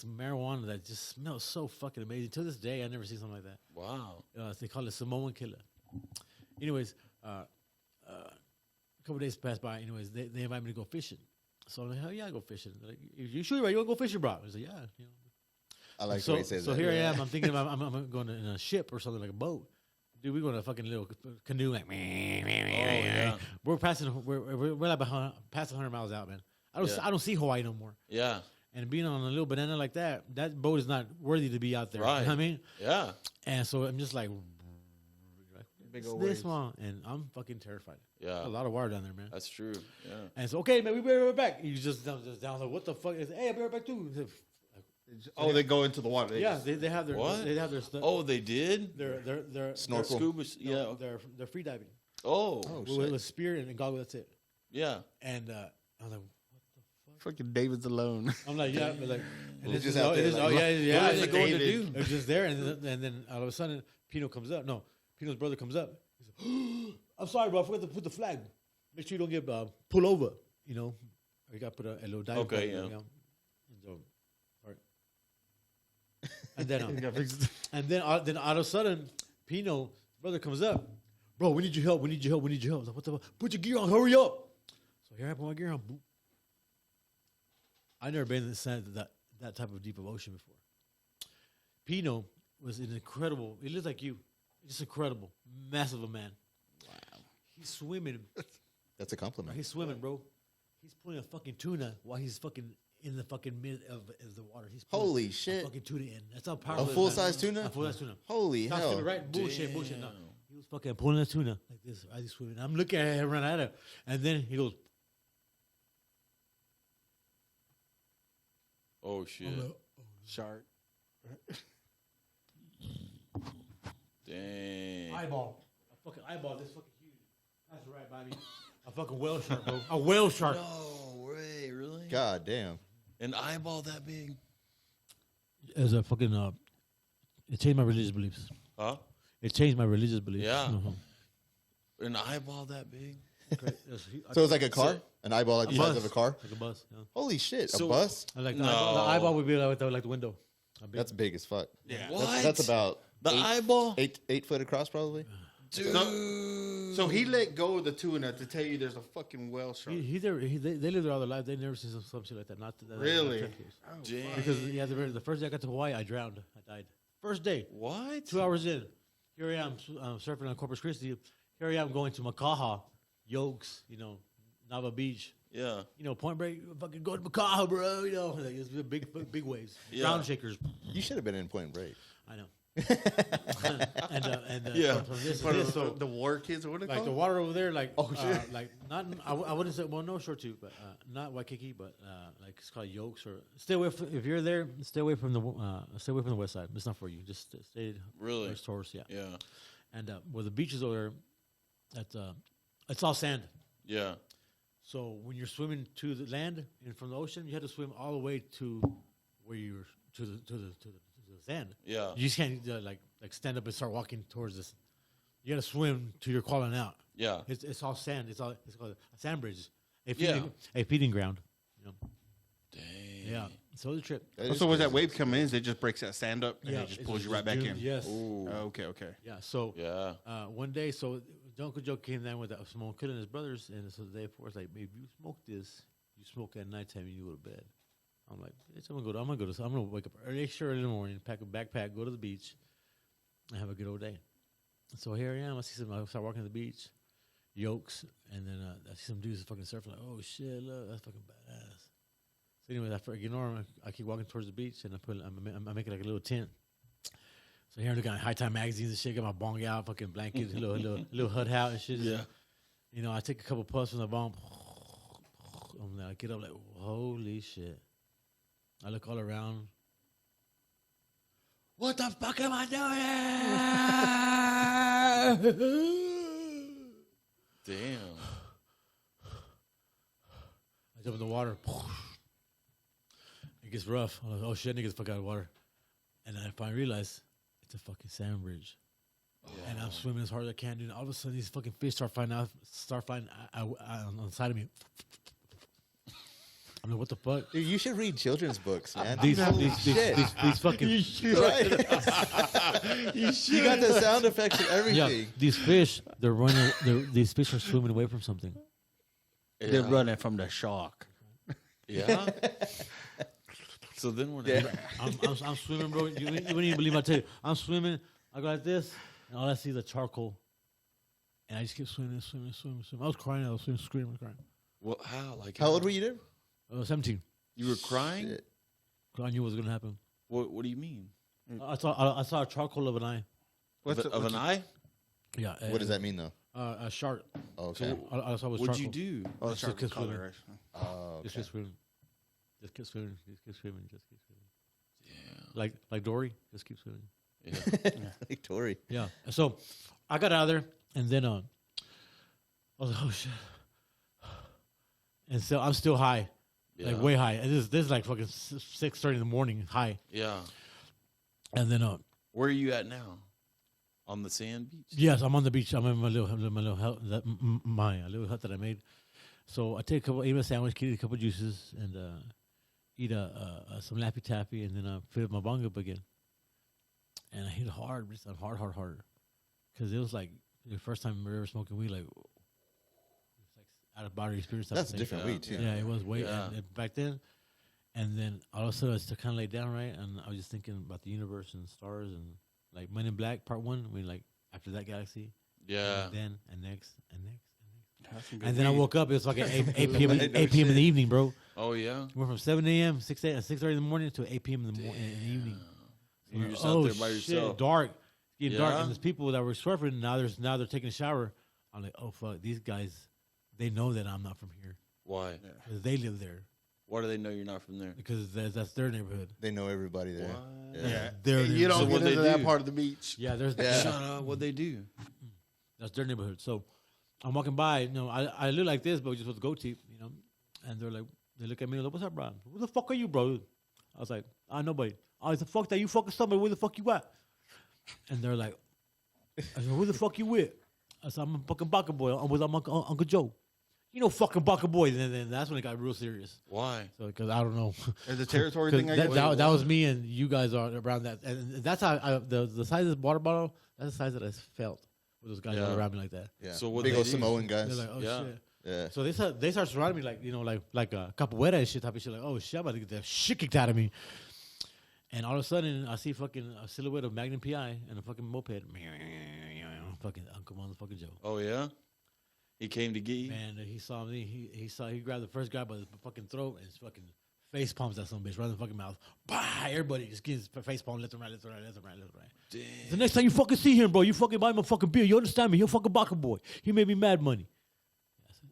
marijuana that just smells so fucking amazing. To this day, I never seen something like that. Wow. They call it Samoan killer. Anyways, a couple days passed by. Anyways, they invited me to go fishing. So I'm like, hell yeah, I go fishing. They're like, you sure you want to go fishing, bro? I was like, yeah. I like the So way he says that. here I am. I'm thinking about I'm going in a ship or something like a boat. Dude, we're going to a fucking little canoe, like, yeah. we're like past 100 miles out, man. I don't see Hawaii no more. Yeah. And being on a little banana like that boat is not worthy to be out there. Right. You know what I mean? Yeah. And so I'm just like, Big old this waves. one, and I'm fucking terrified. Yeah. A lot of water down there, man. That's true. Yeah. And so, okay, man, we better be right back. You just down like, what the fuck? Is, hey, I'll be right back too. Oh, they go into the water. Yeah, they have their What? they have their stuff. Oh, they did? Their Snorkel. Scuba. Yeah. they're free diving. Oh. With spear and goggle. That's it. Yeah. And I was like, Fucking David's alone. I'm like, yeah, but like, and He's it's just just, out there it is, like, oh yeah, yeah. What are they going to David. do? It's just there, and then all of a sudden, Pino comes up. No, Pino's brother comes up. He's like, I'm sorry, bro. I forgot to put the flag. Make sure you don't get pull over. You know, you got to put a little dive. Okay, flag, yeah. you know? And so, sorry. And then then all of a sudden, Pino's brother comes up. Bro, we need your help. We need your help. We need your help. I was like, what the fuck? Put your gear on. Hurry up. So here I put my gear on. Boop. I never been in that type of deep of ocean before. Pino was an incredible. He looks like you, just incredible, massive a man. Wow. He's swimming. That's a compliment. He's swimming, bro. He's pulling a fucking tuna while he's fucking in the fucking mid of the water. He's pulling Holy a shit. fucking tuna in. That's how powerful. A full-size tuna? A full-size tuna. Holy Talks to hell. me right? Bullshit. No. He was fucking pulling a tuna like this as he's swimming. I'm looking at him, run at him, and then he goes. Oh, shit. Shark. Dang. Eyeball. A fucking eyeball. This fucking huge. That's right, Bobby. A fucking whale shark, bro. A whale shark. No way, really? God damn. An eyeball that big? As a fucking it changed my religious beliefs. Huh? It changed my religious beliefs. Yeah. Mhm. An eyeball that big? So it's like a car? An eyeball like the size of a car? Like a bus. Yeah. Holy shit. So- a bus? I like No. the eyeball would be like the window. A big- That's big as fuck. Yeah. What? That's about The eyeball? 8 foot across probably. Dude. So he let go of the tuna to tell you there's a fucking whale shark. they live there all their life. They never seen some shit like that. Not that Really? not that case. Dang. Because yeah, the first day I got to Hawaii, I drowned. I died. First day, What? 2 hours in. Here I am surfing on Corpus Christi. Here I am going to Makaha, Yokes, Nava Beach. Yeah. Point Break, fucking go to Makaha, bro. Like it's big waves, Yeah. ground shakers. You should have been in Point Break. I know. and Yeah. from this to Part this, of so the war kids, what are they like the called? water over there, like like not I wouldn't say no short tube, but not Waikiki, but like it's called Yokes or stay away from, if you're there, stay away from the west side. It's not for you. Just stay Really? west towards, yeah. Yeah. And where the beaches over there, it's all sand. Yeah. So when you're swimming to the land and from the ocean, you have to swim all the way to where you're to the sand. Yeah. You just can't like stand up and start walking towards this. You got to swim till you're crawling out. Yeah. It's all sand. It's called a sand bridge. A Yeah. feeding ground. Dang. Yeah. So it was a trip. So when that wave comes in, it just breaks that sand up and it just it's pulls you right back in. Yes. Ooh. Oh, okay. Yeah. So Yeah. one day, so Uncle Joe came down with Simone Kid and his brothers, and so the day before, it's like, if you smoke this, you smoke at nighttime and you go to bed. I'm like, bitch, I'm gonna wake up early in the morning, pack a backpack, go to the beach, and have a good old day. So here I am. I start walking to the beach, Yokes, and then I see some dudes fucking surfing. Like, oh shit, look, that's fucking badass. So anyway, I ignore him. I keep walking towards the beach, and I make it like a little tent. So here I'm looking at High Time magazines and shit. Got my bong out, fucking blanket, little HUD hat and shit. Yeah. I take a couple puffs from the bong. I get up like, holy shit. I look all around. What the fuck am I doing? Damn. I jump in the water. It gets rough. I'm like, oh shit, niggas fuck out of water. And then I finally realize it's a fucking sand bridge. And I'm swimming as hard as I can, dude. All of a sudden, these fucking fish start flying on the side of me. I'm like, what the fuck? Dude, you should read children's books, man. These Holy fucking Right? You got the sound effects and everything. these fish, they're running. These fish are swimming away from something. They're running from the shark. Yeah. So then we're I'm swimming, bro. You wouldn't even believe I tell you. I'm swimming. I go like this, and all I see is the charcoal. And I just keep swimming. I was crying. I was screaming, crying. Well, how? Like How old were you there? I was 17. You were crying? Shit. 'Cause I knew what was gonna happen. What do you mean? I saw a charcoal of an eye. Of an eye? Yeah. What does that mean though? A shark. Okay. I saw it was What'd charcoal. you do? Oh, Just charcoal keep color. swimming. Actually. Oh, Just okay. keep swimming. Just keep swimming. Just keep swimming. Just keep swimming. Like Dory. Just keep swimming. Yeah. Like Tori. Yeah. So I got out of there, and then I was like, oh shit. And so I'm still high, like way high. And this is like fucking 6:30 in the morning, high. Yeah. And then Where are you at now? On the sand beach? yes, I'm on the beach. I'm in my little hut, my little hut that I made. So I take eat a sandwich, eat a couple juices, and eat some Lappy Taffy, and then I fill up my bong up again. And I hit hard, just hard, because it was like the first time we were ever smoking weed. Like, it's like out of body experience. That's a different weed too. Yeah, it was way Yeah. and back then. And then all of a sudden, I just kind of laid down, right? And I was just thinking about the universe and stars and like Men in Black Part 1. I mean, like after that galaxy. Yeah. And then and next. That's some good And then I weed. woke up. It was fucking 8 p.m. No 8 p.m. in the evening, bro. Oh, yeah? We went from 7 a.m., 6:30 in the morning to 8 p.m. in the evening. And you're just Oh, out there by shit, yourself. dark. It's getting dark. Yeah? And there's people that were surfing. Now they're taking a shower. I'm like, oh, fuck. These guys, they know that I'm not from here. Why? 'Cause they live there. Why do they know you're not from there? Because that's their neighborhood. They know everybody there. What? Yeah. Their You don't So get what'd into they that do? part of the beach. Yeah, there's Shut up. What'd they do? that's their neighborhood. So I'm walking by. You know, I look like this, but just with goat teeth. You know, and they're like, they look at me like, "What's up, bro? Who the fuck are you, bro?" I was like, nobody. Oh, it's the fuck that you fucking somebody. Where the fuck you at? And they're like, I said, who the fuck you with? I said, I'm a fucking Baka boy. I'm with Uncle Joe. You know, fucking Baka boy. And then that's when it got real serious. Why? So, because I don't know. There's a territory 'Cause thing. I guess. that was me, and you guys are around that. And that's how the size of the water bottle, that's the size that I felt with those guys all Yeah. around me like that. Yeah. So what big they old do? Samoan guys. They're like, oh, Yeah. shit. yeah. So they start surrounding me like, you know, like a capoeira and shit type of shit. Like, oh shit, I'm about to get the shit kicked out of me. And all of a sudden, I see fucking a silhouette of Magnum PI and a fucking moped. Fucking Uncle Motherfucking Joe. Oh, yeah? He came to get you? Man, he saw me. He grabbed the first guy by the fucking throat and his fucking face palms that some bitch right in the fucking mouth. Bah! Everybody just gets face palm left and right, left and right, left and right, left and right. Damn. The next time you fucking see him, bro, you fucking buy him a fucking beer. You understand me? He'll fucking Baka boy. He made me mad money.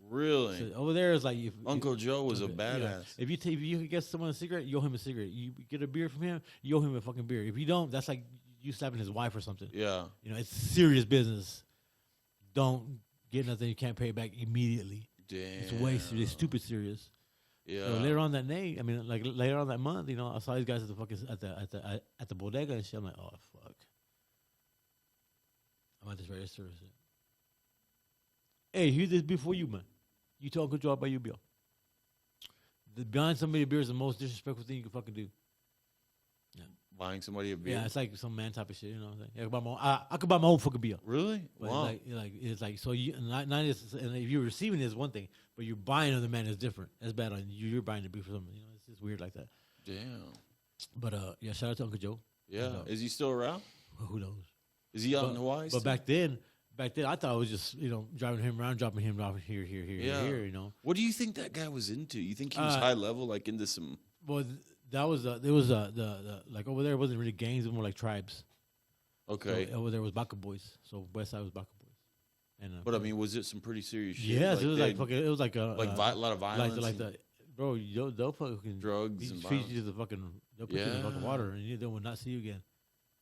Really? So over there is like Uncle Joe was a yeah. badass. If you get someone a cigarette, you owe him a cigarette. You get a beer from him, you owe him a fucking beer. If you don't, that's like you slapping his wife or something. Yeah. You know, it's serious business. Don't get nothing you can't pay back immediately. Damn. It's way serious, stupid serious. Yeah. So later on that night, I mean, like later on that month, you know, I saw these guys at the fucking at the bodega and shit. I'm like, oh fuck, I'm at this register. And shit. Hey, here's this beer for you, man. You tell Uncle Joe I'll buy you a beer. Buying somebody a beer is the most disrespectful thing you can fucking do. Buying somebody a beer? Yeah, it's like some man type of shit. You know what I'm saying? Yeah, I could buy my own fucking beer. Really? But Wow. it's like so you not just, and if you're receiving it is one thing, but you're buying another man is different. That's bad on you. You're buying the beer for something. You know, it's just weird like that. Damn. But yeah, shout out to Uncle Joe. Yeah. No. Is he still around? Who knows? Is he out in Hawaii? But still? back then I thought it was just, you know, driving him around, dropping him off here, Yeah. here. You know. What do you think that guy was into? You think he was high level, like into some? Well, that was the like over there it wasn't really gangs, it was more like tribes. Okay. So over there was Baka boys. So west side was Baka boys. And But I mean, was it some pretty serious shit? yes, it was like they- fucking. It was like a a lot of violence, like and the bro. They'll fucking drugs feed and you violence. to the fucking. They'll put you in the fucking Yeah. water, and they will not see you again.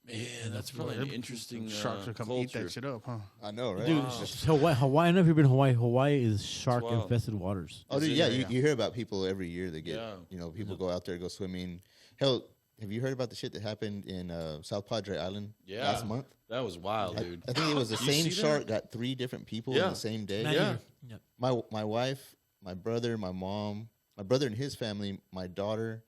Man, that's probably an interesting Sharks will come culture. eat that shit up, huh? I know, right? Dude, Just- Hawaii. I don't know if you've been to Hawaii. Hawaii is shark wild. infested waters. oh, dude, It's yeah, in you, there. you hear about people every year that get, Yeah. you know, people go out there, go swimming. Hell, have you heard about the shit that happened in South Padre Island last month? That was wild, dude. I think it was the You same see that? shark got 3 different people Yeah. in the same day. Man, Yeah. yeah. My wife, my brother, my mom, my brother and his family, my daughter,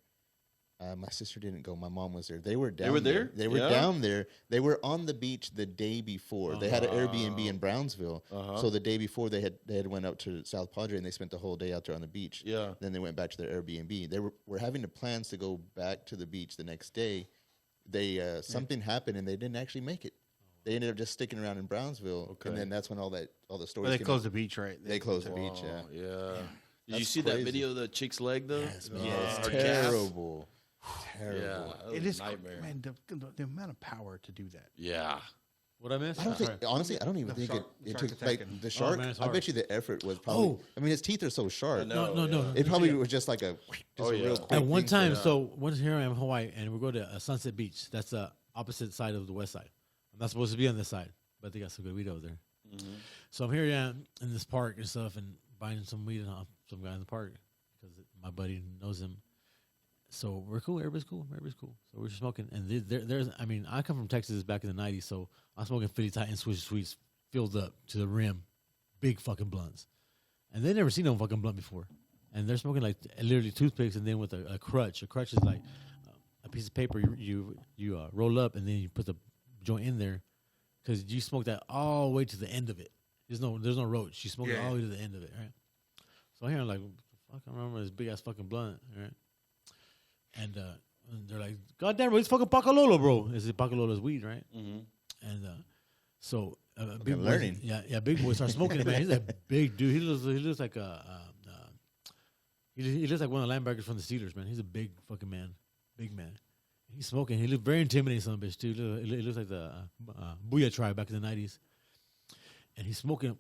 my sister didn't go. My mom was there. They were down were there? They were Yeah. down there. They were on the beach the day before. They had an Airbnb in Brownsville. Uh-huh. So the day before they had went up to South Padre and they spent the whole day out there on the beach. Yeah. Then they went back to their Airbnb. They were having the plans to go back to the beach the next day. They something happened and they didn't actually make it. They ended up just sticking around in Brownsville. Okay. And then that's when all the stories Well, they came closed out. the beach, right? They closed the beach, Wow, yeah. yeah. Did you That's see that crazy. video of the chick's leg though? Yes, man. Her It's calf? terrible. Terrible. Yeah, that was It a is nightmare. man. The amount of power to do that. Yeah. What I missed? I don't think, honestly, I don't even The think shark- it shark took, like, attacking. the shark, man, it's I hard. bet you the effort was probably, Oh. I mean, his teeth are so sharp. No. It probably was just like a, Oh, a yeah. real quick At one thing time, for- so once here I am in Hawaii, and we go to Sunset Beach. That's the opposite side of the west side. I'm not supposed to be on this side, but they got some good weed over there. Mm-hmm. So I'm here, yeah, in this park and stuff, and buying some weed off some guy in the park because my buddy knows him. So we're cool. Everybody's cool. So we're smoking, and there's. I mean, I come from Texas back in the '90s, so I'm smoking 50 Titan Swiss Sweets filled up to the rim, big fucking blunts, and they never seen no fucking blunt before, and they're smoking like literally toothpicks, and then with a crutch. A crutch is like a piece of paper you roll up, and then you put the joint in there, because you smoke that all the way to the end of it. There's no roach. You smoke it all the way to the end of it, right? So here I'm like, fuck, I remember this big ass fucking blunt, right? And they're like, God damn, it's fucking Pacalolo, bro. It's Pacalolo's weed, right? Mm-hmm. And so big boy, learning. big boy starts smoking it, man. He's a big dude. He looks like he looks like one of the linebackers from the Steelers, man. He's a big fucking man, big man. He's smoking. He looks very intimidating, son of a bitch, too. He looks like the Booyah tribe back in the '90s. And he's smoking,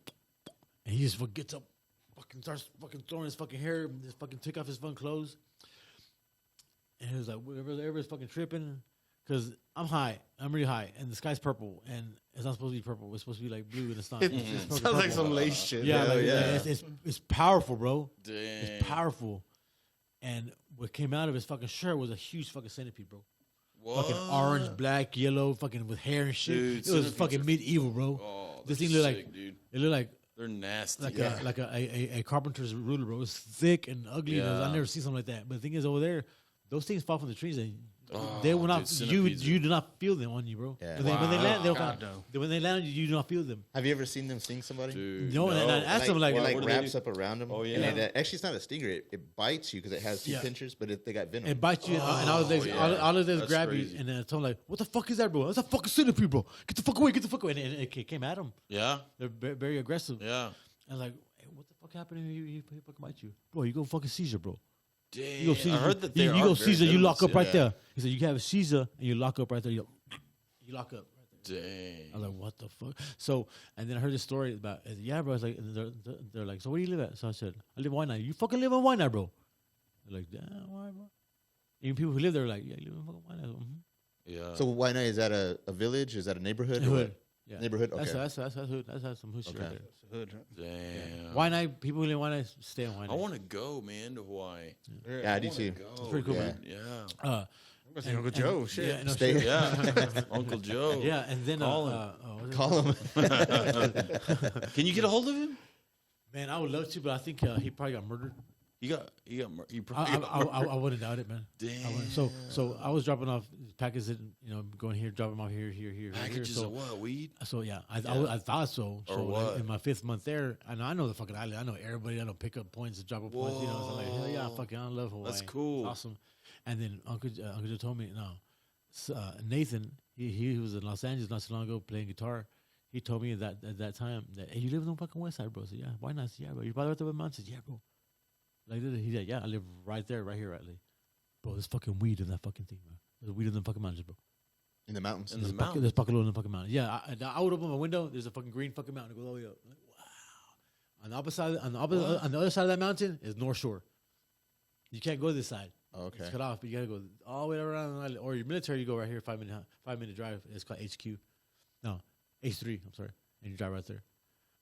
and he just gets up, fucking starts fucking throwing his fucking hair, just fucking took off his fucking clothes. And he was like, everybody's fucking tripping, because I'm high. I'm really high, and the sky's purple, and it's not supposed to be purple. It's supposed to be like blue, and it's not. It It's supposed to be sounds like purple. some lace shit. Yeah, like, yeah. It's powerful, bro. Dang. It's powerful. And what came out of his fucking shirt was a huge fucking centipede, bro. What? Fucking orange, black, yellow, fucking with hair and shit. Dude, it was centipedes fucking are- medieval, bro. Oh, This they're thing looked sick, like dude. it looked They're nasty. like Yeah. a carpenter's ruler, bro. It was thick and ugly. And Yeah. I've never seen something like that. But the thing is, over there, those things fall from the trees, and Oh, they will not. dude, You centipedes do not feel them on you, bro. Yeah. When they land, they'll God, come. no. When they land on you, you do not feel them. Have you ever seen them sting somebody? Dude, No, and I asked them like, it what do they wraps do? up around them. Oh, yeah. And actually, it's not a stinger. It bites you because it has two Yeah. pinchers, but they got venom. it bites you, and all they yeah. all of this That's grab crazy. you, and then I told them like, "What the fuck is that, bro? That's a fucking centipede, bro. Get the fuck away, and it came at them. Yeah, They're very aggressive. yeah. And like, hey, what the fuck happened? He fucking bite you, bro. You go fucking seizure, bro. Dang. You go seizure. I heard that they you are go very seizure. You lock venomous, up right yeah. there. He said you have a seizure and you lock up right there. You lock up. Right there. Dang. I was like, what the fuck? So, and then I heard this story about, I said, yeah, bro. I was like, and they're like, so where do you live at? So I said, I live in Waianae. You fucking live in Waianae, bro. They're like, damn, why, bro? Even people who live there are like, yeah, you live in fucking Waianae. Mm-hmm. Yeah. So Waianae, is that a village? Is that a neighborhood? or Hood. what? Yeah. Neighborhood? Okay. That's hood. That's some hood shit Okay. right there. Hood, huh? Damn. Waianae, people who live in Waianae, stay in Waianae. I want to go, man, to Hawaii. Yeah, I do too. It's pretty cool, Yeah. man. Yeah. Uh, I'm gonna say Uncle Joe. Shit. Yeah, no, Stay- shit. Yeah. Uncle Joe. Yeah, and then Call him. Call them. Can you get a hold of him? man, I would love to, but I think he probably got murdered. You probably got I wouldn't doubt it, man. I Damn. wouldn't. So I was dropping off packages, going here, dropping them off here. Packages so, of what? Weed? So yeah, I thought so. Or So like, what? in my 5th month there, and I know the fucking island. I know everybody. I know pickup points and drop off points. So I'm like, hell yeah, Whoa. fucking, I love Hawaii. That's cool. It's awesome. And then Uncle Joe told me, no, Nathan, he was in Los Angeles not so long ago playing guitar. He told me that at that time that, hey, you live on the fucking west side, bro. I said, yeah, why not? I said, yeah, bro. You probably right there with the mountains. I said, yeah, bro. Like he said, yeah, I live right there, right here, bro. There's fucking weed in that fucking thing, bro. There's weed in the fucking mountains, bro. In the mountains. In the There's mountains. Pacalolo in the fucking mountains. Yeah, I would open my window. There's a fucking green fucking mountain. It goes all the way up. Like, wow. On the other side of that mountain is North Shore. You can't go this side. Oh, okay. It's cut off, but you gotta go all the way around the island. Or your military, you go right here, 5-minute drive. It's called HQ. No, H3. I'm sorry, and you drive right there.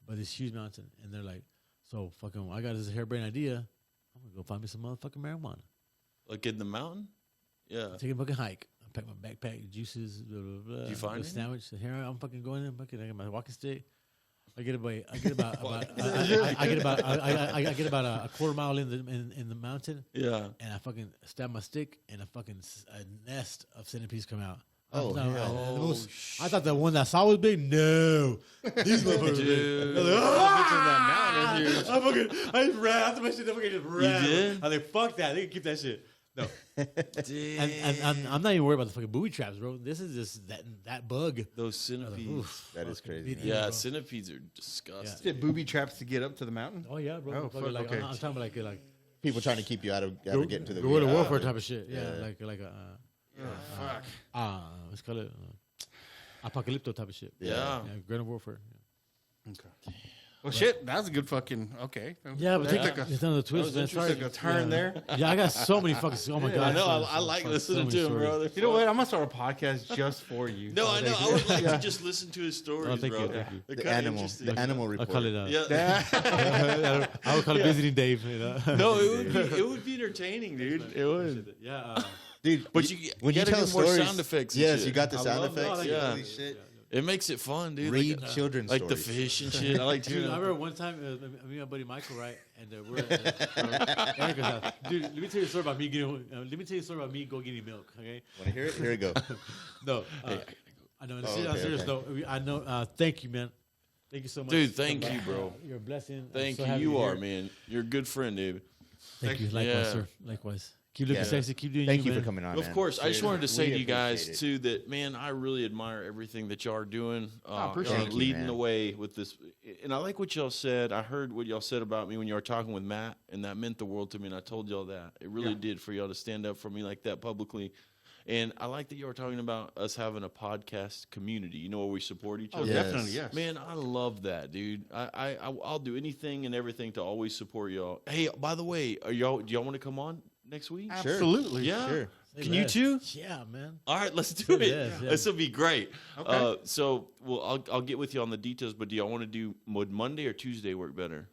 But it's huge mountain, and they're like, so fucking. I got this harebrained idea. I'm gonna go find me some motherfucking marijuana. Like in the mountain? Yeah. Take a fucking hike. I pack my backpack, juices, blah, blah, blah. Did you find a any? sandwich? Here I'm fucking going in. Fucking, I got my walking stick. I get about I get about a quarter mile in the mountain, Yeah. and I fucking stab my stick, and a nest of centipedes come out. Oh, I, yeah. I thought the one that I saw was big. No, these motherfuckers. Dude. I was like, "Ah!" I ran after my shit. I fucking just ran. did? I was like, fuck that. They can keep that shit. No, Damn. and I'm not even worried about the fucking booby traps, bro. This is just that bug. Those centipedes. Oof, That is fucking crazy, idiot, Yeah, bro. centipedes are disgusting. Did booby traps to get up to the mountain? Oh yeah, bro. Oh, Fucking fuck, like, okay. I'm talking about like people trying to keep you out of getting to the guerrilla VR. warfare type of shit. Yeah, Yeah. like a Fuck. let's call it apocalypto type of shit. Yeah. Guerrilla warfare. Okay. Well, shit, that's a good fucking okay. Yeah, but That took a- it's on the twist. That was man. took a turn there. Yeah, I got so many fucking. Oh my god! I know. so- I like so listening many to him, stories. bro. You know what? I'm gonna start a podcast just for you. No, I know. I would like to just listen to his stories, Oh, thank bro. you, thank you. They're The kinda animal interesting. animal I report. call it. Yeah. I would call it visiting Dave. You know? No, it would be entertaining, dude. It would. Yeah. Dude, But you when you gotta tell do more stories, sound effects and Yes, shit. you got the I sound love that. effects. Yeah. Holy shit. It makes it fun, dude. Read like, children's like the stories. fish and shit. I like to Dude, hear I that. remember one time, me and my buddy Michael, right, and we're at Erica's house. Dude, let me tell you a story about me getting. Let me tell you a story about me go getting milk. Okay? Want to hear it? Here we go. No, I know. On a okay, serious okay. note, I know. Thank you, man. Thank you so much, Dude, thank you, bro. You're a blessing. I'm Thank so you. happy You you're are, here. man. You're a good friend, David. Thank you. Likewise, Yeah. sir. Likewise. Keep looking Yeah. sexy. Keep doing Thank you man. for coming on. Of man. course. I just wanted to say We to you guys, appreciate it. too, that, man, I really admire everything that y'all are doing. appreciate it. Leading Thank you, the man. way with this. And I like what y'all said. I heard what y'all said about me when you were talking with Matt, and that meant the world to me, and I told y'all that. It really did for y'all to stand up for me like that publicly. And I like that you were talking about us having a podcast community, you know, where we support each Oh, other. Yes. definitely, yes. Man, I love that, dude. I'll do anything and everything to always support y'all. Hey, by the way, do y'all want to come on next week? Sure. Absolutely. Yeah. Sure. Say Can you less. too? Yeah, man. All right, let's do Sure, it. yes, yeah. This will be great. Okay. So, well, I'll get with you on the details. But do y'all want to do would Monday or Tuesday work better?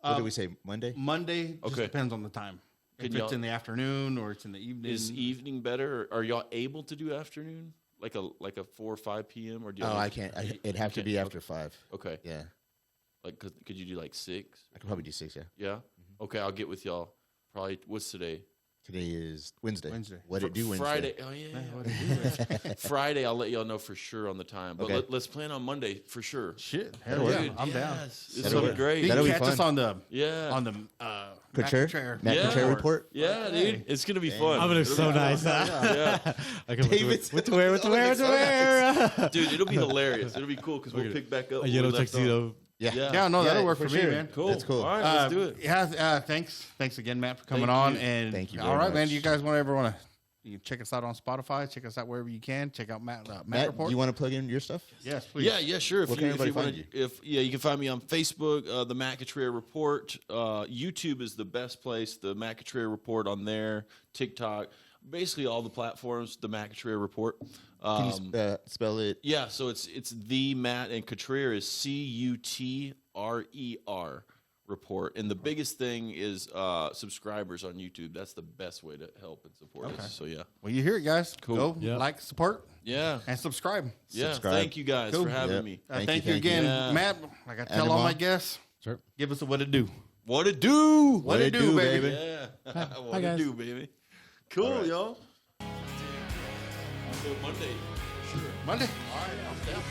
What did we say? Monday? Monday just Okay. depends on the time. Can If it's y'all- in the afternoon or it's in the evening. Is evening better? Or are y'all able to do afternoon, like a 4 or 5 p.m. or do Oh, y'all I can't. It'd have to Okay. be after 5. Okay, Yeah. like could you do like 6? I could probably do 6, yeah. Yeah. Okay, I'll get with y'all. Probably what's today? Today is Wednesday. Wednesday. What did it do Wednesday? Friday. Oh yeah. Friday, I'll let y'all know for sure on the time. But Okay. let's plan on Monday for sure. Shit. That'll Hell work. yeah. I'm down. Yes. It's That'll gonna be work. great. You That'll can be catch us fun. on the Yeah. Matt Couture? Couture. Matt Yeah. Couture report? Yeah, dude. It's gonna be fun. I'm gonna look so nice. Yeah. I can David's- what to wear, what to wear, what to wear. Dude, it'll be hilarious. It'll be cool because we'll pick back up. A yellow where we left tuxedo. off. Yeah. Yeah, no, that'll work for me, sure. man. Cool. That's cool. All right, let's do it. Yeah, thanks again, Matt, for coming Thank on. you. And Thank you all very right, man. much. You guys want to you check us out on Spotify? Check us out wherever you can. Check out Matt Matt, Report. do you want to plug in your stuff? Yes, please. Yeah, sure. If Where you, can if everybody you wanna, find you? you can find me on Facebook, the MATT CUTRER Report. YouTube is the best place. The MATT CUTRER Report on there. TikTok, basically all the platforms. The MATT CUTRER Report. Can you spell it? Yeah, so it's the Matt and Couture is CUTRER Report, and the biggest thing is subscribers on YouTube. That's the best way to help and support us. So yeah, Well, you hear it, guys. Cool. Go Yep. like, support, yeah, and subscribe. yeah. Subscribe. Thank you guys Cool. for having Yep. me. Thank you you. again, Yeah. Matt. Like I tell all Animal. my guests, Sure. give us a what to do. What it do? What it do, baby. Yeah, what Bye, it guys. do, baby? Cool, All right. y'all. I'll do it Monday. Sure. Monday. All right, I'm down.